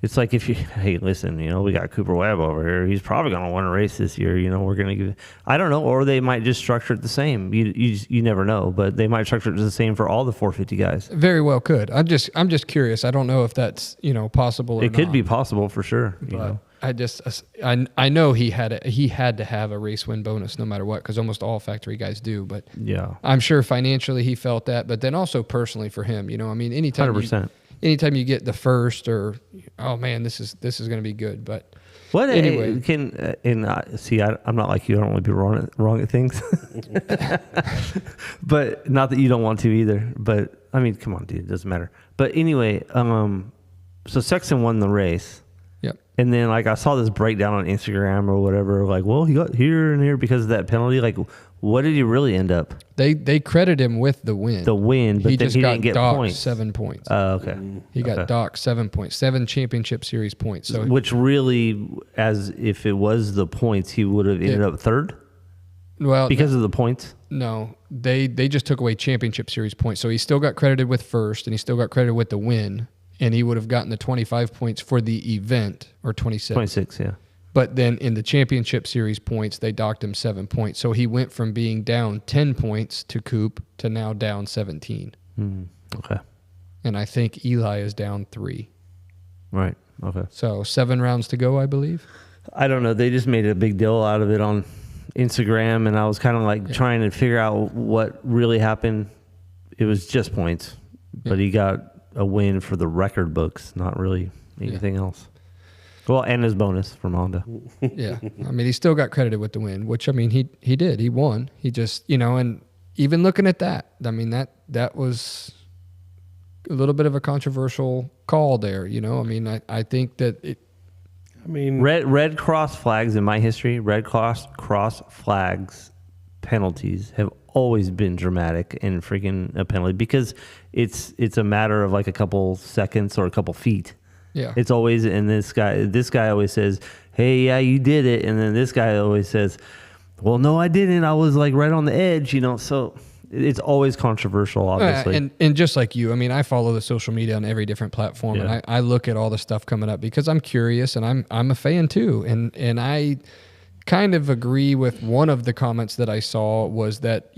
it's like, if you, hey, listen, we got Cooper Webb over here. He's probably going to win a race this year. We're going to give, I don't know, or they might just structure it the same. You never know, but they might structure it the same for all the 450 guys. Very well could. I'm just curious. I don't know if that's possible or It could not, be possible for sure. but I know he had to have a race win bonus no matter what, because almost all factory guys do. But Yeah. I'm sure financially he felt that, but then also personally for him, I mean, anytime 100%. anytime you get the first, or oh man, this is going to be good. But What anyway, see, I'm not like you. I don't want to be wrong at things, but not that you don't want to either. But I mean, come on, dude, it doesn't matter. But anyway, so Sexton won the race. yep. And then, like, I saw this breakdown on Instagram or whatever, like, well, he got here and here because of that penalty. Like, What did he really end up? They credit him with the win. The win, but he then just he got didn't get docked points. 7 points. Oh, okay. He got docked 7 points, 7 championship series points. So Which really, as if it was the points, he would have ended up third well, because of the points. no, they just took away championship series points. So he still got credited with first, and he still got credited with the win, and he would have gotten the 25 points for the event, or 26. 26, yeah. But then in the championship series points, they docked him 7 points. So he went from being down 10 points to Coop to now down 17. Okay. And I think Eli is down 3. Right. Okay. So 7 rounds to go, I believe. I don't know. They just made a big deal out of it on Instagram, and I was kind of like trying to figure out what really happened. It was just points, but he got a win for the record books, not really anything else. Well, and his bonus from Honda. Yeah. I mean, he still got credited with the win, which, I mean, he did. He won. He just, and even looking at that, I mean, that was a little bit of a controversial call there, I mean, I think that it. I mean, Red cross flags in my history, red cross flags penalties have always been dramatic and freaking a penalty because it's a matter of like a couple seconds or a couple feet. Yeah. It's always, and this guy always says, hey, yeah, you did it. And then this guy always says, well, no, I didn't. I was like right on the edge, so it's always controversial, obviously. And just like you, I mean, I follow the social media on every different platform, and I look at all the stuff coming up because I'm curious, and I'm a fan too. And I kind of agree with one of the comments that I saw was that,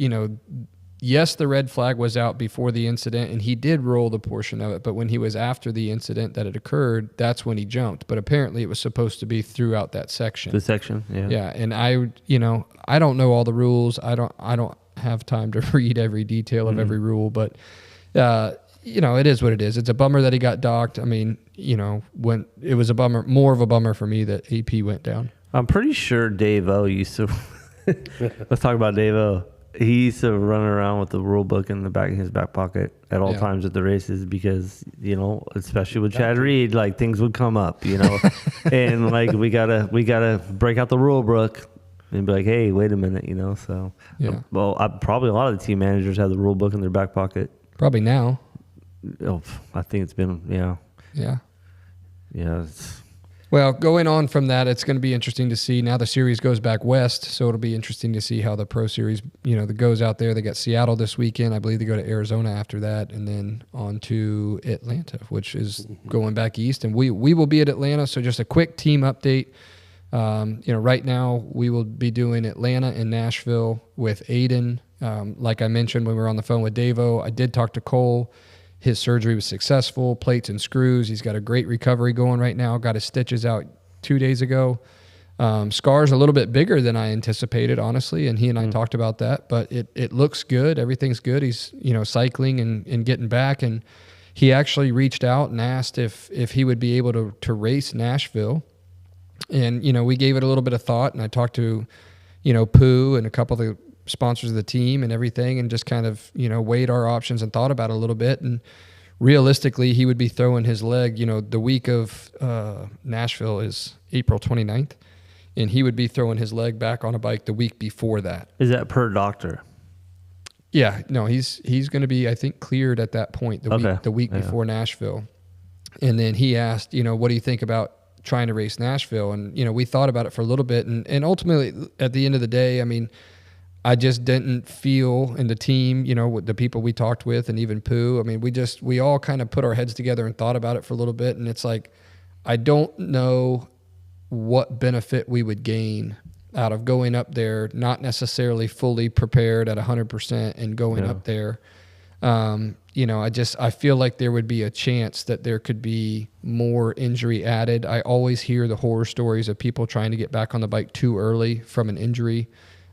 yes, the red flag was out before the incident, and he did roll the portion of it. But when he was after the incident that had occurred, that's when he jumped. But apparently it was supposed to be throughout that section. The section, yeah. Yeah, and I don't know all the rules. I don't have time to read every detail of every rule, but it is what it is. It's a bummer that he got docked. I mean, when it was more of a bummer for me that AP went down. I'm pretty sure Devo used to. Let's talk about Devo. He used to run around with the rule book in his back pocket at all times at the races because, especially with Chad Reed, like things would come up, and like we gotta break out the rule book and be like, hey, wait a minute, So, probably a lot of the team managers have the rule book in their back pocket. Probably now. Oh, I think it's been Yeah. It's, well, going on from that, it's going to be interesting to see. Now the series goes back west, so it'll be interesting to see how the Pro Series, that goes out there. They got Seattle this weekend. I believe they go to Arizona after that, and then on to Atlanta, which is going back east. And we will be at Atlanta, so just a quick team update. Right now we will be doing Atlanta and Nashville with Aiden. Like I mentioned when we were on the phone with Devo, I did talk to Cole. His surgery was successful, plates and screws. He's got a great recovery going right now. Got his stitches out 2 days ago. Scar's a little bit bigger than I anticipated, honestly, and he and I talked about that, but it looks good. Everything's good. He's, cycling and getting back, and he actually reached out and asked if he would be able to race Nashville. And, we gave it a little bit of thought, and I talked to, Pooh and a couple of the sponsors of the team and everything, and just kind of, weighed our options and thought about it a little bit. And realistically, he would be throwing his leg, the week of Nashville is April 29th, and he would be throwing his leg back on a bike the week before that. is that per doctor? Yeah, no, he's going to be, I think, cleared at that point the week before Nashville. And then he asked, what do you think about trying to race Nashville? And, we thought about it for a little bit, and ultimately at the end of the day, I mean, I just didn't feel, in the team, with the people we talked with, and even Pooh, I mean, we all kind of put our heads together and thought about it for a little bit. And it's like, I don't know what benefit we would gain out of going up there, not necessarily fully prepared at 100% and going up there. I feel like there would be a chance that there could be more injury added. I always hear the horror stories of people trying to get back on the bike too early from an injury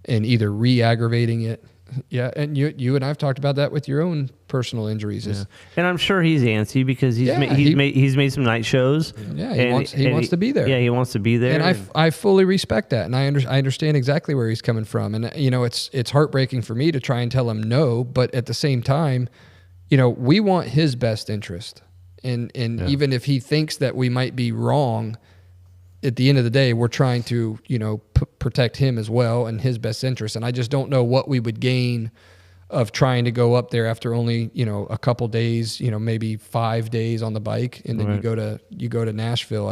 and either re-aggravating it. Yeah, and you and I've talked about that with your own personal injuries. Yeah. And I'm sure he's antsy because he's made some night shows. Yeah, he wants to be there. Yeah, he wants to be there. And I fully respect that, and I understand exactly where he's coming from. And it's heartbreaking for me to try and tell him no, but at the same time, we want his best interest. And even if he thinks that we might be wrong, at the end of the day, we're trying to, protect him as well and his best interest. And I just don't know what we would gain of trying to go up there after only, a couple days, maybe 5 days on the bike. And then you go to Nashville.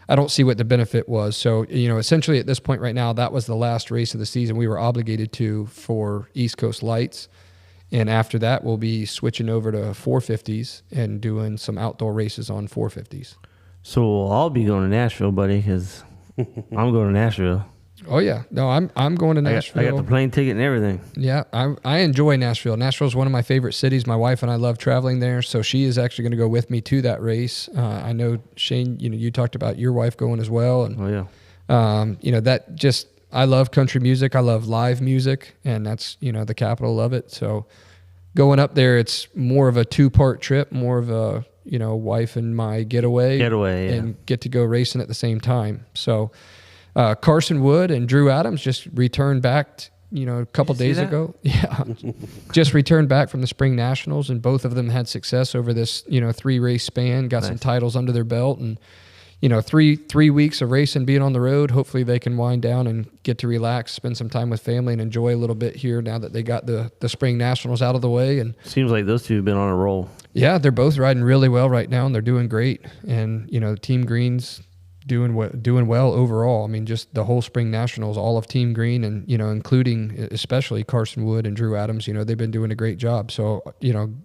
I don't see what the benefit was. So, essentially at this point right now, that was the last race of the season we were obligated to for East Coast Lights. And after that, we'll be switching over to 450s and doing some outdoor races on 450s. So I'll be going to Nashville, buddy, because I'm going to Nashville. Oh yeah, no, I'm going to Nashville. I got the plane ticket and everything. Yeah, I enjoy Nashville. Nashville is one of my favorite cities. My wife and I love traveling there, so she is actually going to go with me to that race. I know Shane, you talked about your wife going as well, and that just. I love country music. I love live music, and that's, the capital of it. So going up there, it's more of a 2-part trip, more of a, wife and my getaway and get to go racing at the same time. So Carson Wood and Drew Adams just returned back, a couple days ago. Yeah. Just returned back from the Spring Nationals, and both of them had success over this, 3-race span, got some titles under their belt, and 3 weeks of racing, being on the road. Hopefully they can wind down and get to relax, spend some time with family, and enjoy a little bit here now that they got the Spring Nationals out of the way. And seems like those two have been on a roll. Yeah, they're both riding really well right now, and they're doing great. And Team Green's doing well overall. I mean, just the whole Spring Nationals, all of Team Green, and including especially Carson Wood and Drew Adams. They've been doing a great job. So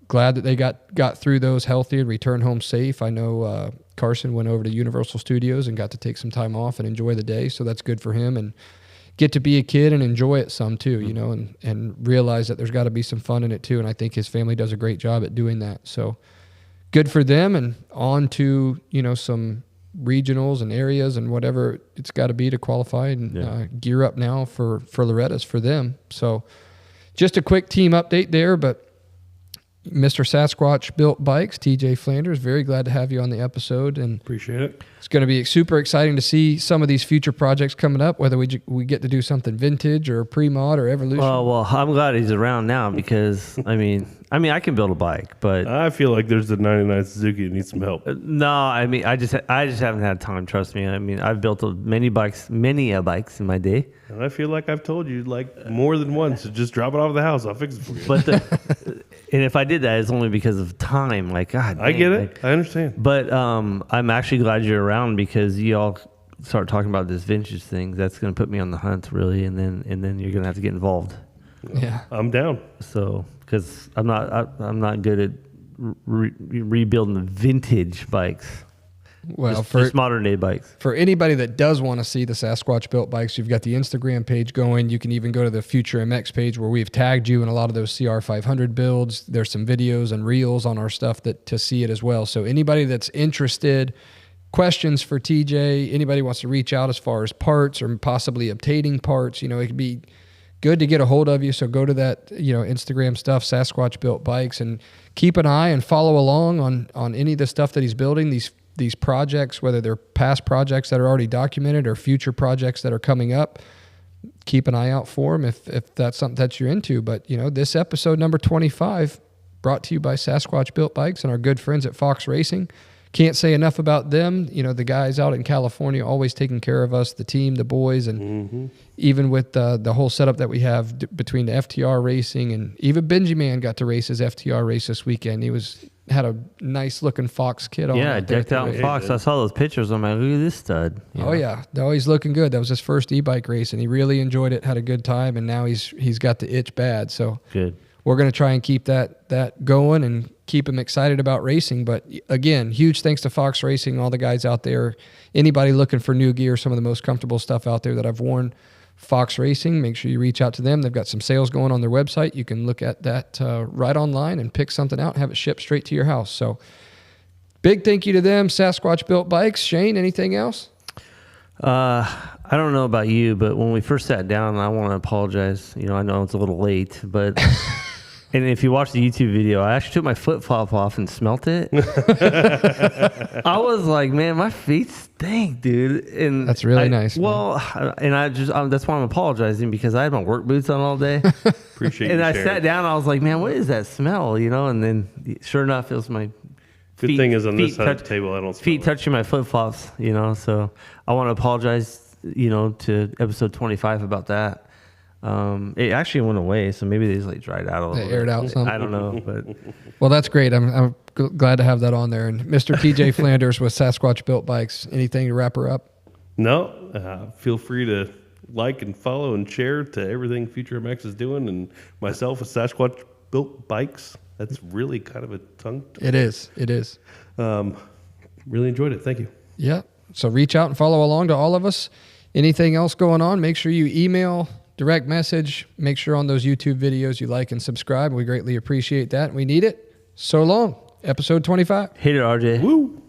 glad that they got through those healthy and returned home safe. I know Carson went over to Universal Studios and got to take some time off and enjoy the day. So that's good for him, and get to be a kid and enjoy it some too, and realize that there's got to be some fun in it too. And I think his family does a great job at doing that. So good for them, and on to, some regionals and areas and whatever it's got to be to qualify and gear up now for Loretta's for them. So just a quick team update there, but Mr. Sasquatch Built Bikes, TJ Flanders, very glad to have you on the episode, and appreciate it. It's going to be super exciting to see some of these future projects coming up, whether we get to do something vintage or pre-mod or evolution. Well, I'm glad he's around now, because I mean I can build a bike, but I feel like there's the 99 Suzuki that needs some help. No, I just haven't had time. Trust me. I've built many bikes in my day. And I feel like I've told you more than once to just drop it off the house. I'll fix it for you. But and if I did that, it's only because of time. God, dang, I get it. I understand. But I'm actually glad you're around, because you all start talking about this vintage thing. That's going to put me on the hunt, really, and then you're going to have to get involved. Yeah, I'm down. So, because I'm not good at rebuilding the vintage bikes. Well, just modern day bikes. For anybody that does want to see the Sasquatch Built Bikes, you've got the Instagram page going. You can even go to the Future MX page, where we've tagged you in a lot of those CR500 builds. There's some videos and reels on our stuff to see it as well. So anybody that's interested, questions for TJ, anybody wants to reach out as far as parts or possibly obtaining parts, it could be good to get a hold of you. So go to that, Instagram stuff, Sasquatch Built Bikes, and keep an eye and follow along on any of the stuff that he's building, these projects, whether they're past projects that are already documented or future projects that are coming up. Keep an eye out for them if that's something that you're into. But, this episode number 25 brought to you by Sasquatch Built Bikes and our good friends at Fox Racing. Can't say enough about them. The guys out in California always taking care of us, the team, the boys, and even with the whole setup that we have between the FTR racing, and even Benji Man got to race his FTR race this weekend. He had a nice looking Fox kit on. Yeah, decked out in Fox. I saw those pictures. I'm like, look at this stud. Oh yeah, no, he's looking good. That was his first e-bike race, and he really enjoyed it. Had a good time, and now he's got the itch bad. So good. We're going to try and keep that going and keep him excited about racing. But again, huge thanks to Fox Racing, all the guys out there. Anybody looking for new gear, some of the most comfortable stuff out there that I've worn. Fox Racing, make sure you reach out to them. They've got some sales going on their website. You can look at that right online and pick something out and have it shipped straight to your house. So big thank you to them, Sasquatch Built Bikes. Shane, anything else? I don't know about you, but when we first sat down, I want to apologize. I know it's a little late, but and if you watch the YouTube video, I actually took my flip-flop off and smelt it. I was like, man, my feet stink, dude. And that's really nice. Well, and that's why I'm apologizing, because I had my work boots on all day. Appreciate it. And I sat down, I was like, man, what is that smell? And then sure enough, it was my Good thing is on this feet side of the table, I don't smell feet it. touching my flip flops. So I want to apologize. To episode 25 about that. It actually went away, so maybe they just like dried out a little. They aired out some. I don't know, but Well, that's great. I'm glad to have that on there. And Mr. TJ Flanders with Sasquatch Built Bikes. Anything to wrap her up? No, feel free to like and follow and share to everything Future MX is doing, and myself with Sasquatch Built Bikes. That's really kind of a tongue. It is. Really enjoyed it. Thank you. Yeah. So reach out and follow along to all of us. Anything else going on, make sure you email, direct message. Make sure on those YouTube videos you like and subscribe. We greatly appreciate that. We need it. So long. Episode 25. hit it, RJ. Woo!